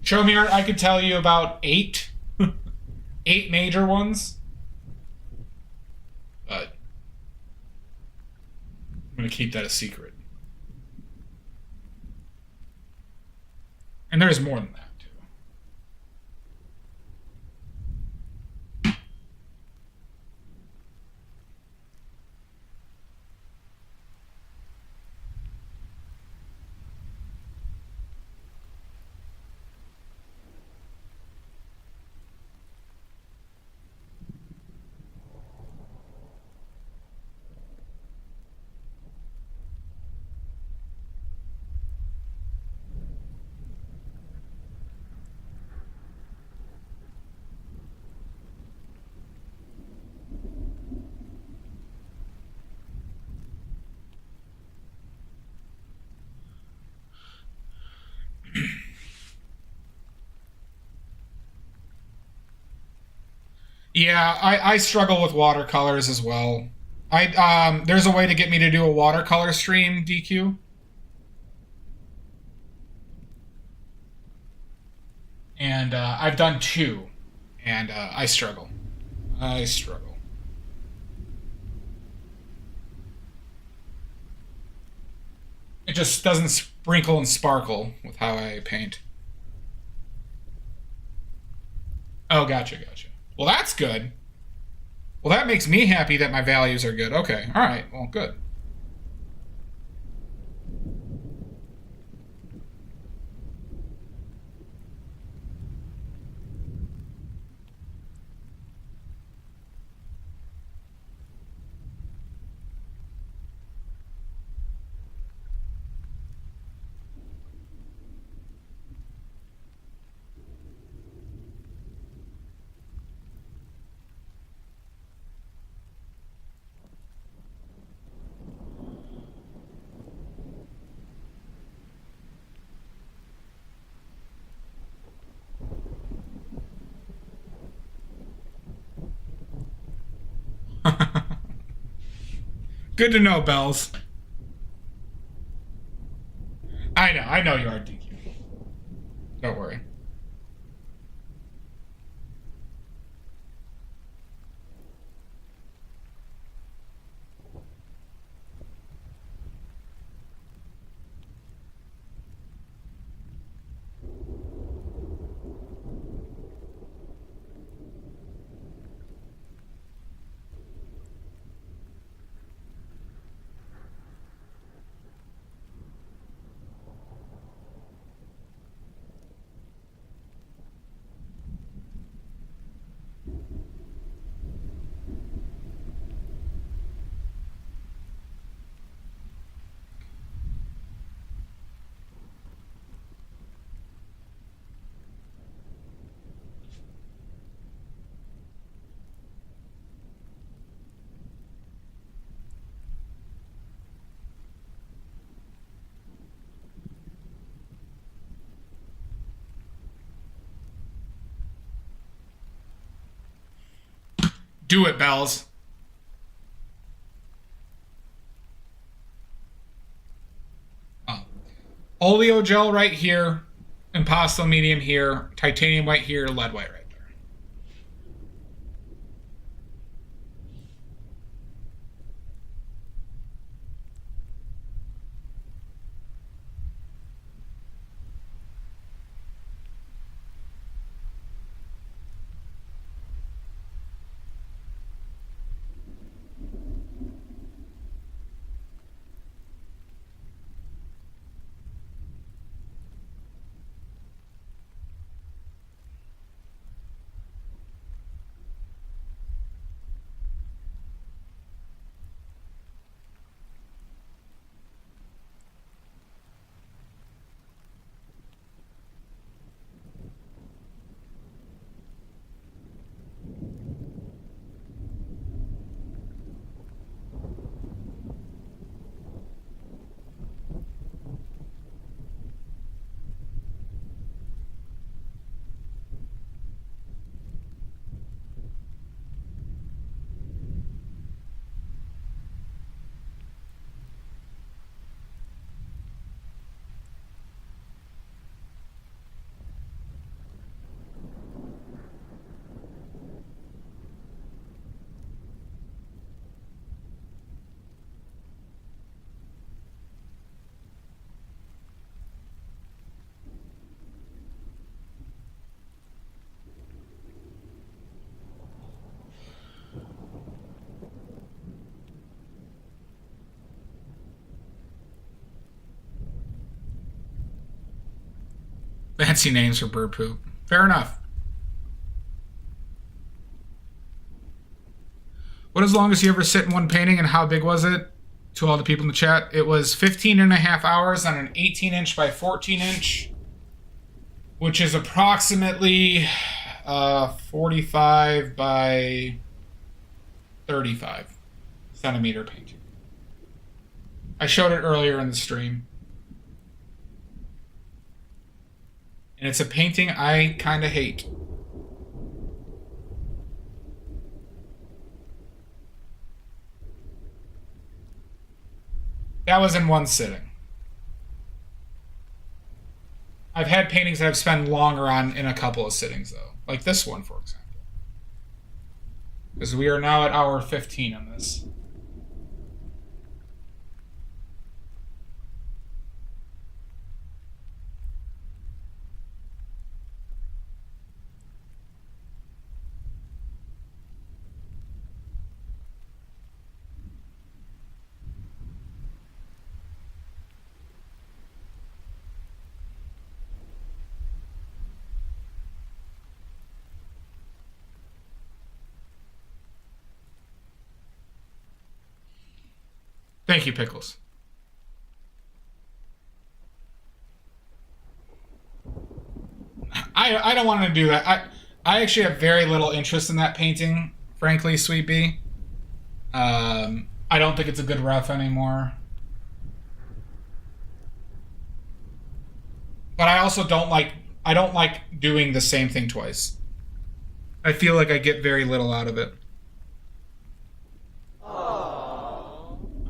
Show me art. I could tell you about 8 major ones. But going to keep that a secret. And there's more than that, too. Yeah, I struggle with watercolors as well. There's a way to get me to do a watercolor stream, DQ. And I've done 2, and I struggle. I struggle. It just doesn't sprinkle and sparkle with how I paint. Oh, gotcha. Well, that's good. Well, that makes me happy that my values are good. Okay, all right, well, good. Good to know, Bells. I know you are, DQ. Don't worry. Do it, Bells. Oh. Oleo gel right here, impasto medium here, titanium white here, lead white right there. Fancy names for bird poop. Fair enough. What is the longest you ever sit in one painting, and how big was it? To all the people in the chat, it was 15 and a half hours on an 18-inch by 14-inch, which is approximately 45 by 35 centimeter painting. I showed it earlier in the stream. And it's a painting I kind of hate. That was in one sitting. I've had paintings that I've spent longer on in a couple of sittings, though. Like this one, for example. Because we are now at hour 15 on this. Thank you, Pickles. I don't want to do that. I actually have very little interest in that painting, frankly, Sweet Bee. I don't think it's a good ref anymore. But I also don't like doing the same thing twice. I feel like I get very little out of it.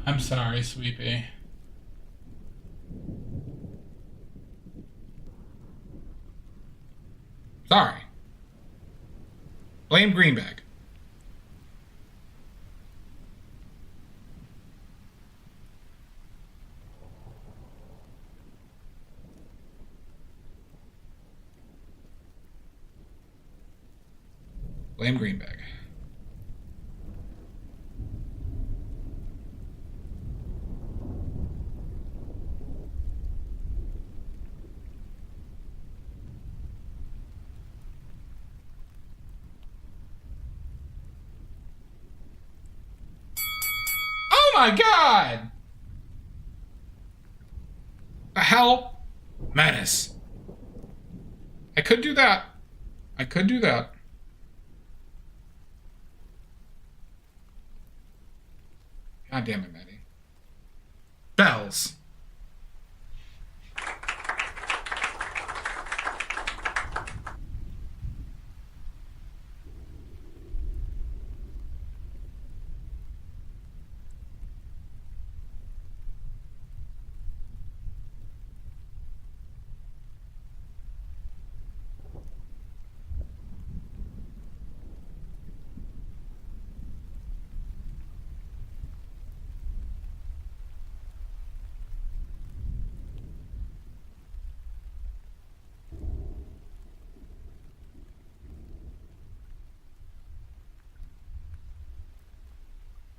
I'm sorry, Sweet Bee. Sorry. Blame Greenbag. Blame Greenbag. Oh my god! The hell? Menace. I could do that. I could do that. God damn it, Maddie. Bells.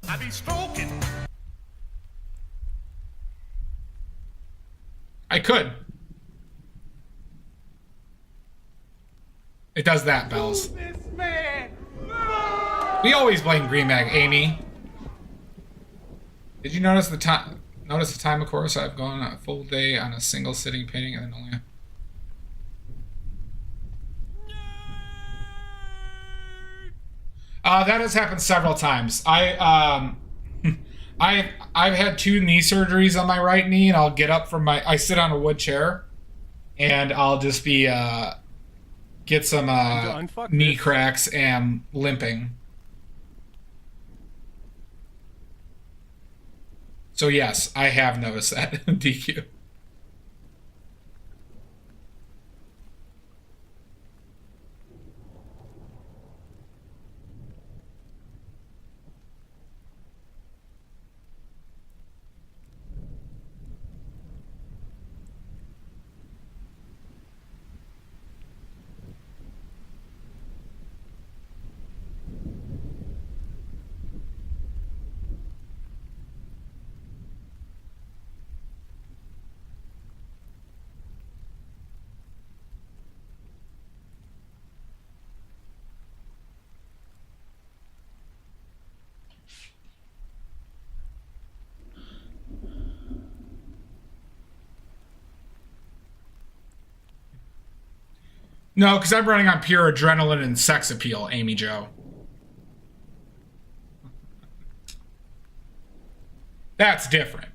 I be smoking. I could. It does that, Bells. This man! We always blame Green Mag, Amy. Did you notice the time? Notice the time, of course, I've gone a full day on a single sitting painting and then only. That has happened several times. I've had 2 knee surgeries on my right knee, and I'll get up from I sit on a wood chair, and I'll just be get some knee cracks and limping. So yes, I have noticed that, DQ. No, because I'm running on pure adrenaline and sex appeal, Amy Jo. That's different.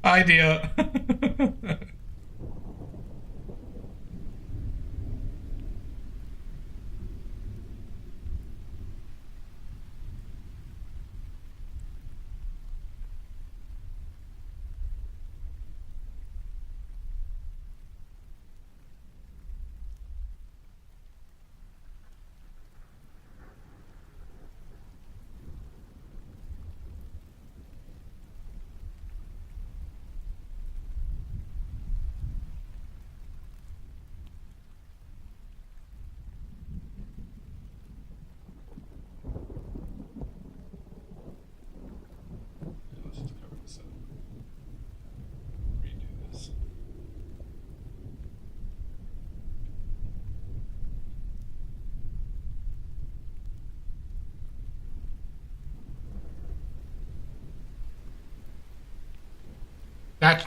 Idea. Let's just cover this up. Redo this.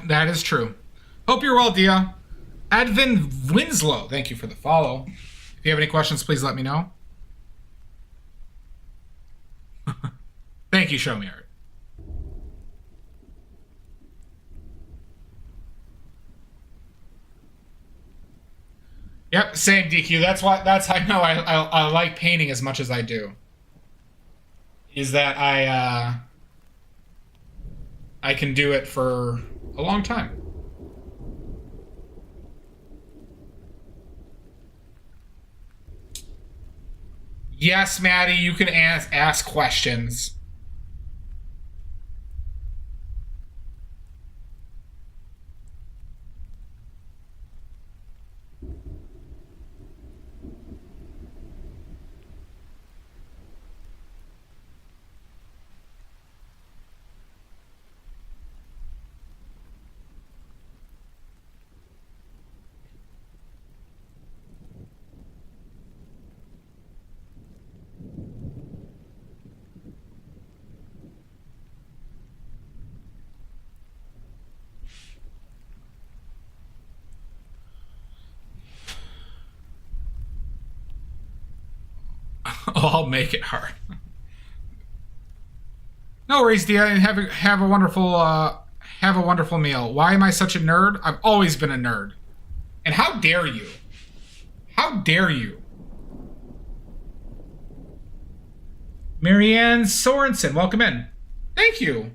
That is true. Hope you're well, Dia. Advin Winslow, thank you for the follow. If you have any questions, please let me know. Thank you, Show Me Art. Yep, same DQ. That's how I know I like painting as much as I do. Is that I can do it for a long time. Yes, Maddie, you can ask questions. Oh, I'll make it hard. No worries, Dia. And have a wonderful meal. Why am I such a nerd? I've always been a nerd. And how dare you? How dare you? Marianne Sorensen, welcome in. Thank you.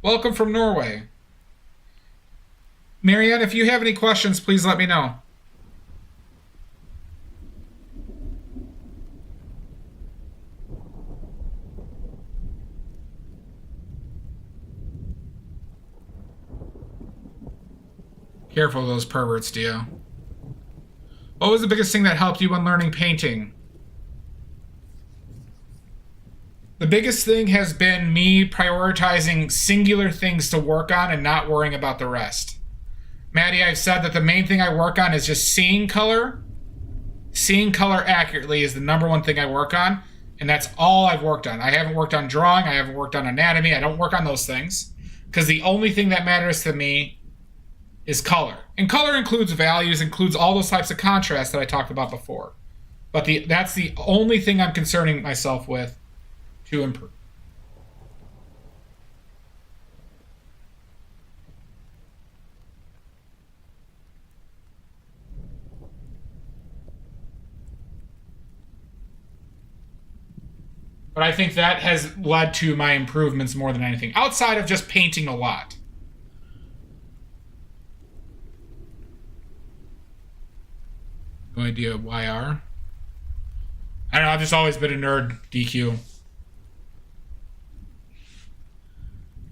Welcome from Norway. Marianne, if you have any questions, please let me know. Careful of those perverts, Dio. What was the biggest thing that helped you when learning painting? The biggest thing has been me prioritizing singular things to work on and not worrying about the rest. Maddie, I've said that the main thing I work on is just seeing color. Seeing color accurately is the number one thing I work on, and that's all I've worked on. I haven't worked on drawing. I haven't worked on anatomy. I don't work on those things because the only thing that matters to me is color. And color includes values, includes all those types of contrast that I talked about before. But that's the only thing I'm concerning myself with to improve. But I think that has led to my improvements more than anything, outside of just painting a lot. No idea YR. I don't know, I've just always been a nerd, DQ.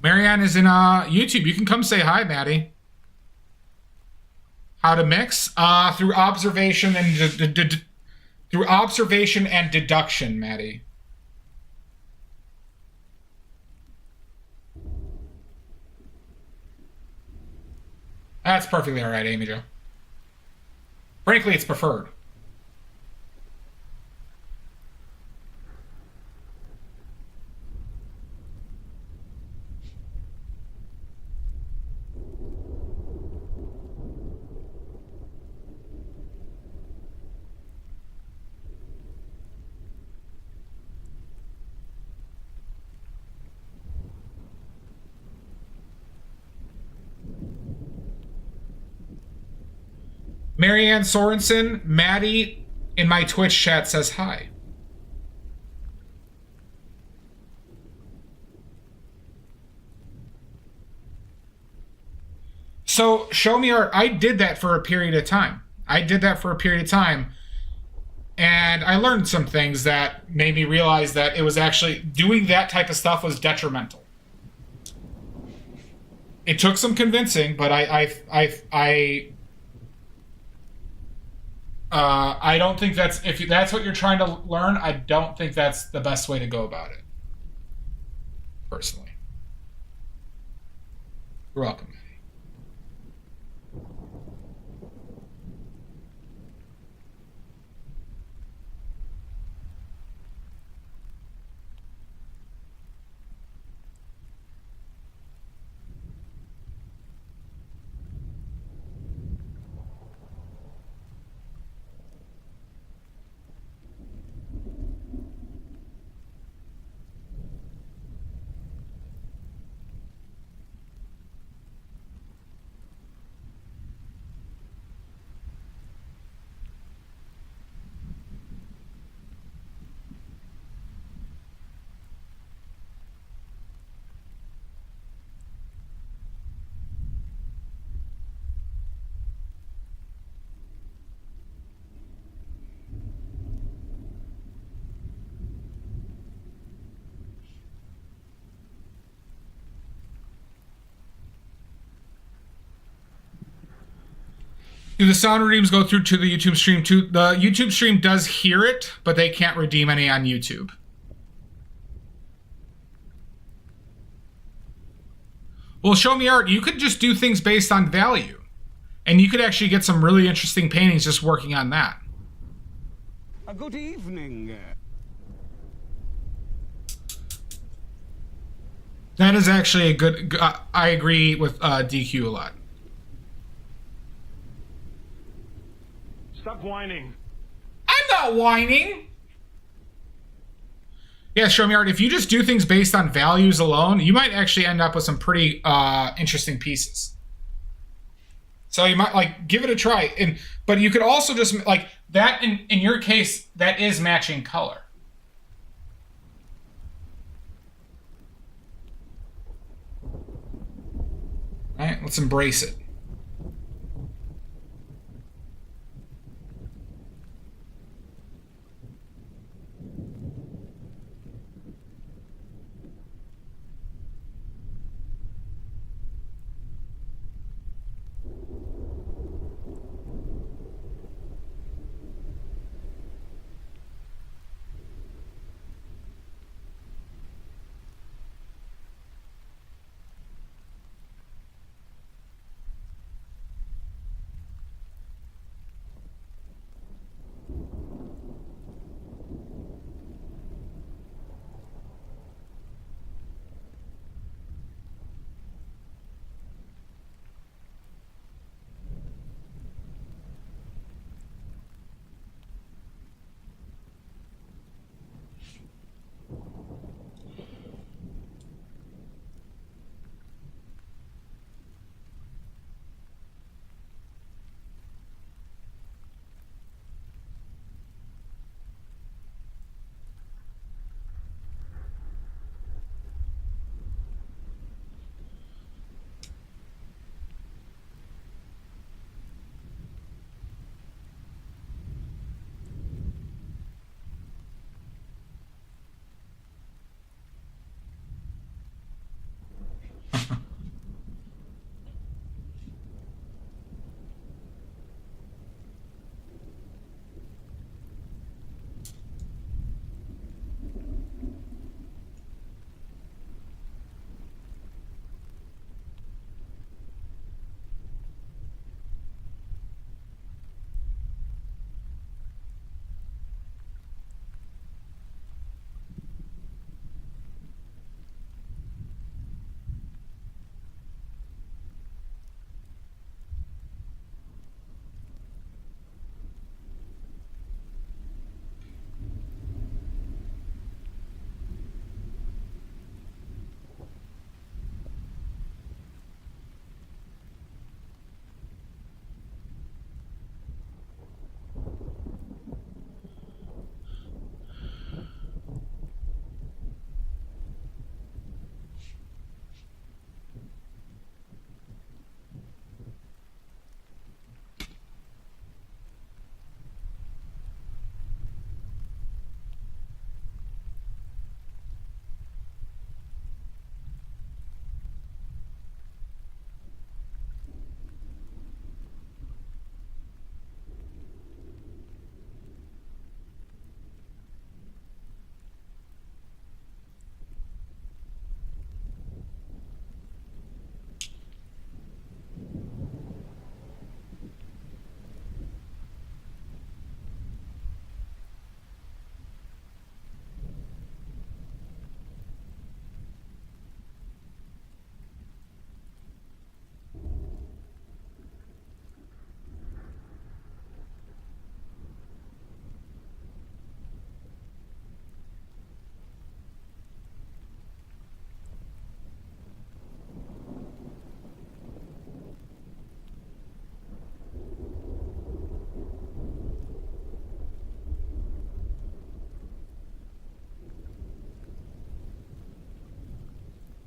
Marianne is in YouTube. You can come say hi, Maddie. How to mix? Through observation and through observation and deduction, Maddie. That's perfectly all right, Amy Jo. Frankly, it's preferred. Marianne Sorensen, Maddie in my Twitch chat says hi. So show me art. I did that for a period of time. And I learned some things that made me realize that it was actually doing that type of stuff was detrimental. It took some convincing, but I don't think that's, if that's what you're trying to learn, I don't think that's the best way to go about it. Personally. You're welcome. Do the sound redeems go through to the YouTube stream too? The YouTube stream does hear it, but they can't redeem any on YouTube. Well, show me art. You could just do things based on value. And you could actually get some really interesting paintings just working on that. A good evening. That is actually a good... I agree with DQ a lot. Stop whining. I'm not whining. Yeah, show me art. If you just do things based on values alone, you might actually end up with some pretty interesting pieces. So you might like give it a try. But you could also just like that in your case, that is matching color. All right, let's embrace it.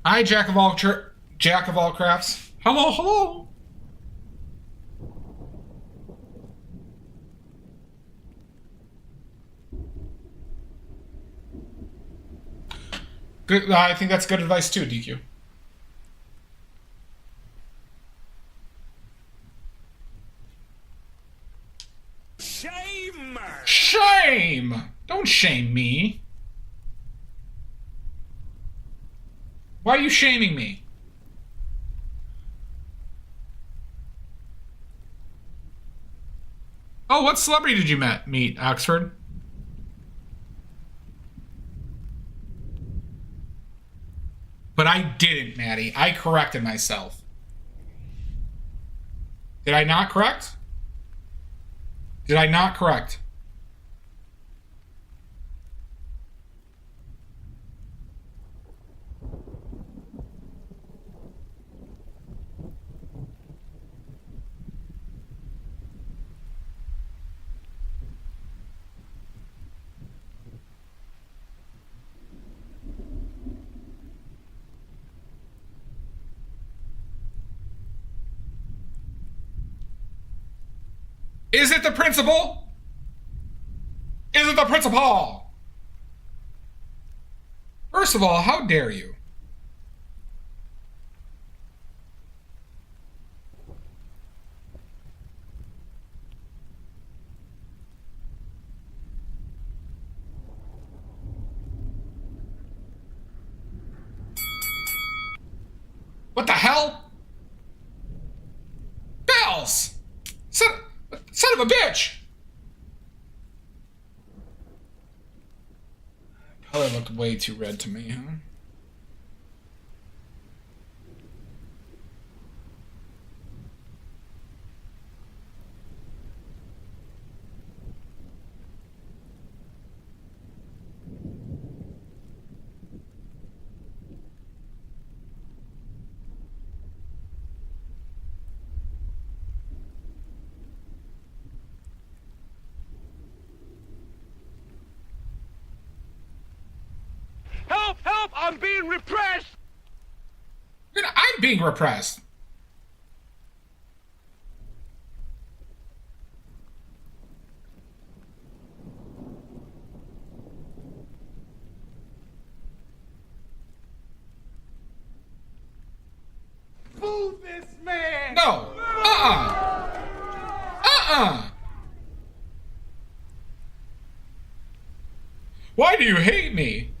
Hi, Jack of all crafts. Hello, hello. Good. I think that's good advice too, DQ. Shame! Shame! Don't shame me. Why are you shaming me? Oh, what celebrity did you meet, Oxford? But I didn't, Maddie. I corrected myself. Did I not correct? Did I not correct? Is it the principal? Is it the principal? First of all, how dare you? What the hell? Bells! Son of a bitch! Color looked way too red to me, huh? Help! Help! I'm being repressed! I'm being repressed. Boo this man! No. Why do you hate me?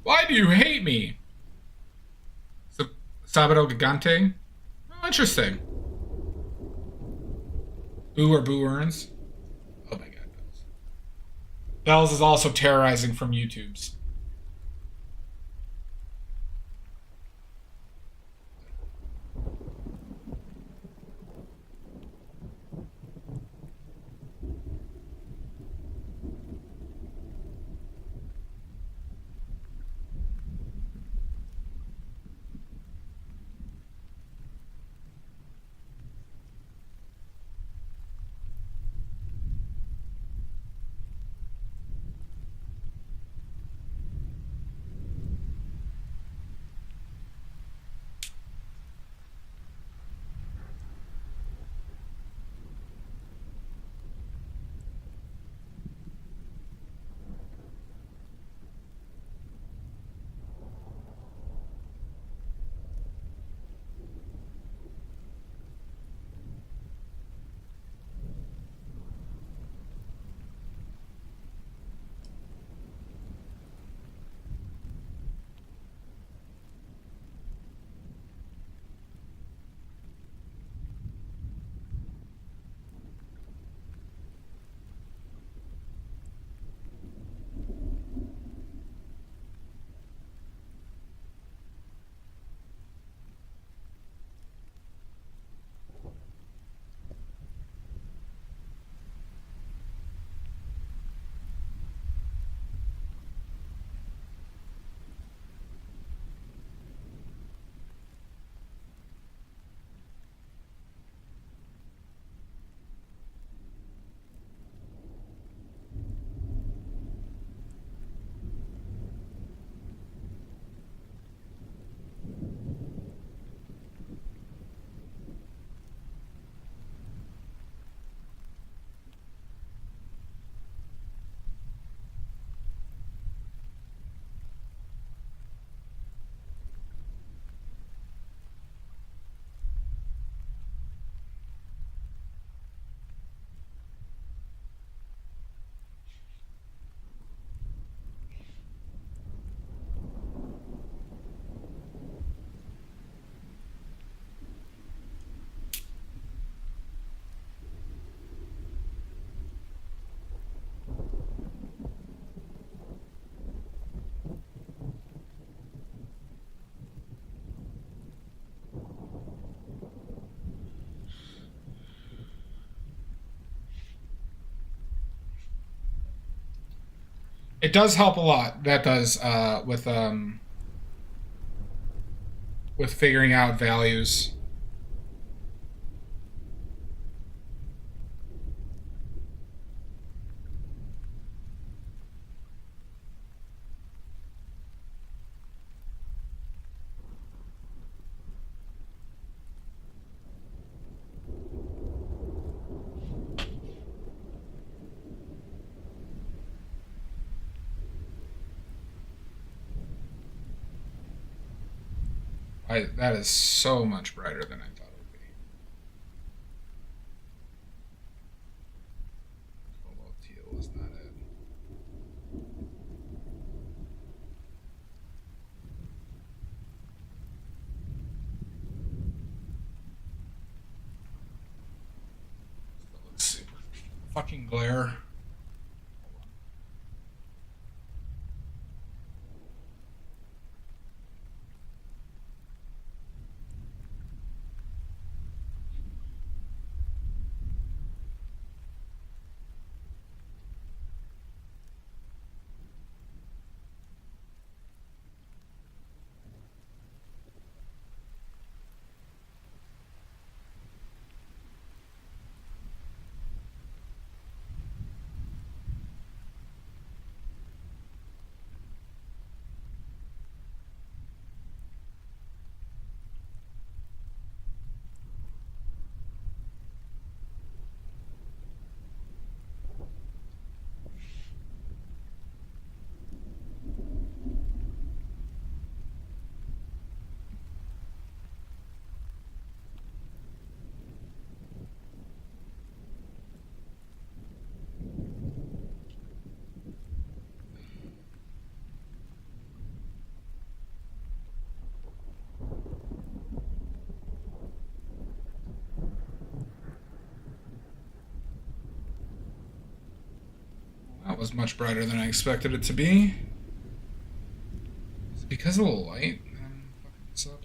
Why do you hate me? Sabado Gigante? Oh, interesting. Boo or Boo Earns? Oh my god, Bells. Bells is also terrorizing from YouTube's. It does help a lot. That does with figuring out values. That is so much brighter than I thought it would be. Cobalt teal is not it. That looks super fucking glare. That was much brighter than I expected it to be. Is it because of the light? I'm fucking this up.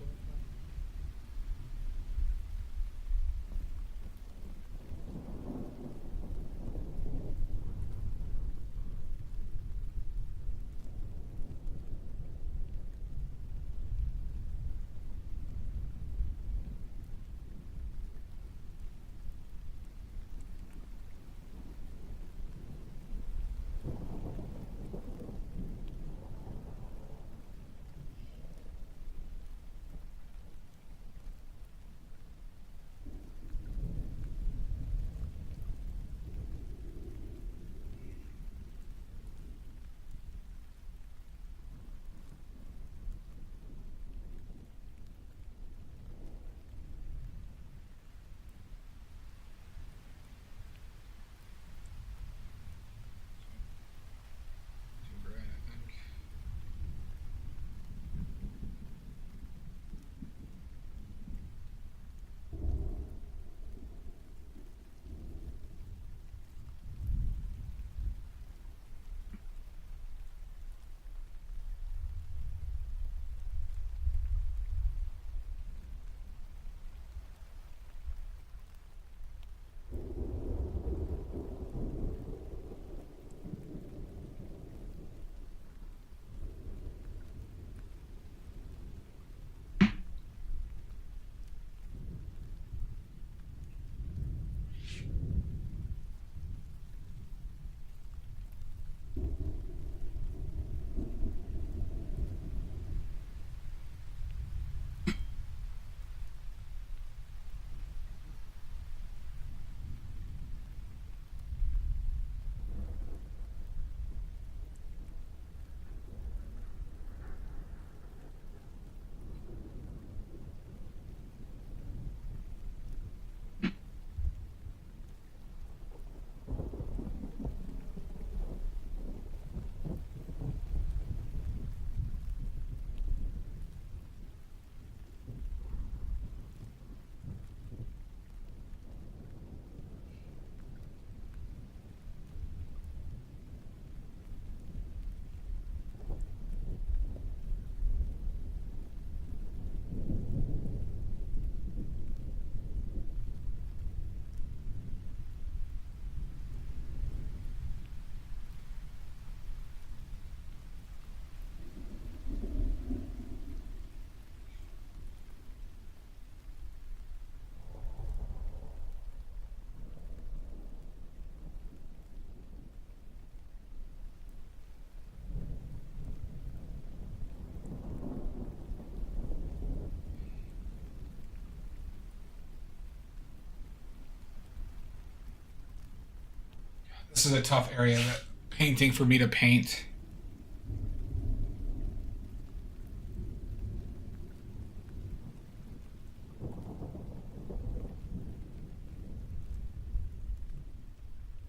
This is a tough area that painting for me to paint.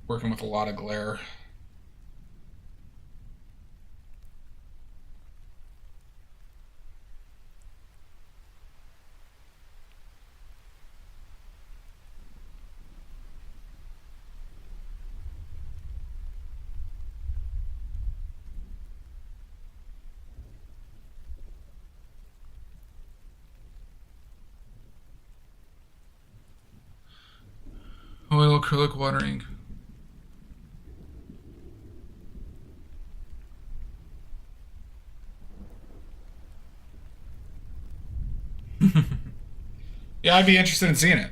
Working with a lot of glare. Oil acrylic watering. Yeah, I'd be interested in seeing it.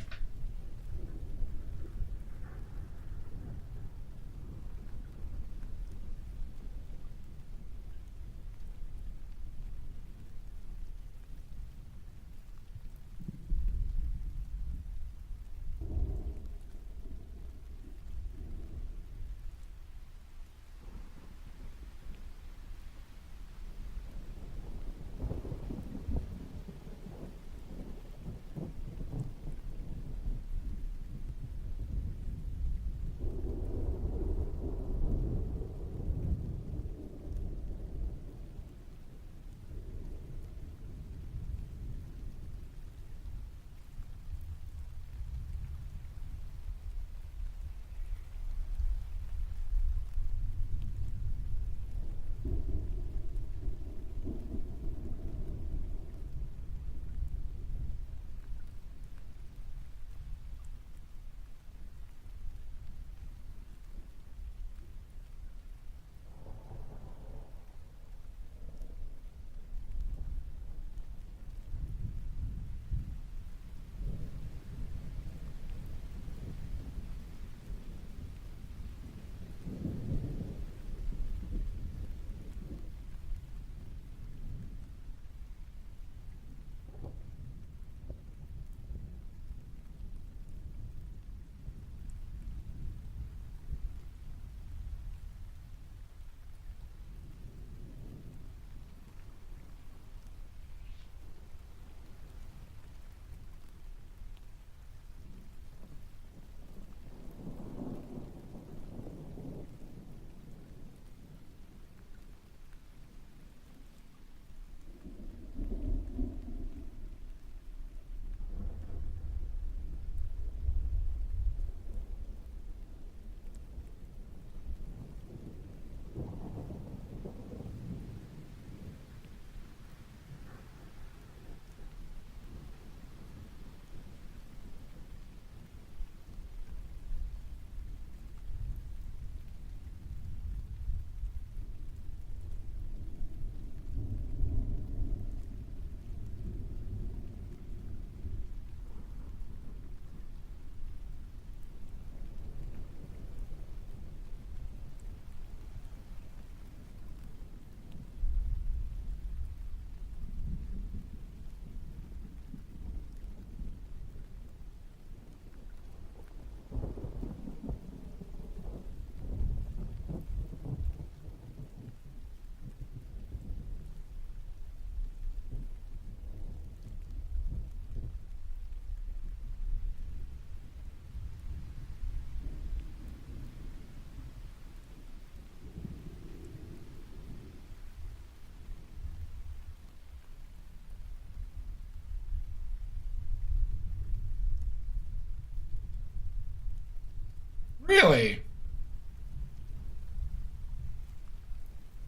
Really?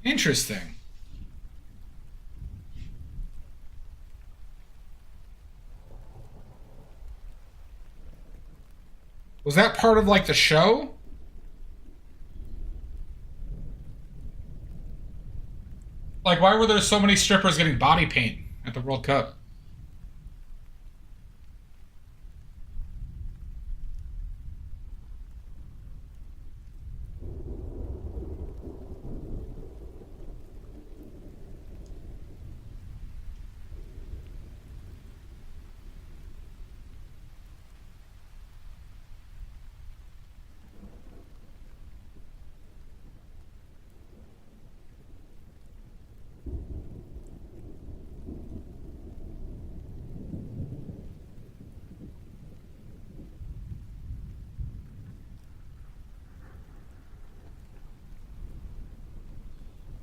Interesting. Was that part of like the show? Like, why were there so many strippers getting body paint at the World Cup?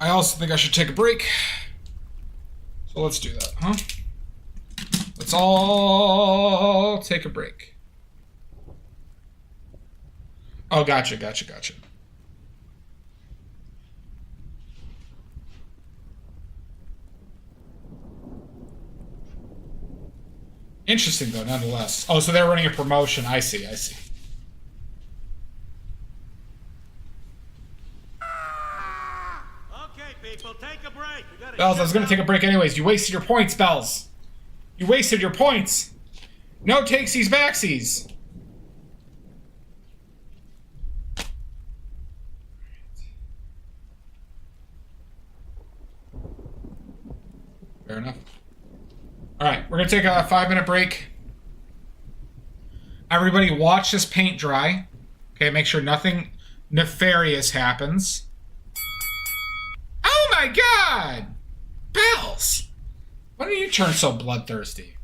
I also think I should take a break. So let's do that, huh? Let's all take a break. Oh, gotcha. Interesting, though, nonetheless. Oh, so they're running a promotion. I see. Okay, people, take a break. Bells, I was going to take a break anyways. You wasted your points, Bells. You wasted your points. No takesies backsies. Fair enough. All right, we're going to take a 5-minute break. Everybody watch this paint dry. Okay, make sure nothing nefarious happens. Oh my god! Bells! Why do you turn so bloodthirsty?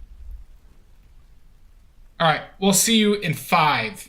Alright, we'll see you in 5.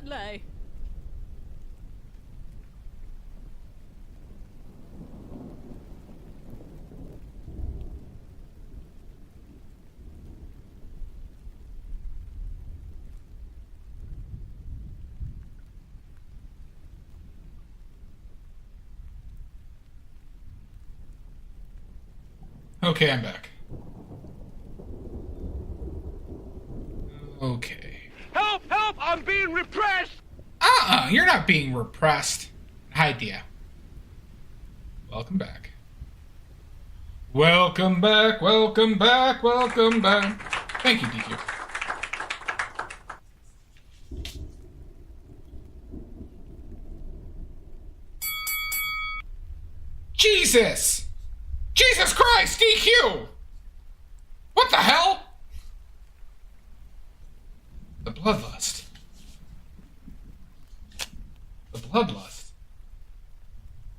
Badly. Okay, I'm back. Okay. Help! Help! I'm being repressed! You're not being repressed. Hi, Dia. Welcome back. Welcome back, welcome back, welcome back. Thank you, DQ. Jesus! Jesus Christ, DQ! What the hell? The bloodlust. The bloodlust.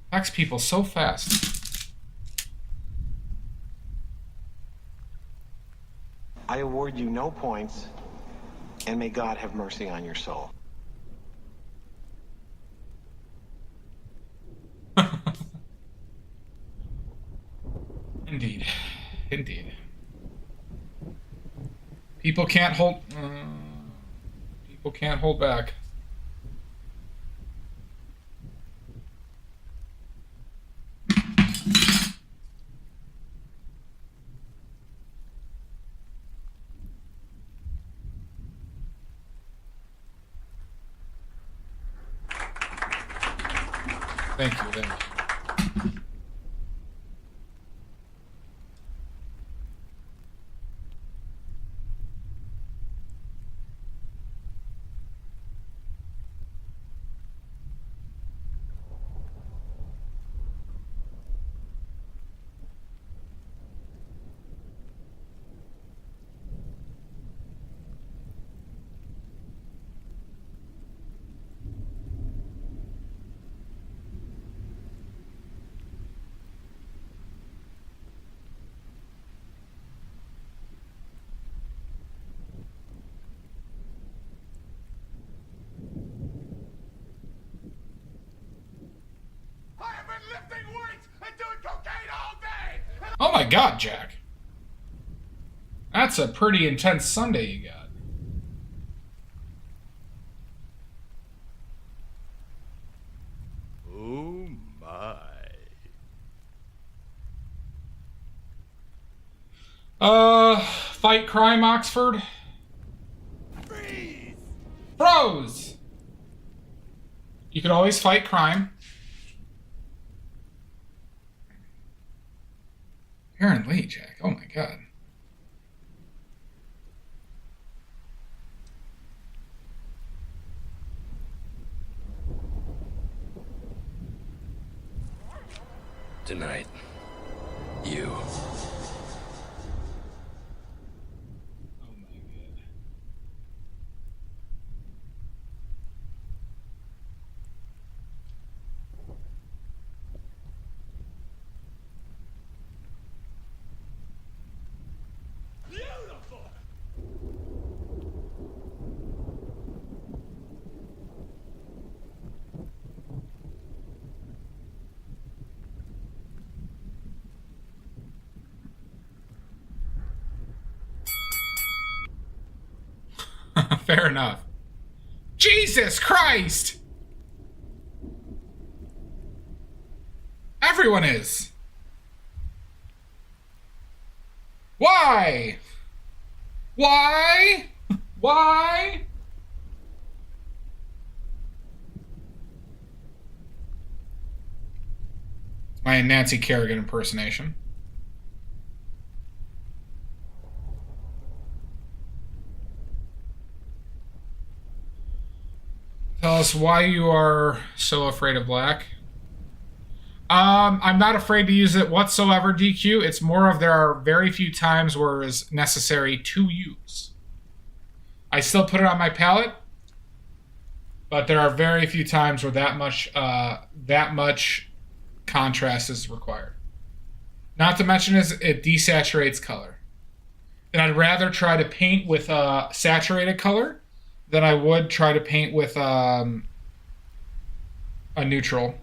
Affects people so fast. I award you no points, and may God have mercy on your soul. Indeed. Indeed. People can't hold... people can't hold back. Thank you, thank you. I have been lifting weights and doing cocaine all day! Oh my god, Jack. That's a pretty intense Sunday you got. Oh my. Fight crime, Oxford? Freeze! Froze! You could always fight crime. Aaron Lee, Jack. Oh my god. Tonight, you. Oh my god. Beautiful! Fair enough. Jesus Christ! Everyone is. Why? Why? Why? It's my Nancy Kerrigan impersonation. Tell us why you are so afraid of black. I'm not afraid to use it whatsoever, DQ. It's more of there are very few times where it is necessary to use. I still put it on my palette, but there are very few times where that much contrast is required. Not to mention is it desaturates color. And I'd rather try to paint with a saturated color than I would try to paint with a neutral.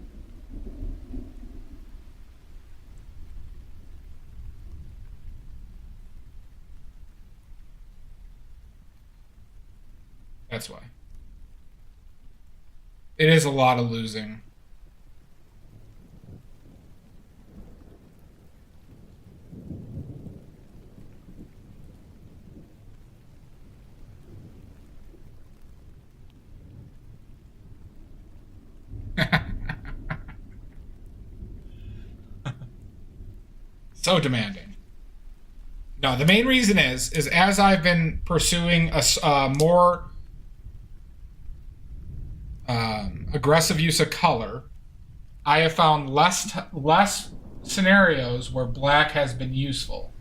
That's why. It is a lot of losing. So demanding. No, the main reason is as I've been pursuing a more aggressive use of color, I have found less scenarios where black has been useful.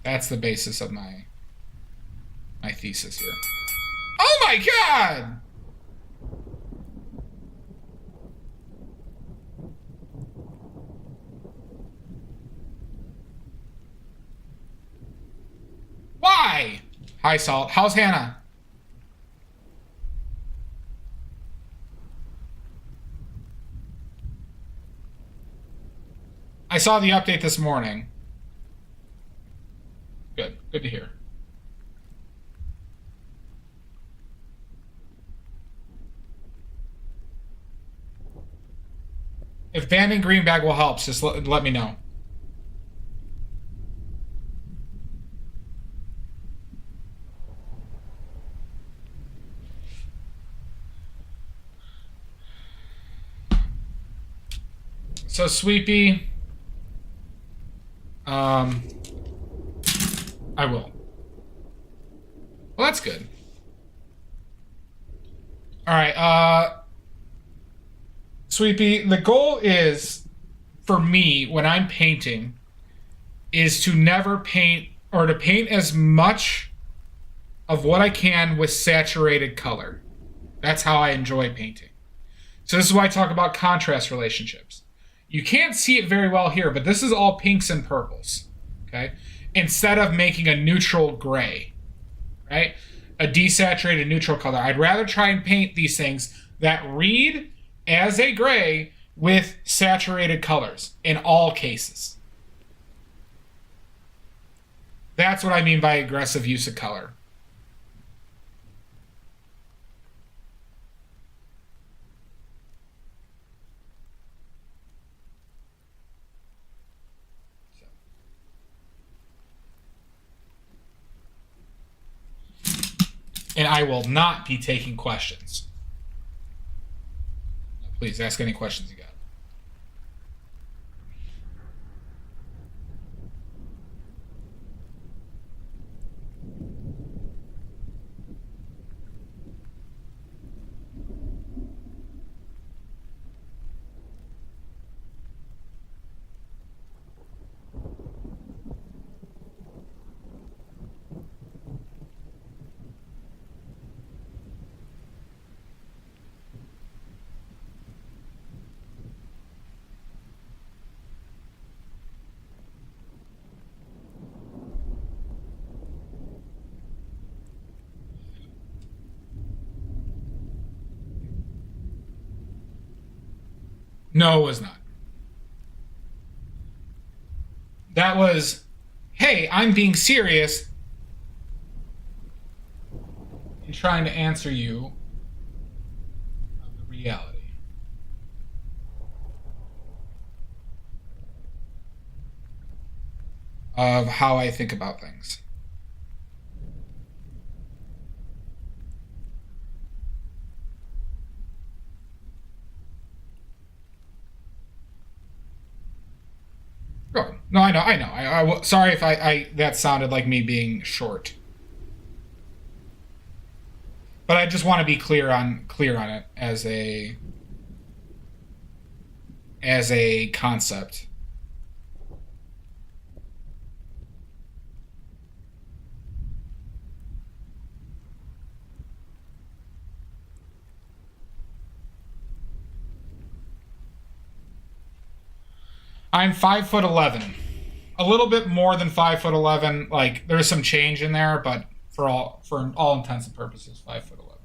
That's the basis of my thesis here. Oh my god! Why? Hi, Salt. How's Hannah? I saw the update this morning. Good. Good to hear. If banning green bag will help, just let me know. So Sweepy, I will. Well, that's good. All right, Sweepy, the goal is, for me, when I'm painting, is to never paint, or to paint as much of what I can with saturated color. That's how I enjoy painting. So this is why I talk about contrast relationships. You can't see it very well here, but this is all pinks and purples, okay? Instead of making a neutral gray, right? A desaturated neutral color. I'd rather try and paint these things that read as a gray with saturated colors in all cases. That's what I mean by aggressive use of color. And I will not be taking questions. Please ask any questions you got. No, it was not. That was, hey, I'm being serious in trying to answer you of the reality. Of how I think about things. Oh, no, I know. Sorry if I that sounded like me being short. But I just want to be clear on it as a concept. I'm 5'11". a little bit more than 5'11". Like there's some change in there, but for all intents and purposes, 5'11".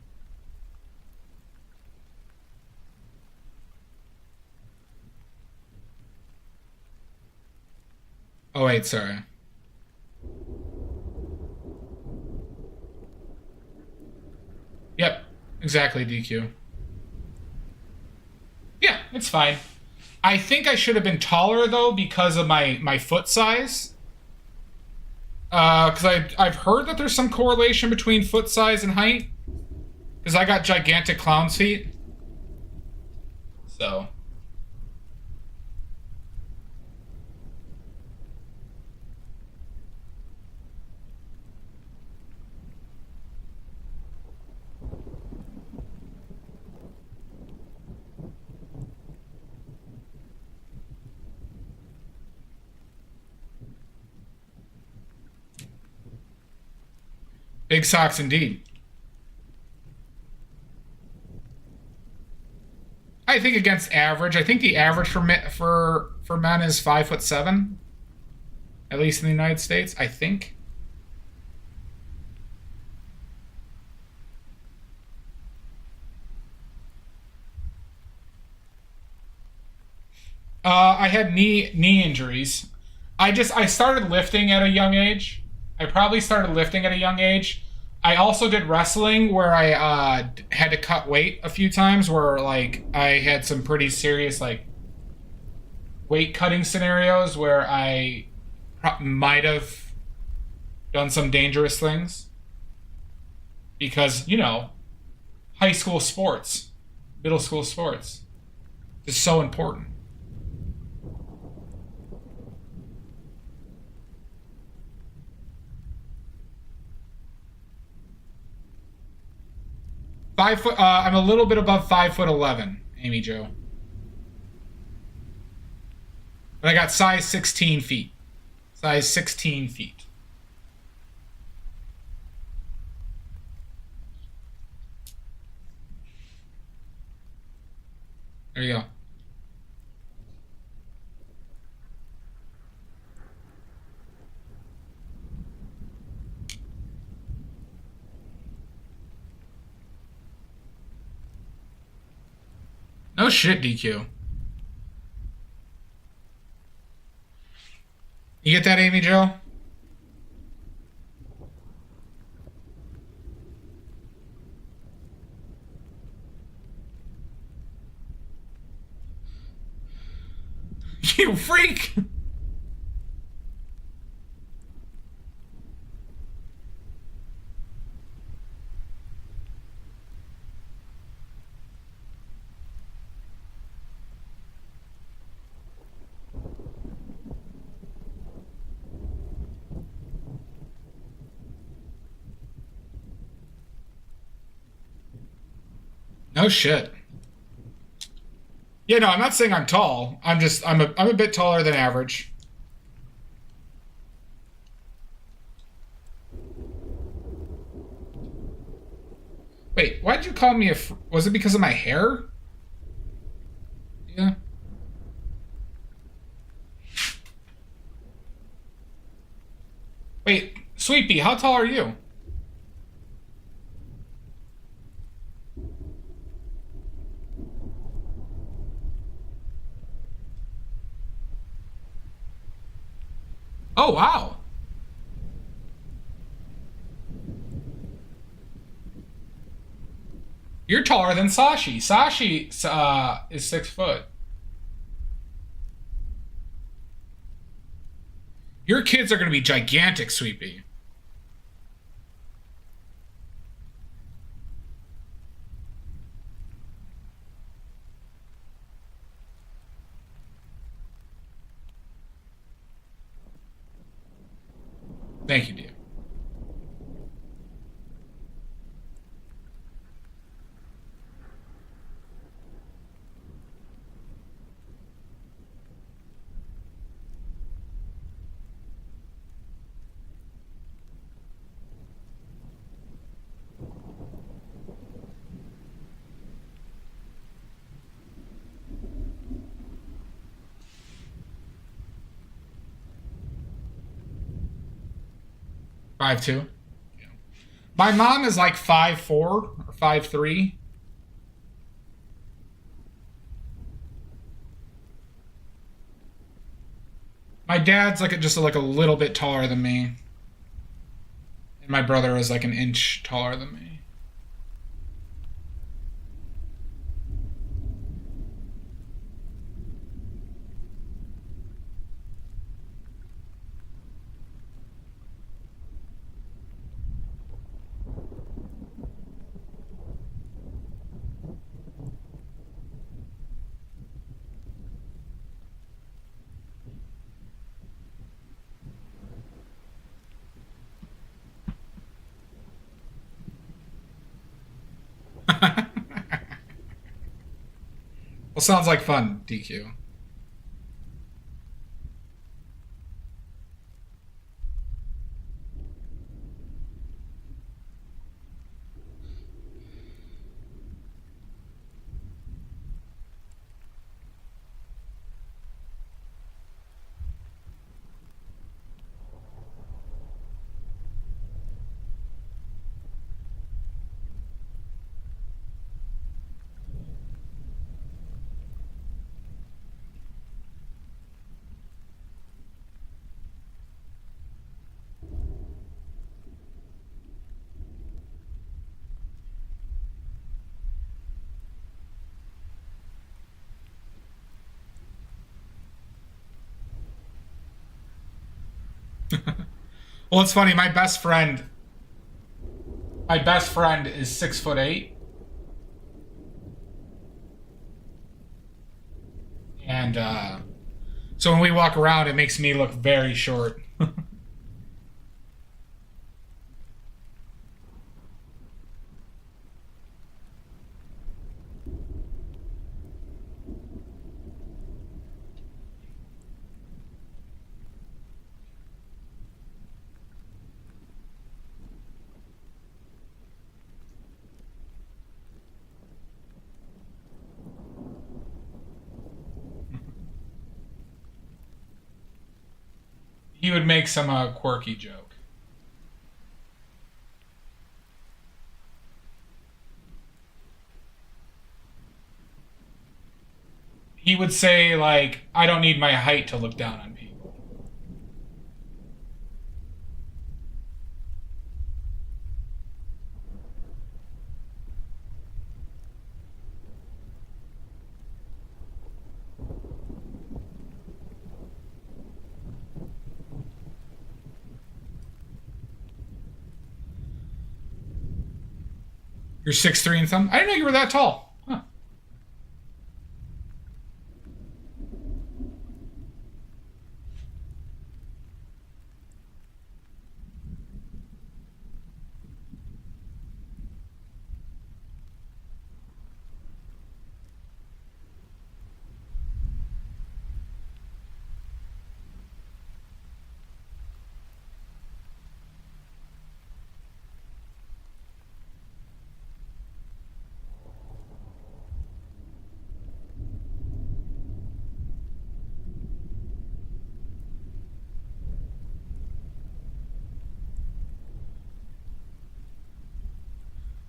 Oh wait, sorry. Yep, exactly, DQ. Yeah, it's fine. I think I should have been taller though because of my foot size. Because I've heard that there's some correlation between foot size and height. Because I got gigantic clown's feet. So. Big socks indeed. I think against average. I think the average for men is 5'7", at least in the United States. I think. I had knee injuries. I started lifting at a young age. I probably started lifting at a young age. I also did wrestling where I had to cut weight a few times where like I had some pretty serious like weight cutting scenarios where I might have done some dangerous things because, you know, high school sports, middle school sports is so important. I'm a little bit above 5'11", Amy Jo. But I got size 16 feet. Size 16 feet. There you go. No shit, DQ. You get that, Amy Jo? You freak! No shit. Yeah, no, I'm not saying I'm tall. I'm a bit taller than average. Wait, why'd you call me was it because of my hair? Yeah. Wait, Sweet how tall are you? Oh, wow. You're taller than Sashi. Sashi is 6 foot. Your kids are going to be gigantic, Sweepy. Thank you, dear. 5'2". Yeah. My mom is like 5'4" or 5'3". My dad's like just like a little bit taller than me. And my brother is like an inch taller than me. Well, sounds like fun, DQ. Well, it's funny. My best friend is 6'8", and so when we walk around, it makes me look very short. He would make some quirky joke. He would say, like, I don't need my height to look down on people. You're 6'3" and something? I didn't know you were that tall. Huh.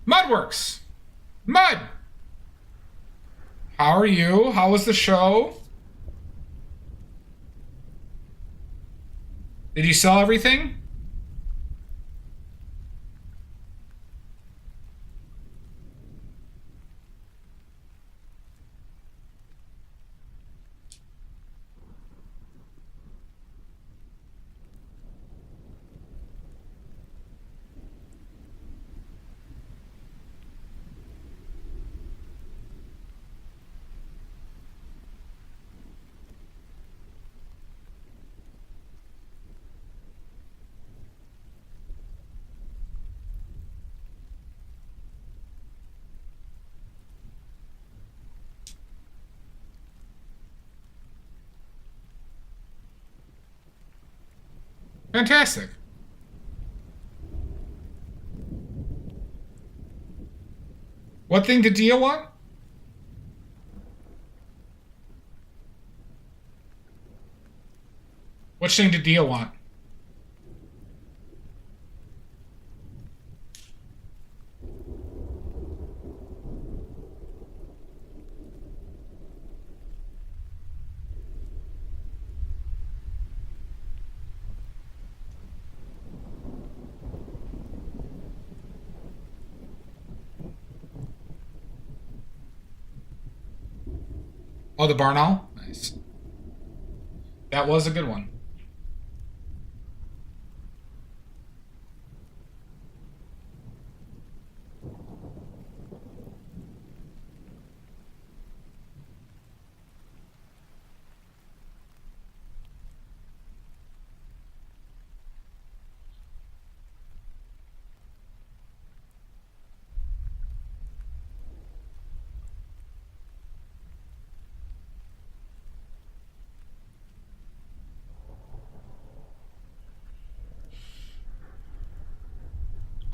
Mudworks! Mud! How are you? How was the show? Did you sell everything? Fantastic. What thing did Dia want? Which thing did Dia want? Oh, the barn owl? Nice. That was a good one.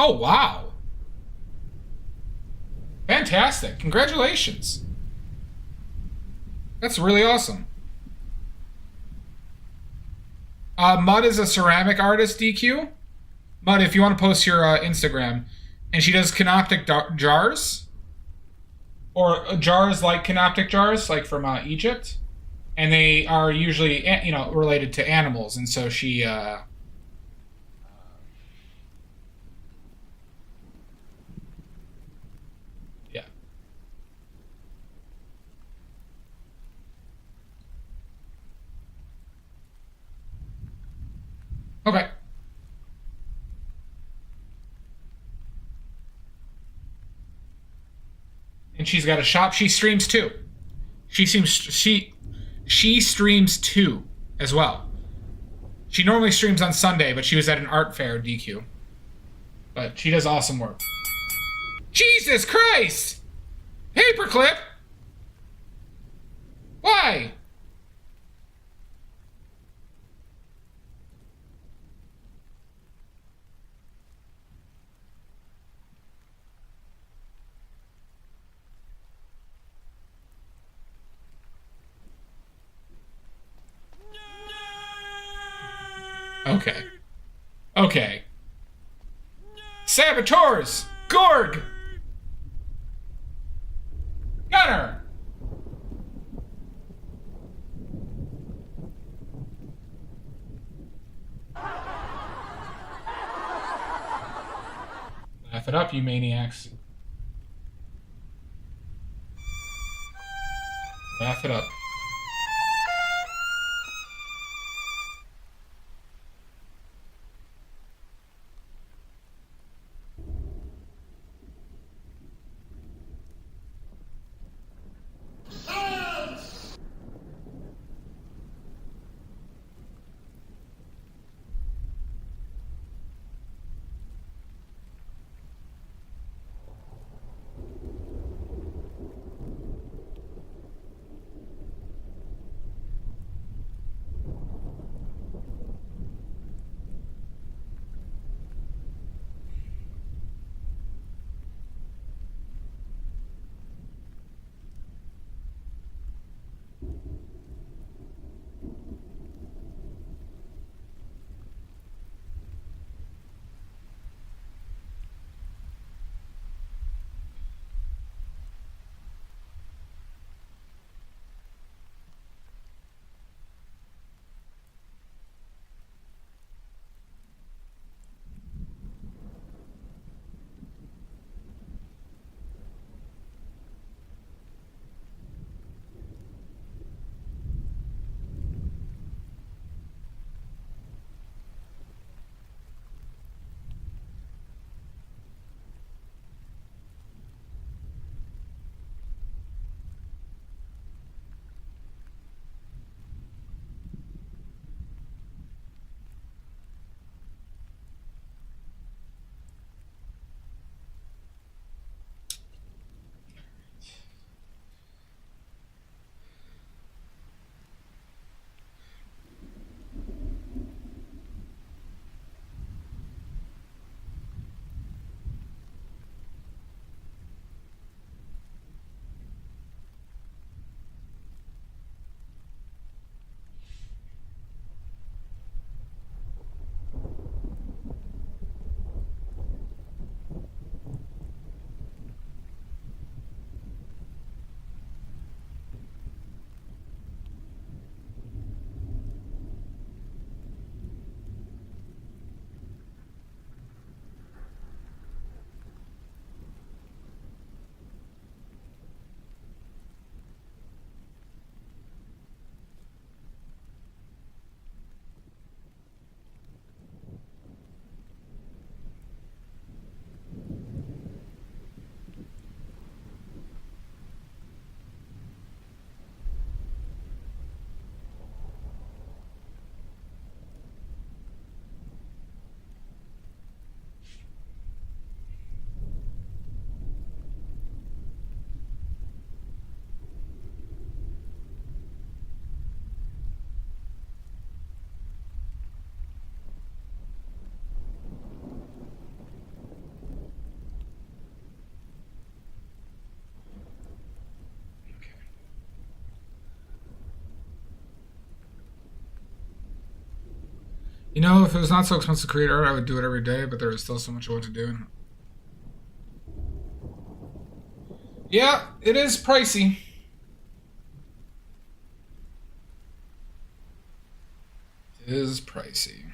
Oh, wow. Fantastic. Congratulations. That's really awesome. Mud is a ceramic artist, DQ. Mud, if you want to post your Instagram. And she does canoptic jars. Or jars like canoptic jars, like from Egypt. And they are usually, related to animals. And so she... yeah. Okay. And she's got a shop. She streams too. She streams too as well. She normally streams on Sunday, but she was at an art fair, DQ. But she does awesome work. Jesus Christ! Paperclip! Why? Okay. Okay. Saboteurs! Gorg! Gunner! Laugh it up, you maniacs. Laugh it up. You know, if it was not so expensive to create art, I would do it every day, but there is still so much I want to do. Yeah, it is pricey. It is pricey.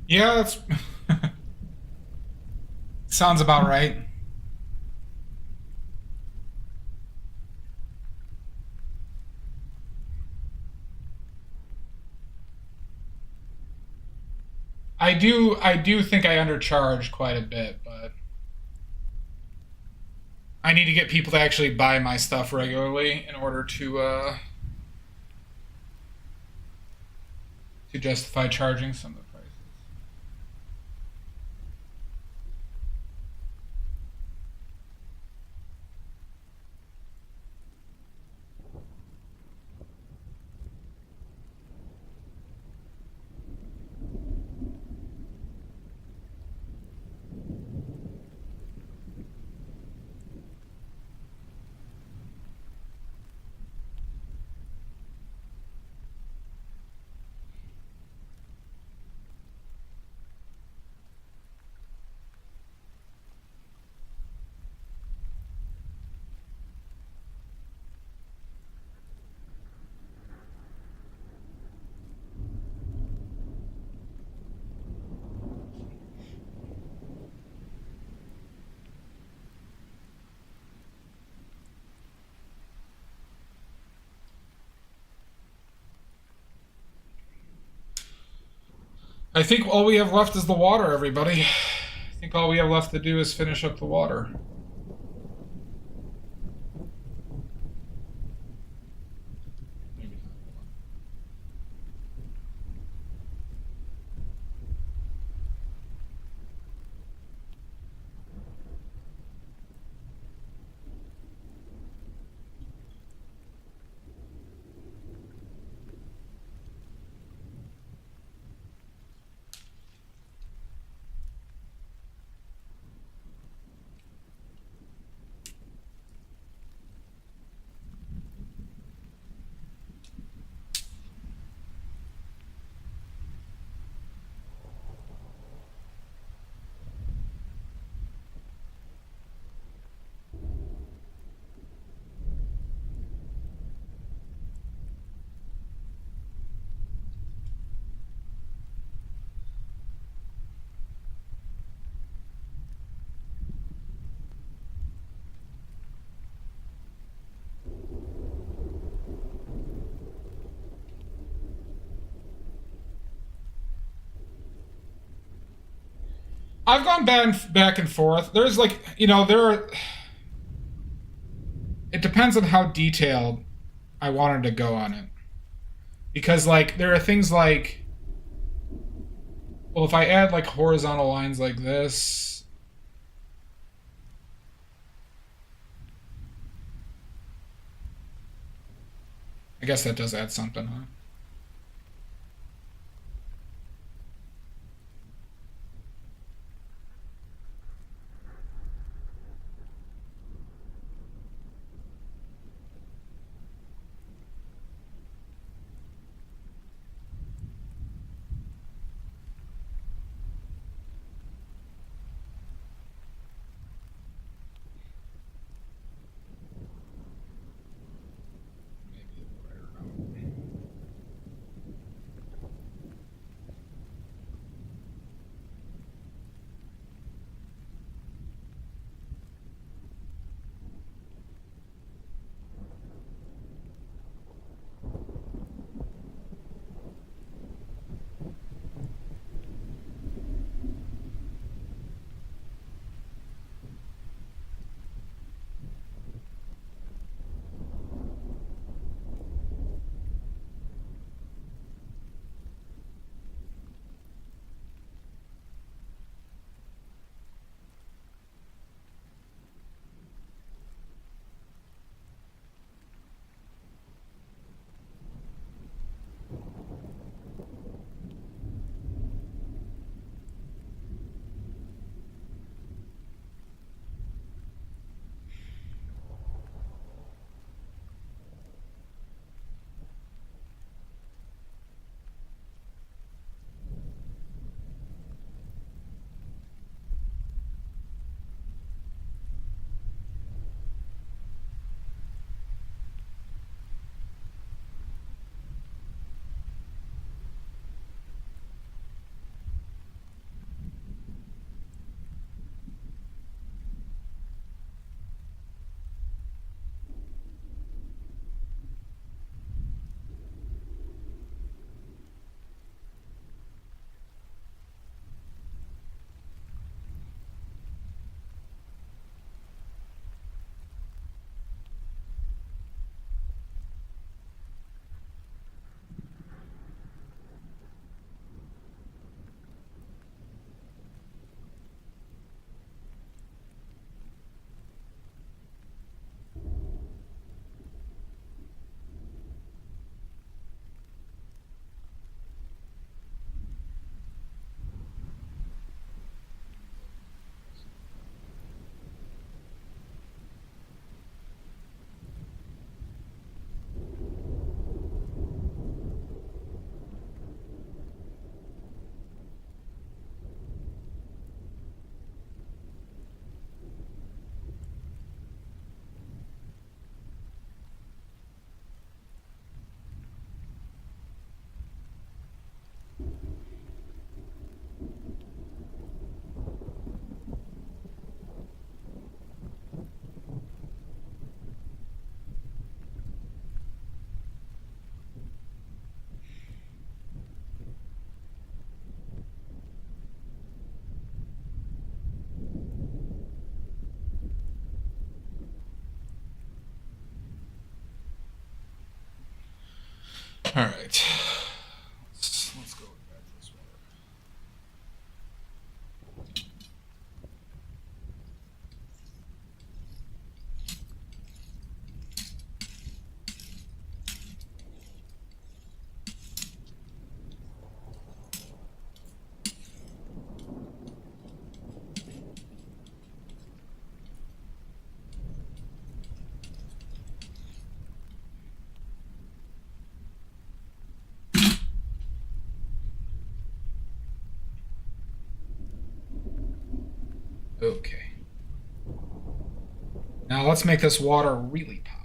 Yeah, that's sounds about right. I do think I undercharge quite a bit, but I need to get people to actually buy my stuff regularly in order to justify charging some of the prices. I think all we have left is the water, everybody. I think all we have left to do is finish up the water. I've gone back and forth. There's like, you know, there are... It depends on how detailed I wanted to go on it. Because, like, there are things like... Well, if I add, like, horizontal lines like this... I guess that does add something, huh? Maybe a brighter note. All right. Let's go back to this water. Okay. Now let's make this water really pop.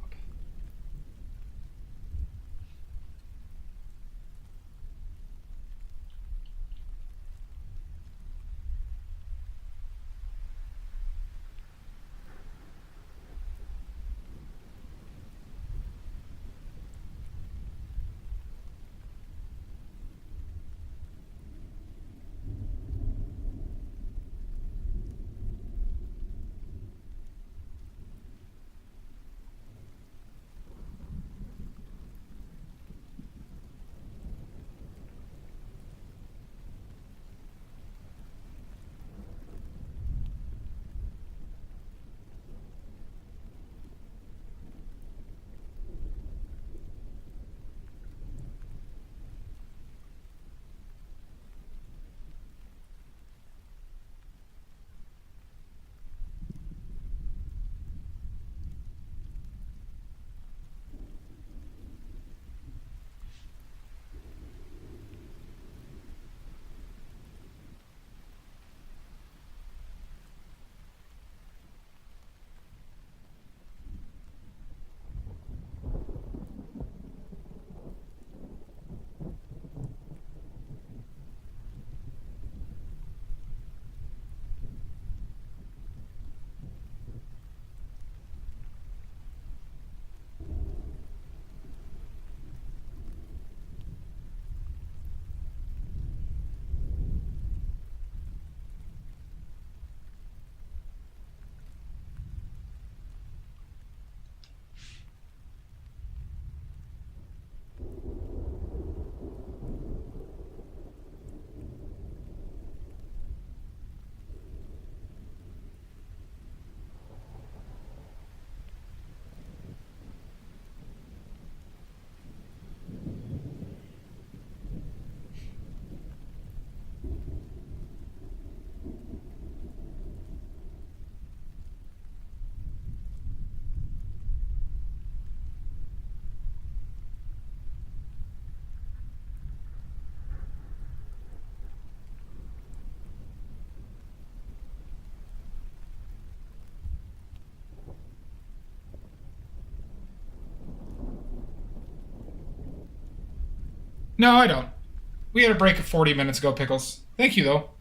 No, I don't. We had a break 40 minutes ago, Pickles. Thank you, though.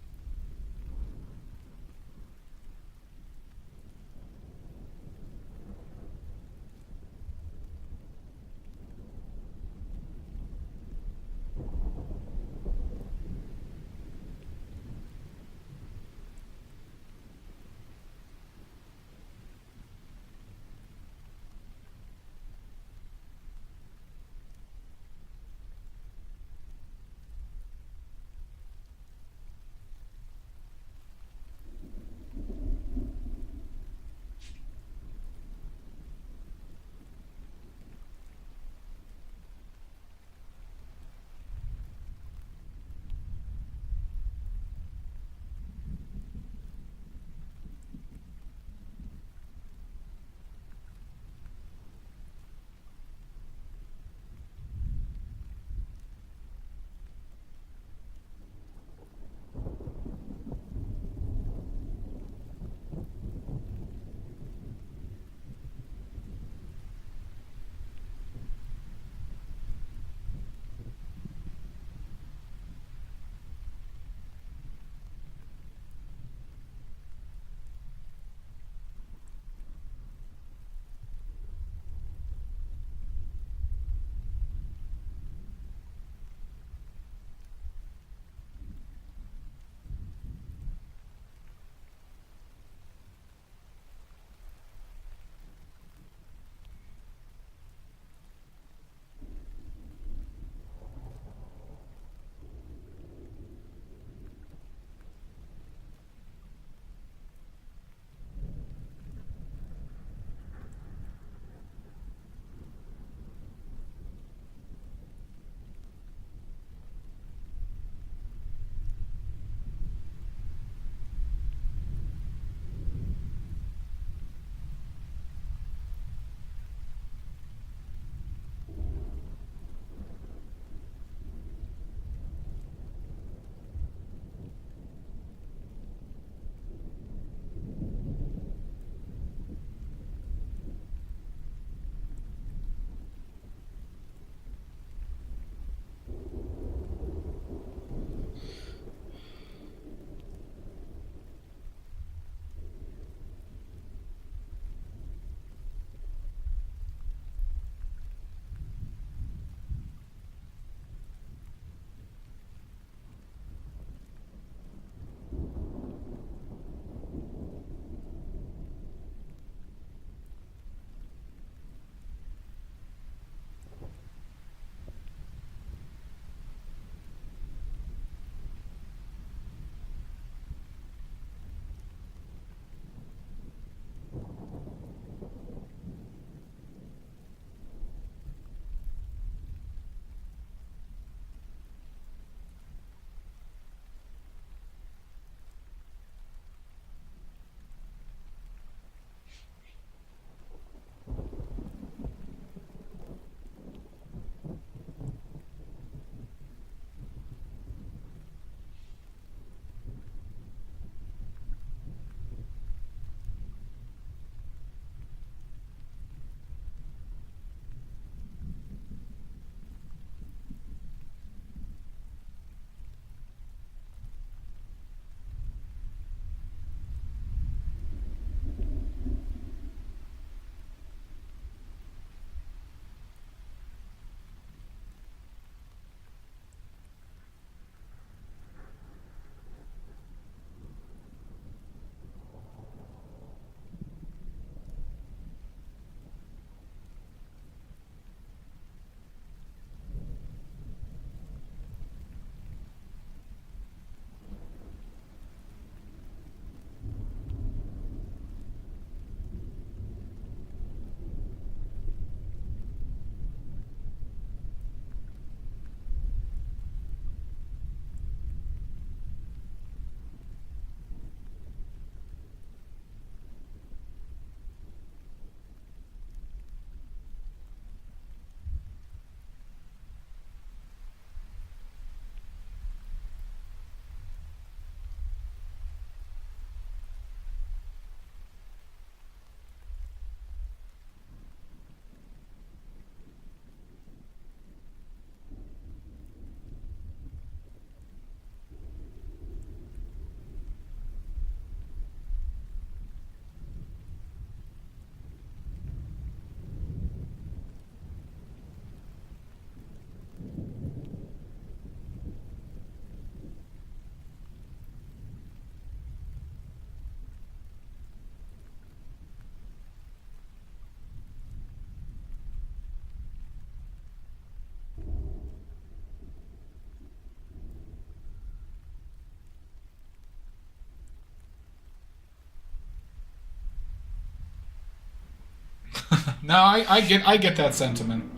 No, I get that sentiment.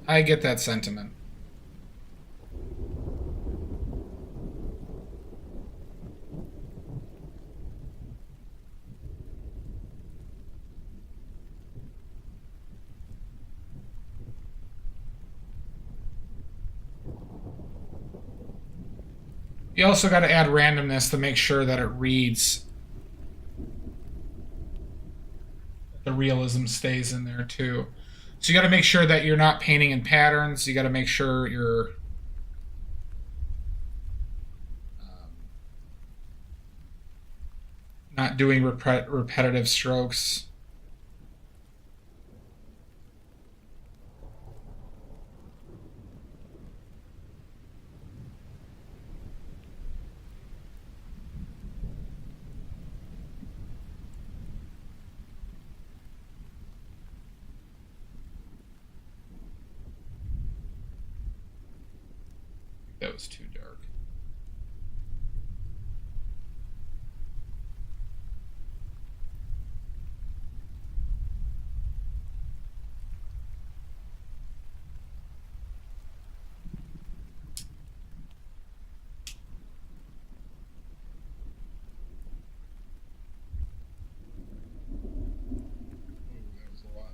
I get that sentiment. You also got to add randomness to make sure that it reads. The realism stays in there too. So you got to make sure that you're not painting in patterns. You got to make sure you're not doing repetitive strokes. That was too dark. Ooh, that was a lot.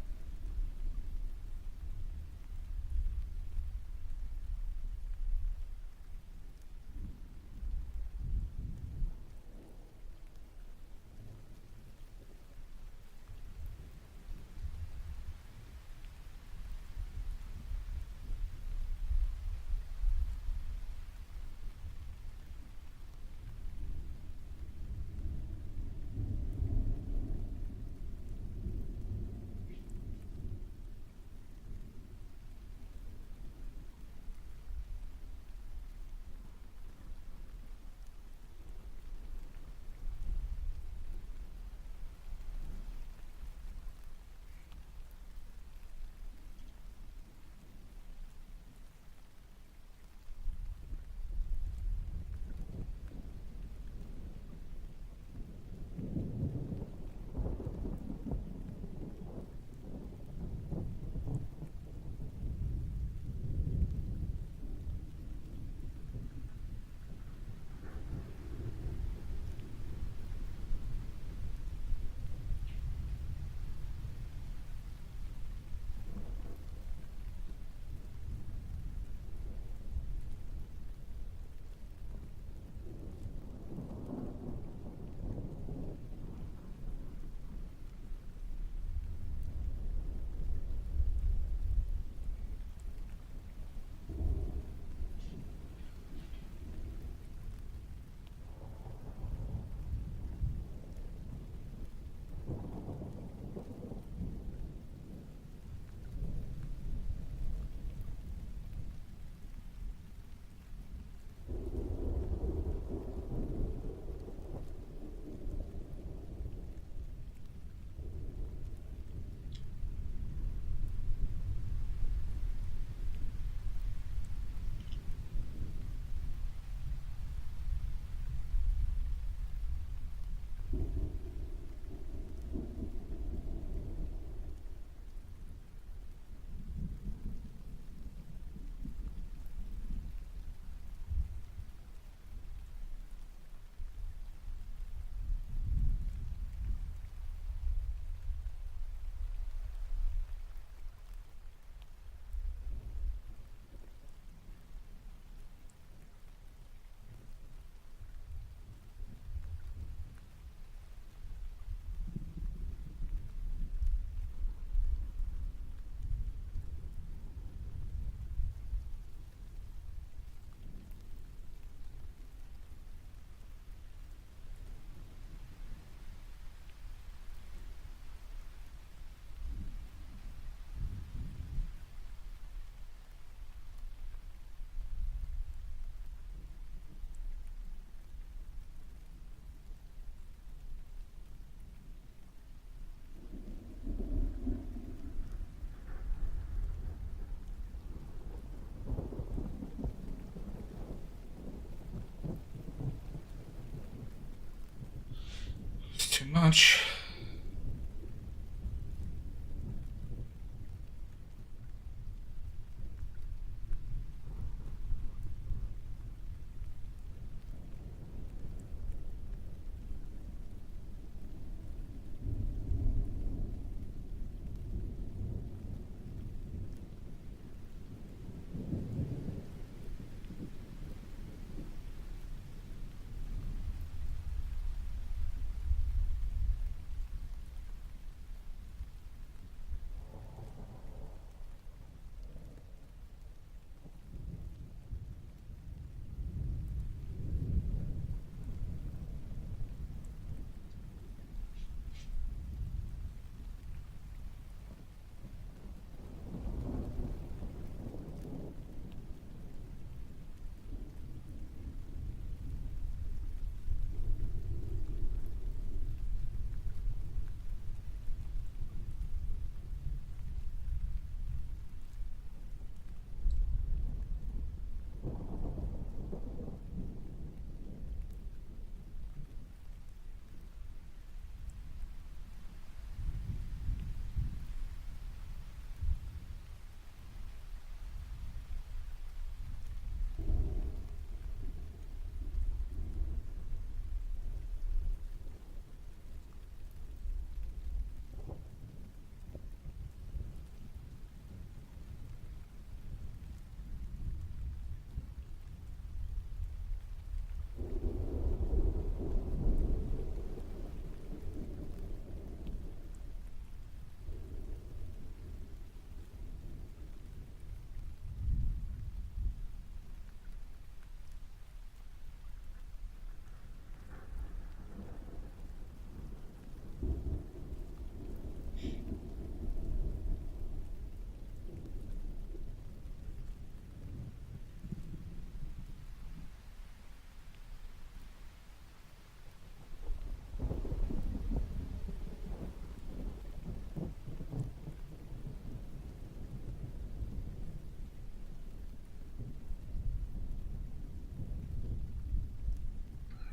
It's too much.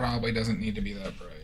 probably doesn't need to be that bright.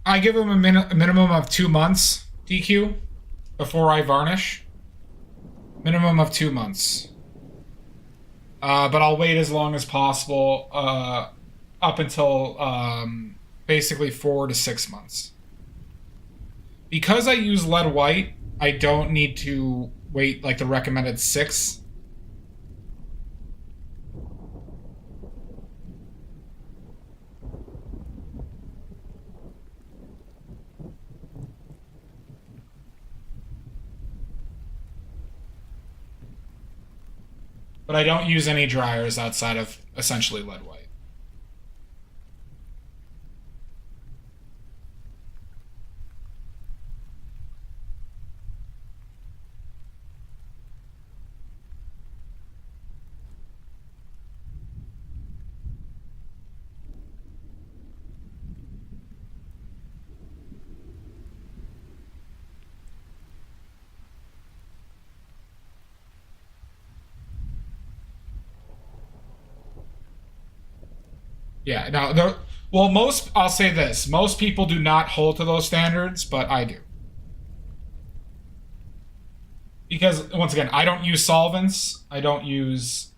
I give them a minimum of 2 months DQ before I varnish. Minimum of 2 months. But I'll wait as long as possible, up until basically 4 to 6 months. Because I use lead white, I don't need to wait like the recommended 6. But I don't use any dryers outside of essentially lead white. Yeah, no, well, I'll say this, most people do not hold to those standards, but I do. Because, once again, I don't use solvents, I don't use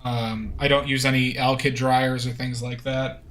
any alkyd dryers or things like that.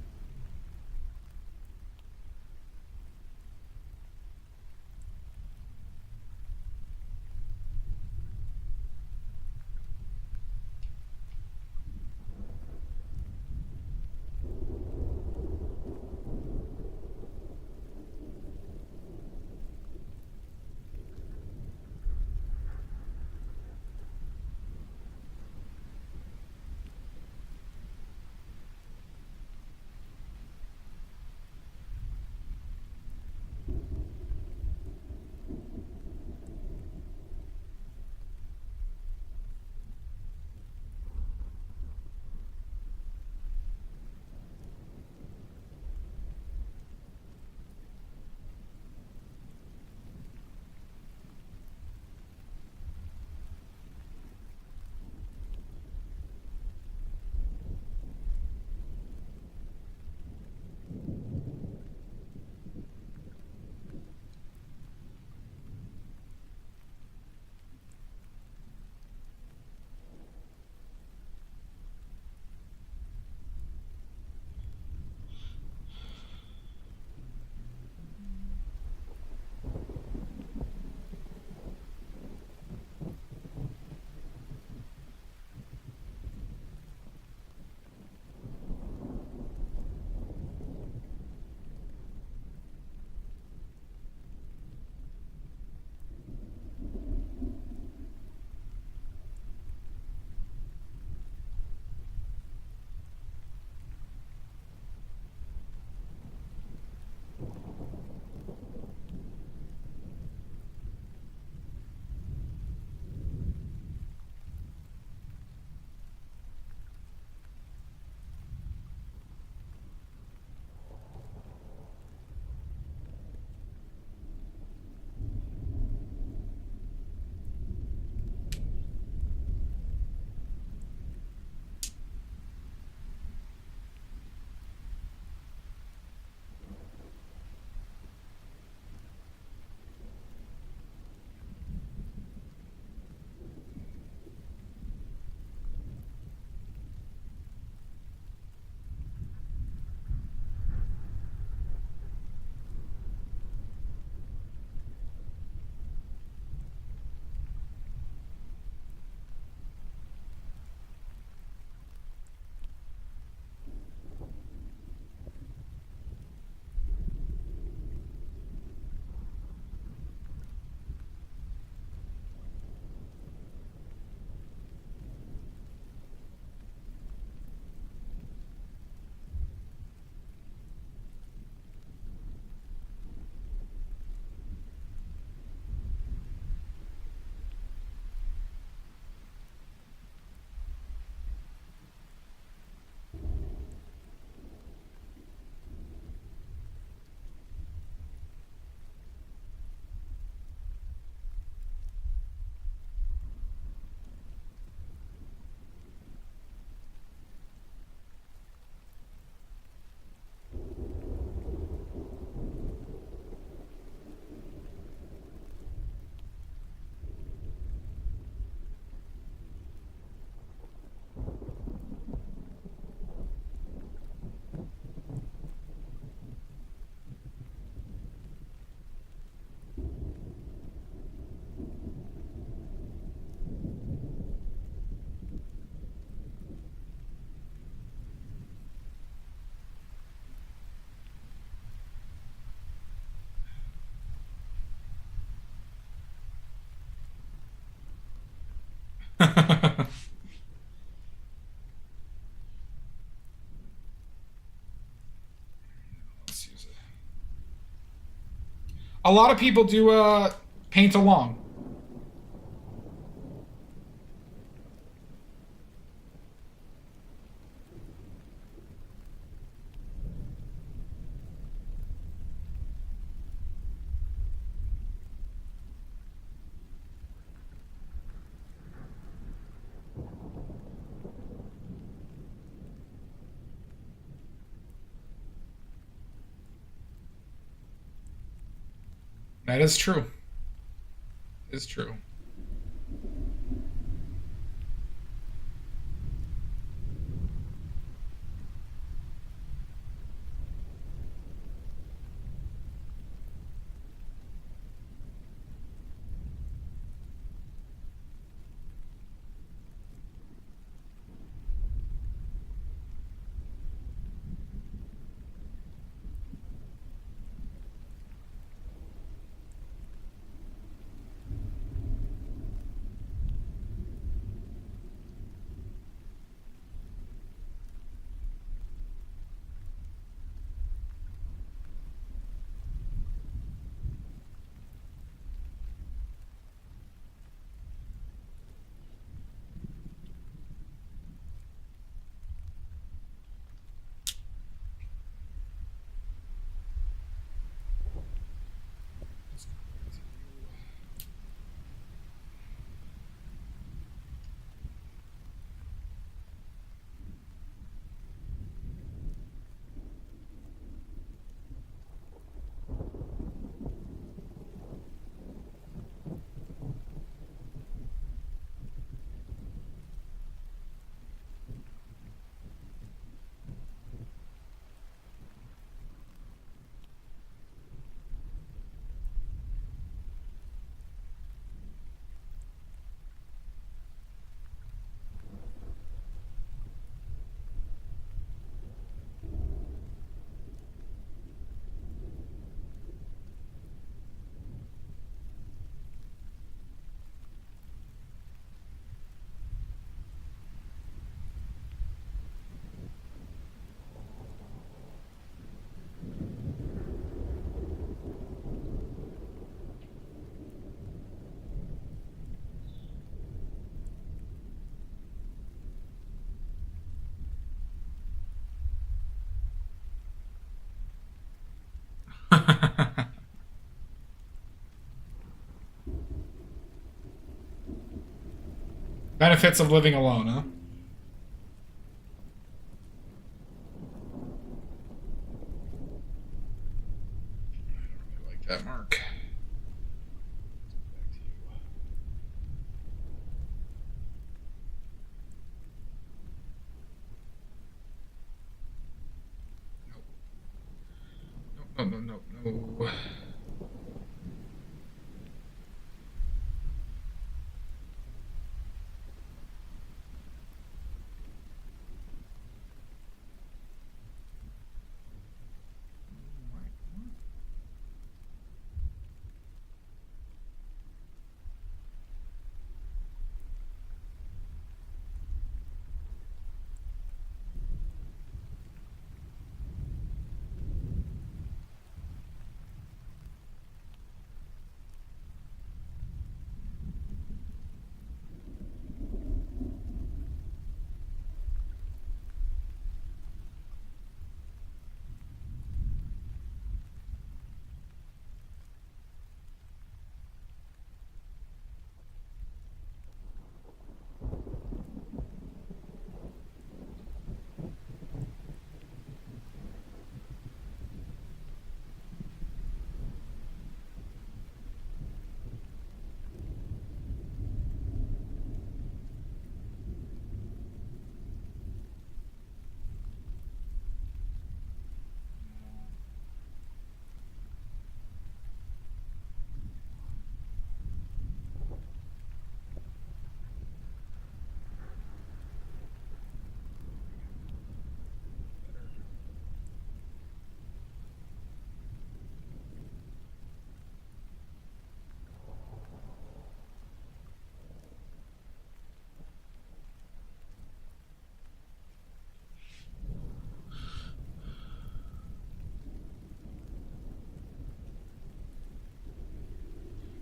Let's use it. A lot of people do paint along. That is true. It's true. Benefits of living alone, huh? I don't really like that mark. Back to you. Nope. No.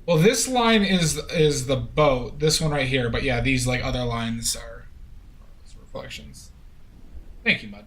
Well, this line is the boat. This one right here. But yeah, these like other lines are reflections. Thank you, Mud.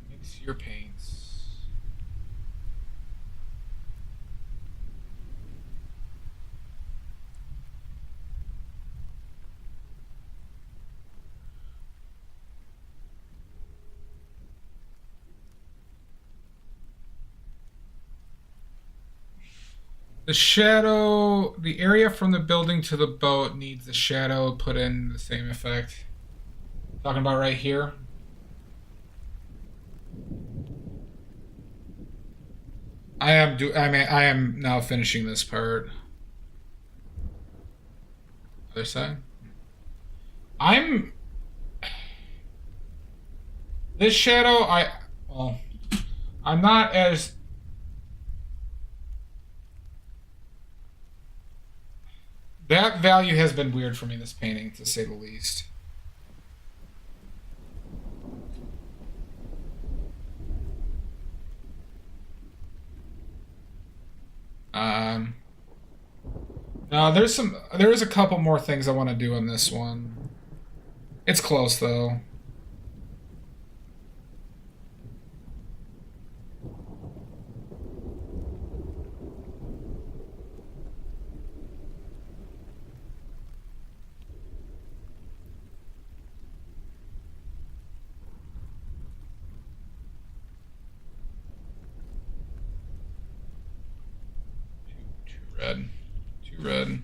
Mix your paints. The shadow, the area from the building to the boat needs the shadow put in the same effect. Talking about right here. I am now finishing this part. Other side. This shadow, I'm not as that value has been weird for me, this painting, to say the least. No, there is a couple more things I want to do on this one. It's close though. Too red. Too red.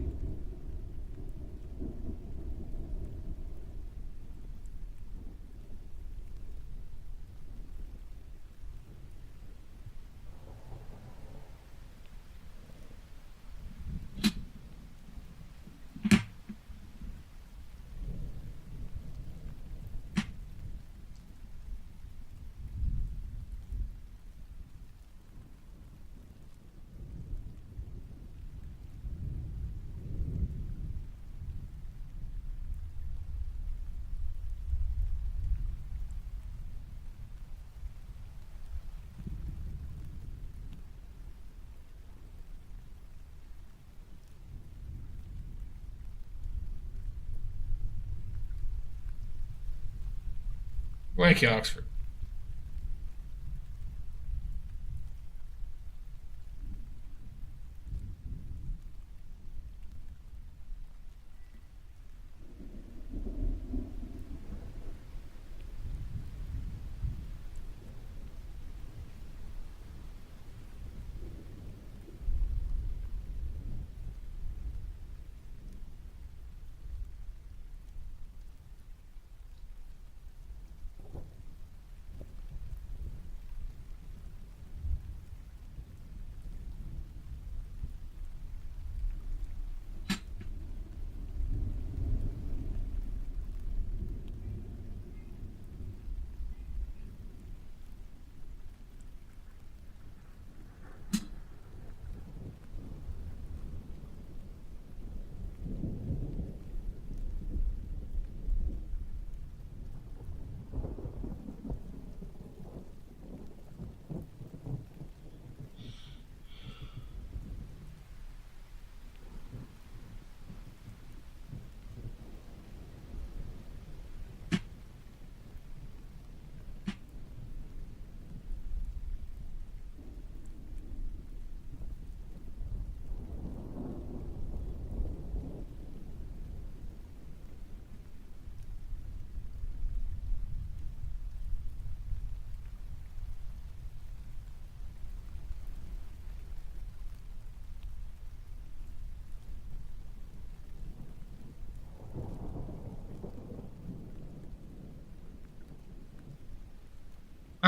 Thank you, Oxford.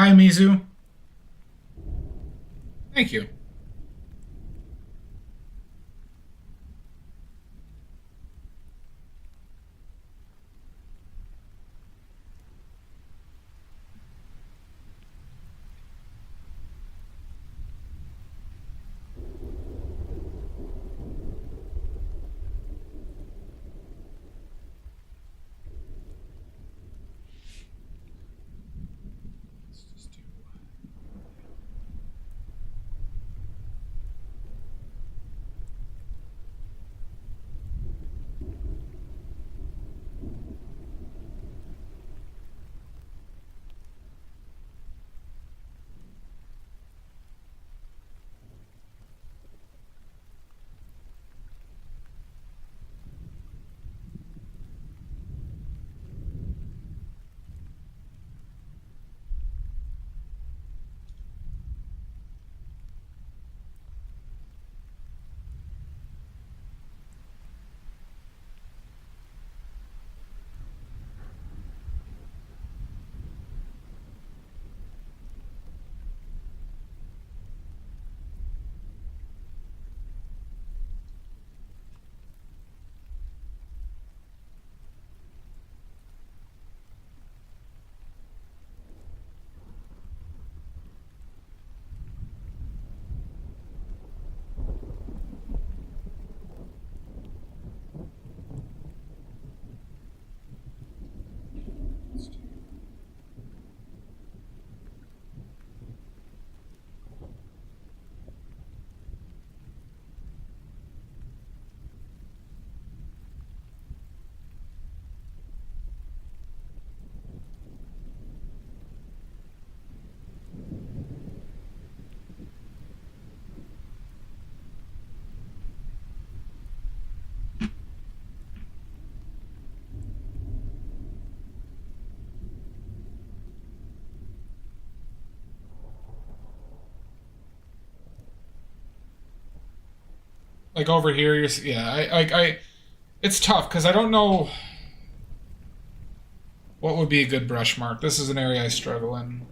Hi, Mizu. Thank you. Like over here, yeah. It's tough because I don't know what would be a good brush mark. This is an area I struggle in.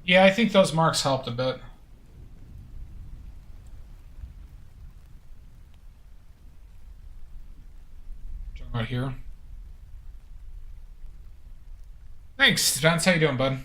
Yeah, I think those marks helped a bit. Talking about here. Thanks, Vance. How you doing, bud?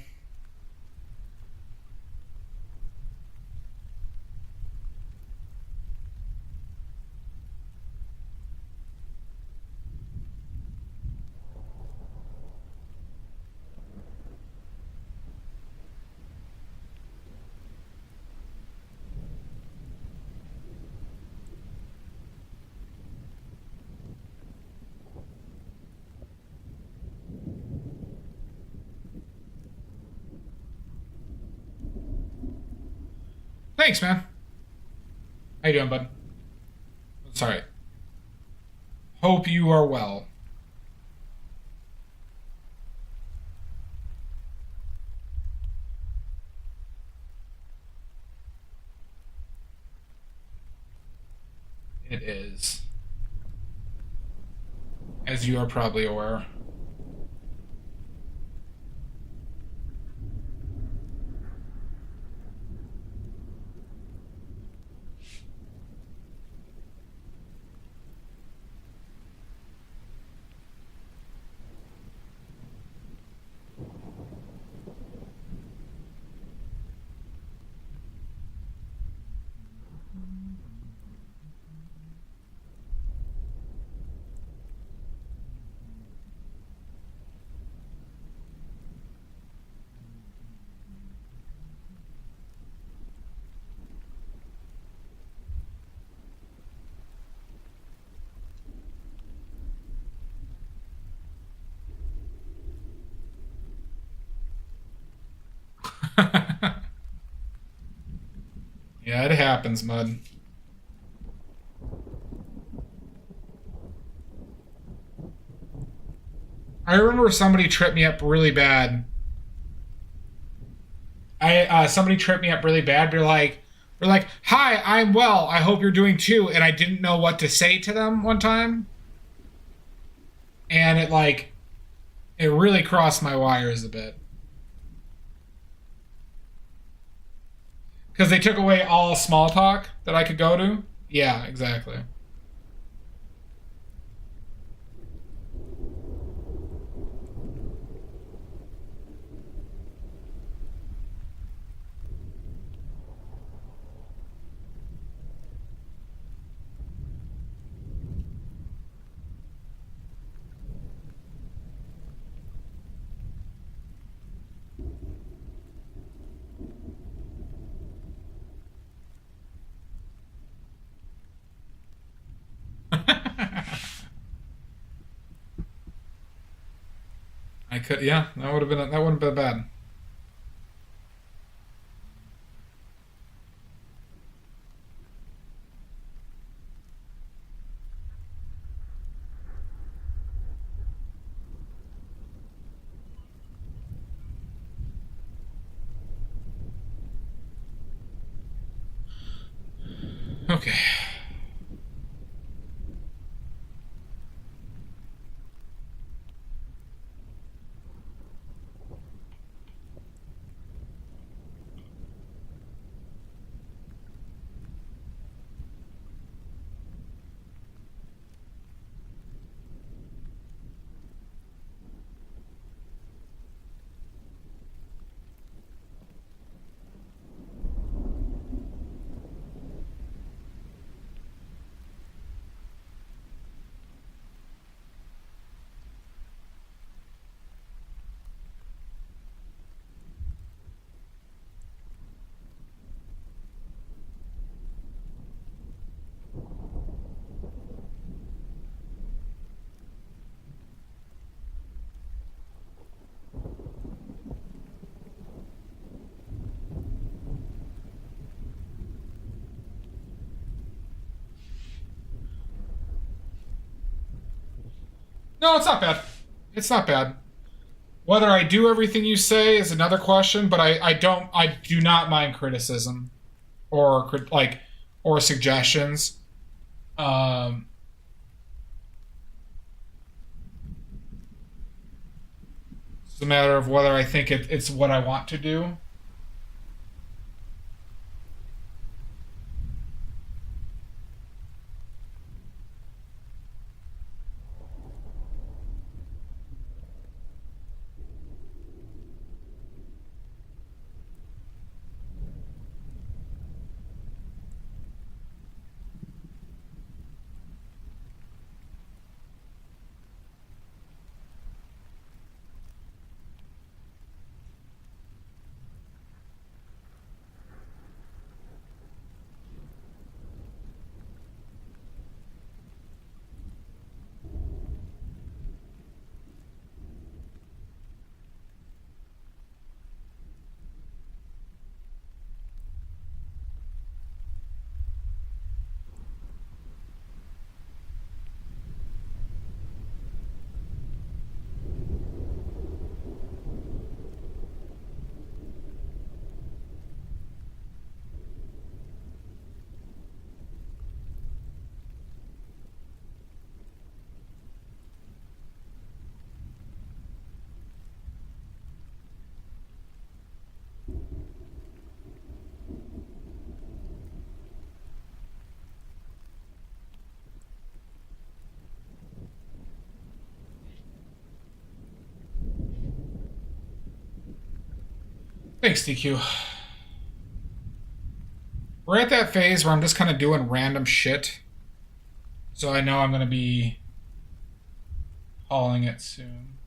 Thanks, man. How you doing, bud? It's all right. Hope you are well. It is. As you are probably aware. Yeah, it happens, Mud. I remember somebody tripped me up really bad. Somebody tripped me up really bad. They're like, "Hi, I'm well. I hope you're doing too." And I didn't know what to say to them one time, and it really crossed my wires a bit because they took away all small talk that I could go to. Yeah, exactly. I could, yeah, that would have been bad. Okay. No, it's not bad. It's not bad. Whether I do everything you say is another question, but I do not mind criticism or or suggestions. Um, it's a matter of whether I think it's what I want to do. Thanks, DQ. We're at that phase where I'm just kind of doing random shit. So I know I'm going to be hauling it soon.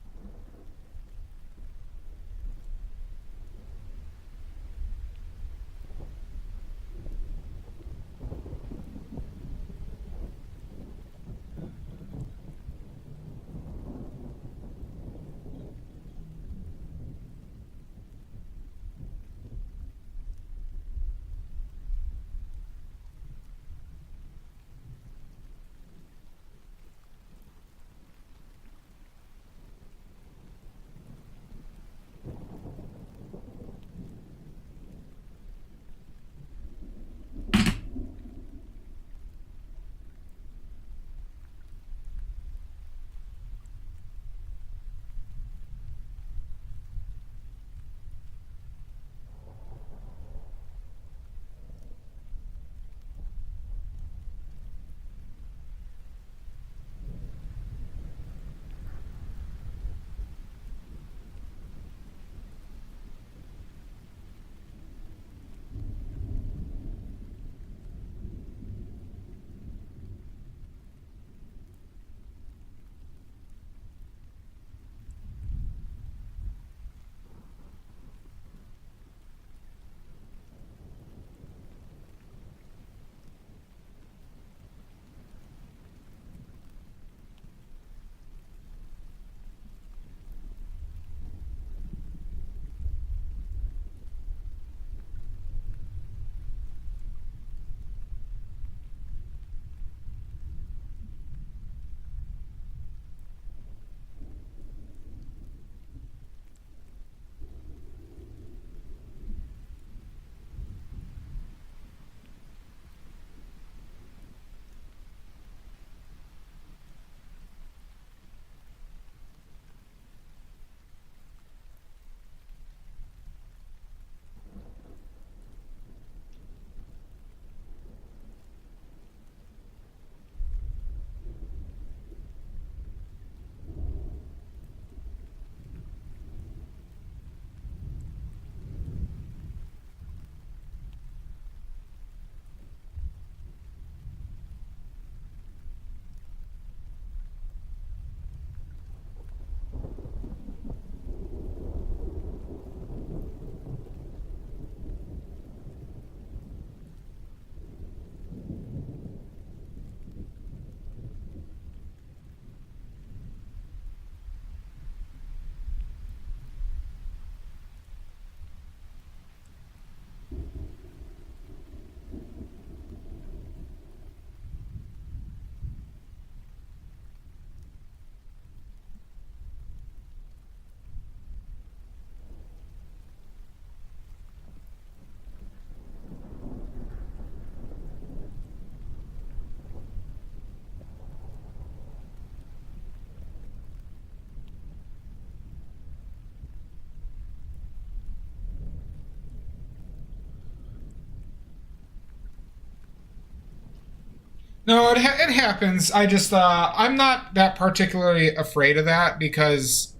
No, it happens. I just I'm not that particularly afraid of that because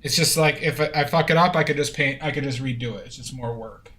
it's just like if I fuck it up, I could just paint. I could just redo it. It's just more work.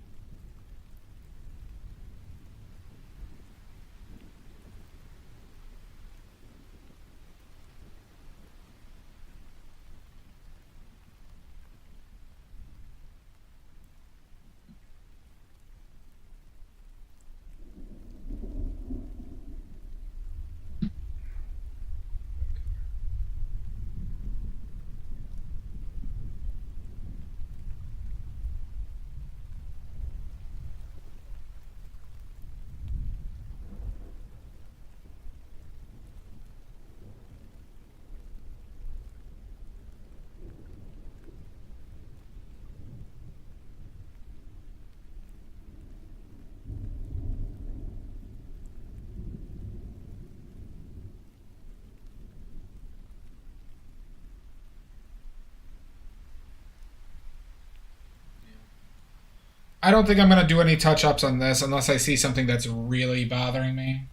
I don't think I'm gonna do any touch ups on this unless I see something that's really bothering me.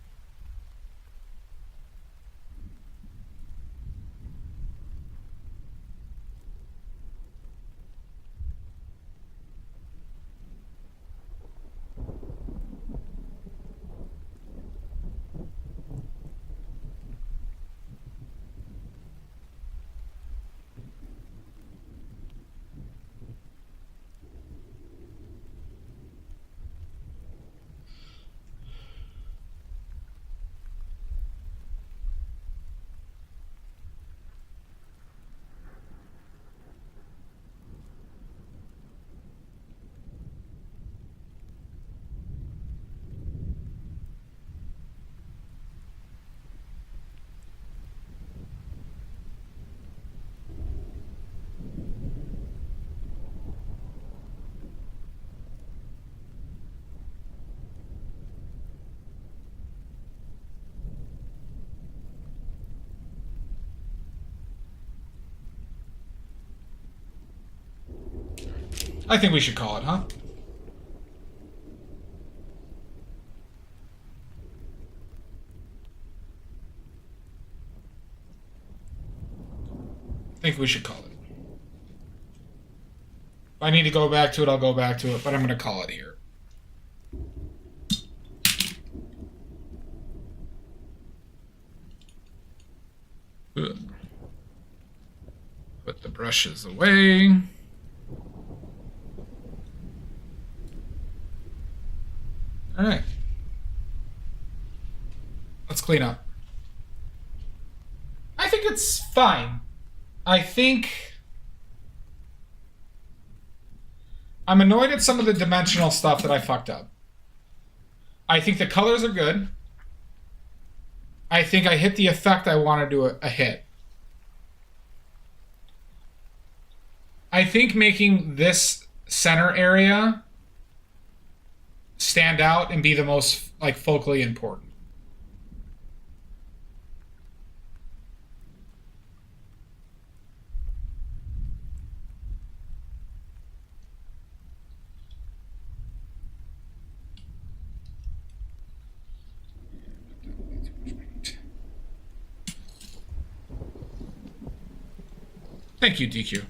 I think we should call it, huh? I think we should call it. If I need to go back to it, I'll go back to it, but I'm going to call it here. Good. Put the brushes away. All right. Let's clean up. I think it's fine. I think I'm annoyed at some of the dimensional stuff that I fucked up. I think the colors are good. I think I hit the effect I want to do a hit. I think making this center area stand out and be the most like focally important. Thank you, DQ.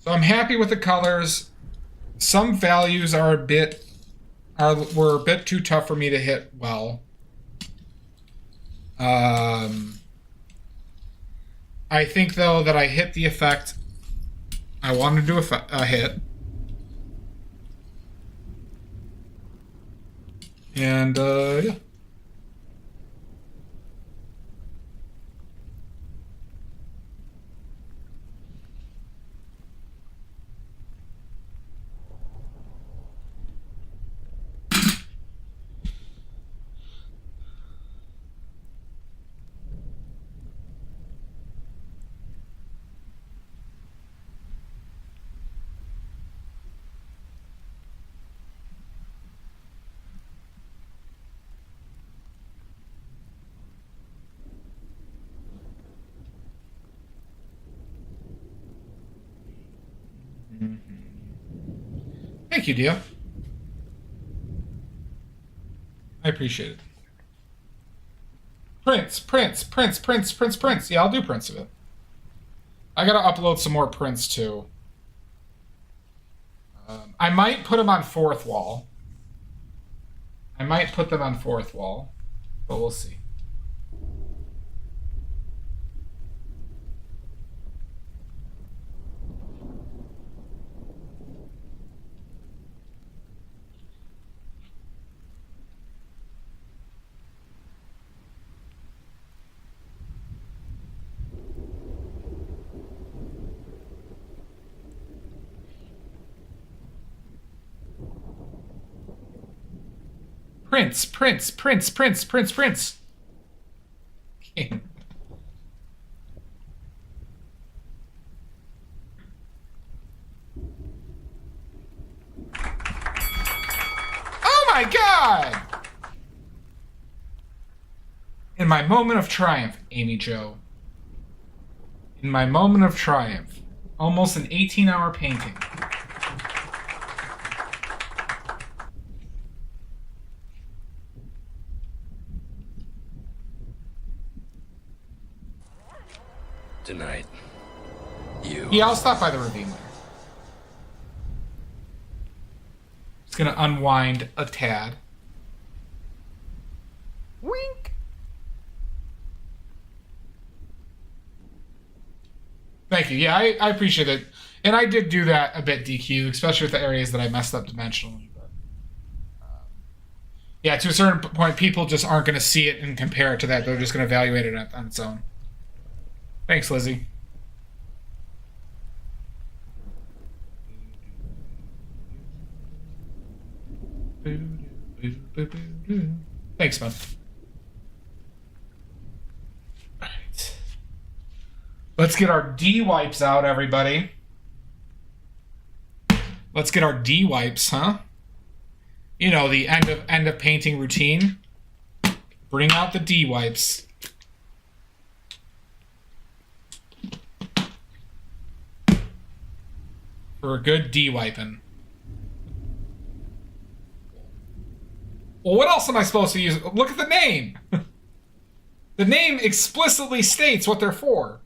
So I'm happy with the colors. Some values are were a bit too tough for me to hit well. I think though that I hit the effect I wanted to do a hit. And yeah. Thank you, Dio. I appreciate it. Prints. Yeah, I'll do prints of it. I gotta upload some more prints too. I might put them on fourth wall. But we'll see. Prints. Oh my God! In my moment of triumph, Amy Jo. In my moment of triumph. Almost an 18-hour painting. Tonight, you... Yeah, I'll stop by the ravine later. Just gonna unwind a tad. Wink! Thank you. Yeah, I appreciate it. And I did do that a bit, DQ, especially with the areas that I messed up dimensionally. But, yeah, to a certain point, people just aren't going to see it and compare it to that. They're just going to evaluate it on its own. Thanks, Lizzie. Thanks, man. All right. Let's get our D wipes out, everybody. Let's get our D wipes, huh? You know, the end of painting routine. Bring out the D wipes. For a good D-wiping. Well, what else am I supposed to use? Look at the name. The name explicitly states what they're for.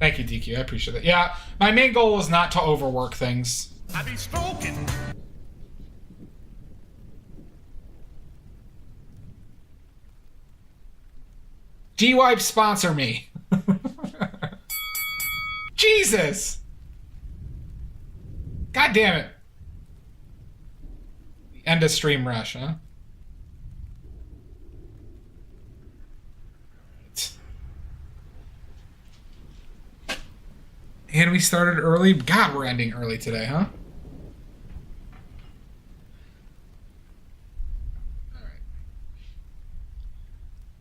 Thank you, DQ. I appreciate it. Yeah, my main goal was not to overwork things. I be stroking. G-Wipe sponsor me. Jesus! God damn it. The end of stream rush, huh? And we started early. God, we're ending early today, huh? Alright.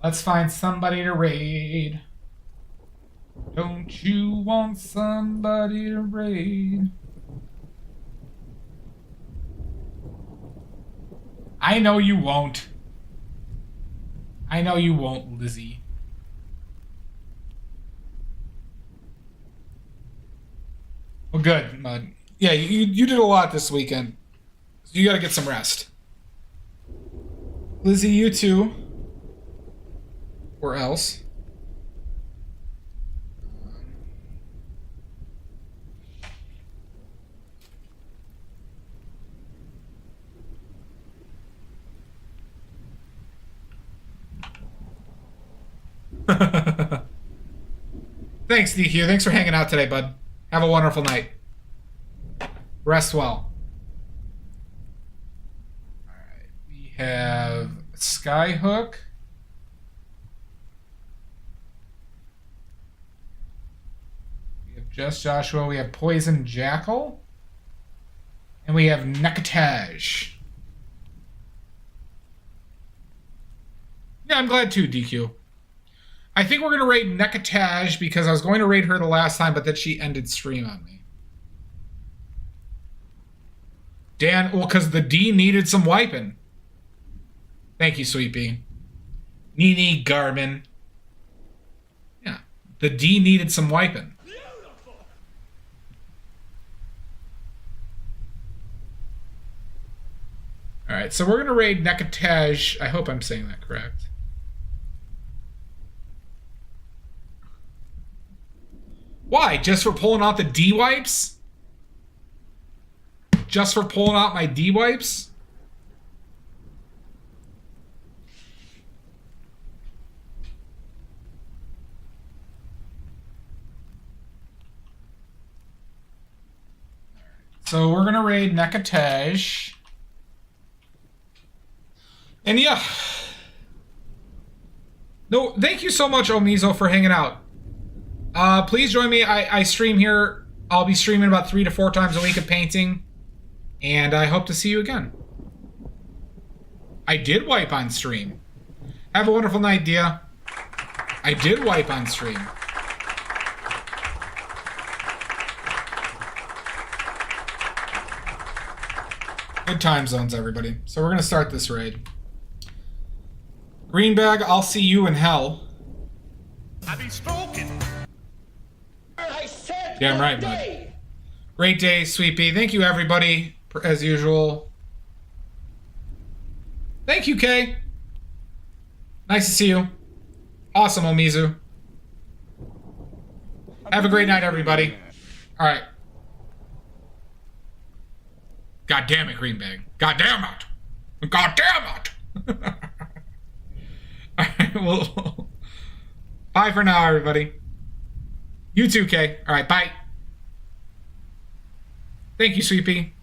Let's find somebody to raid. Don't you want somebody to raid? I know you won't. I know you won't, Lizzie. Well, good, Mud. Yeah, you did a lot this weekend. So you gotta get some rest. Lizzie, you too. Or else. Thanks, DQ. Thanks for hanging out today, bud. Have a wonderful night. Rest well. Alright, we have Skyhook. We have Just Joshua. We have Poison Jackal. And we have Nekataj. Yeah, I'm glad too, DQ. I think we're going to raid Nekataj because I was going to raid her the last time, but then she ended stream on me. Dan, well, because the D needed some wiping. Thank you, Sweepy. Nini Garmin. Yeah, the D needed some wiping. All right, so we're going to raid Nekataj. I hope I'm saying that correct. Why? Just for pulling out the D-wipes? Just for pulling out my D-wipes? So we're going to raid Nekataj. And yeah. No, thank you so much, Omizo, for hanging out. Please join me. I stream here. I'll be streaming about 3 to 4 times a week of painting. And I hope to see you again. I did wipe on stream. Have a wonderful night, Dia. I did wipe on stream. Good time zones, everybody. So we're going to start this raid. Greenbag, I'll see you in hell. I be stroking. Damn right, bud. Great day, Sweepy. Thank you, everybody, as usual. Thank you, Kay. Nice to see you. Awesome, Omizu. Have a great night, everybody. All right. God damn it, Greenbag. God damn it. God damn it. All right, well, bye for now, everybody. You too, Kay. All right, bye. Thank you, Sweepy.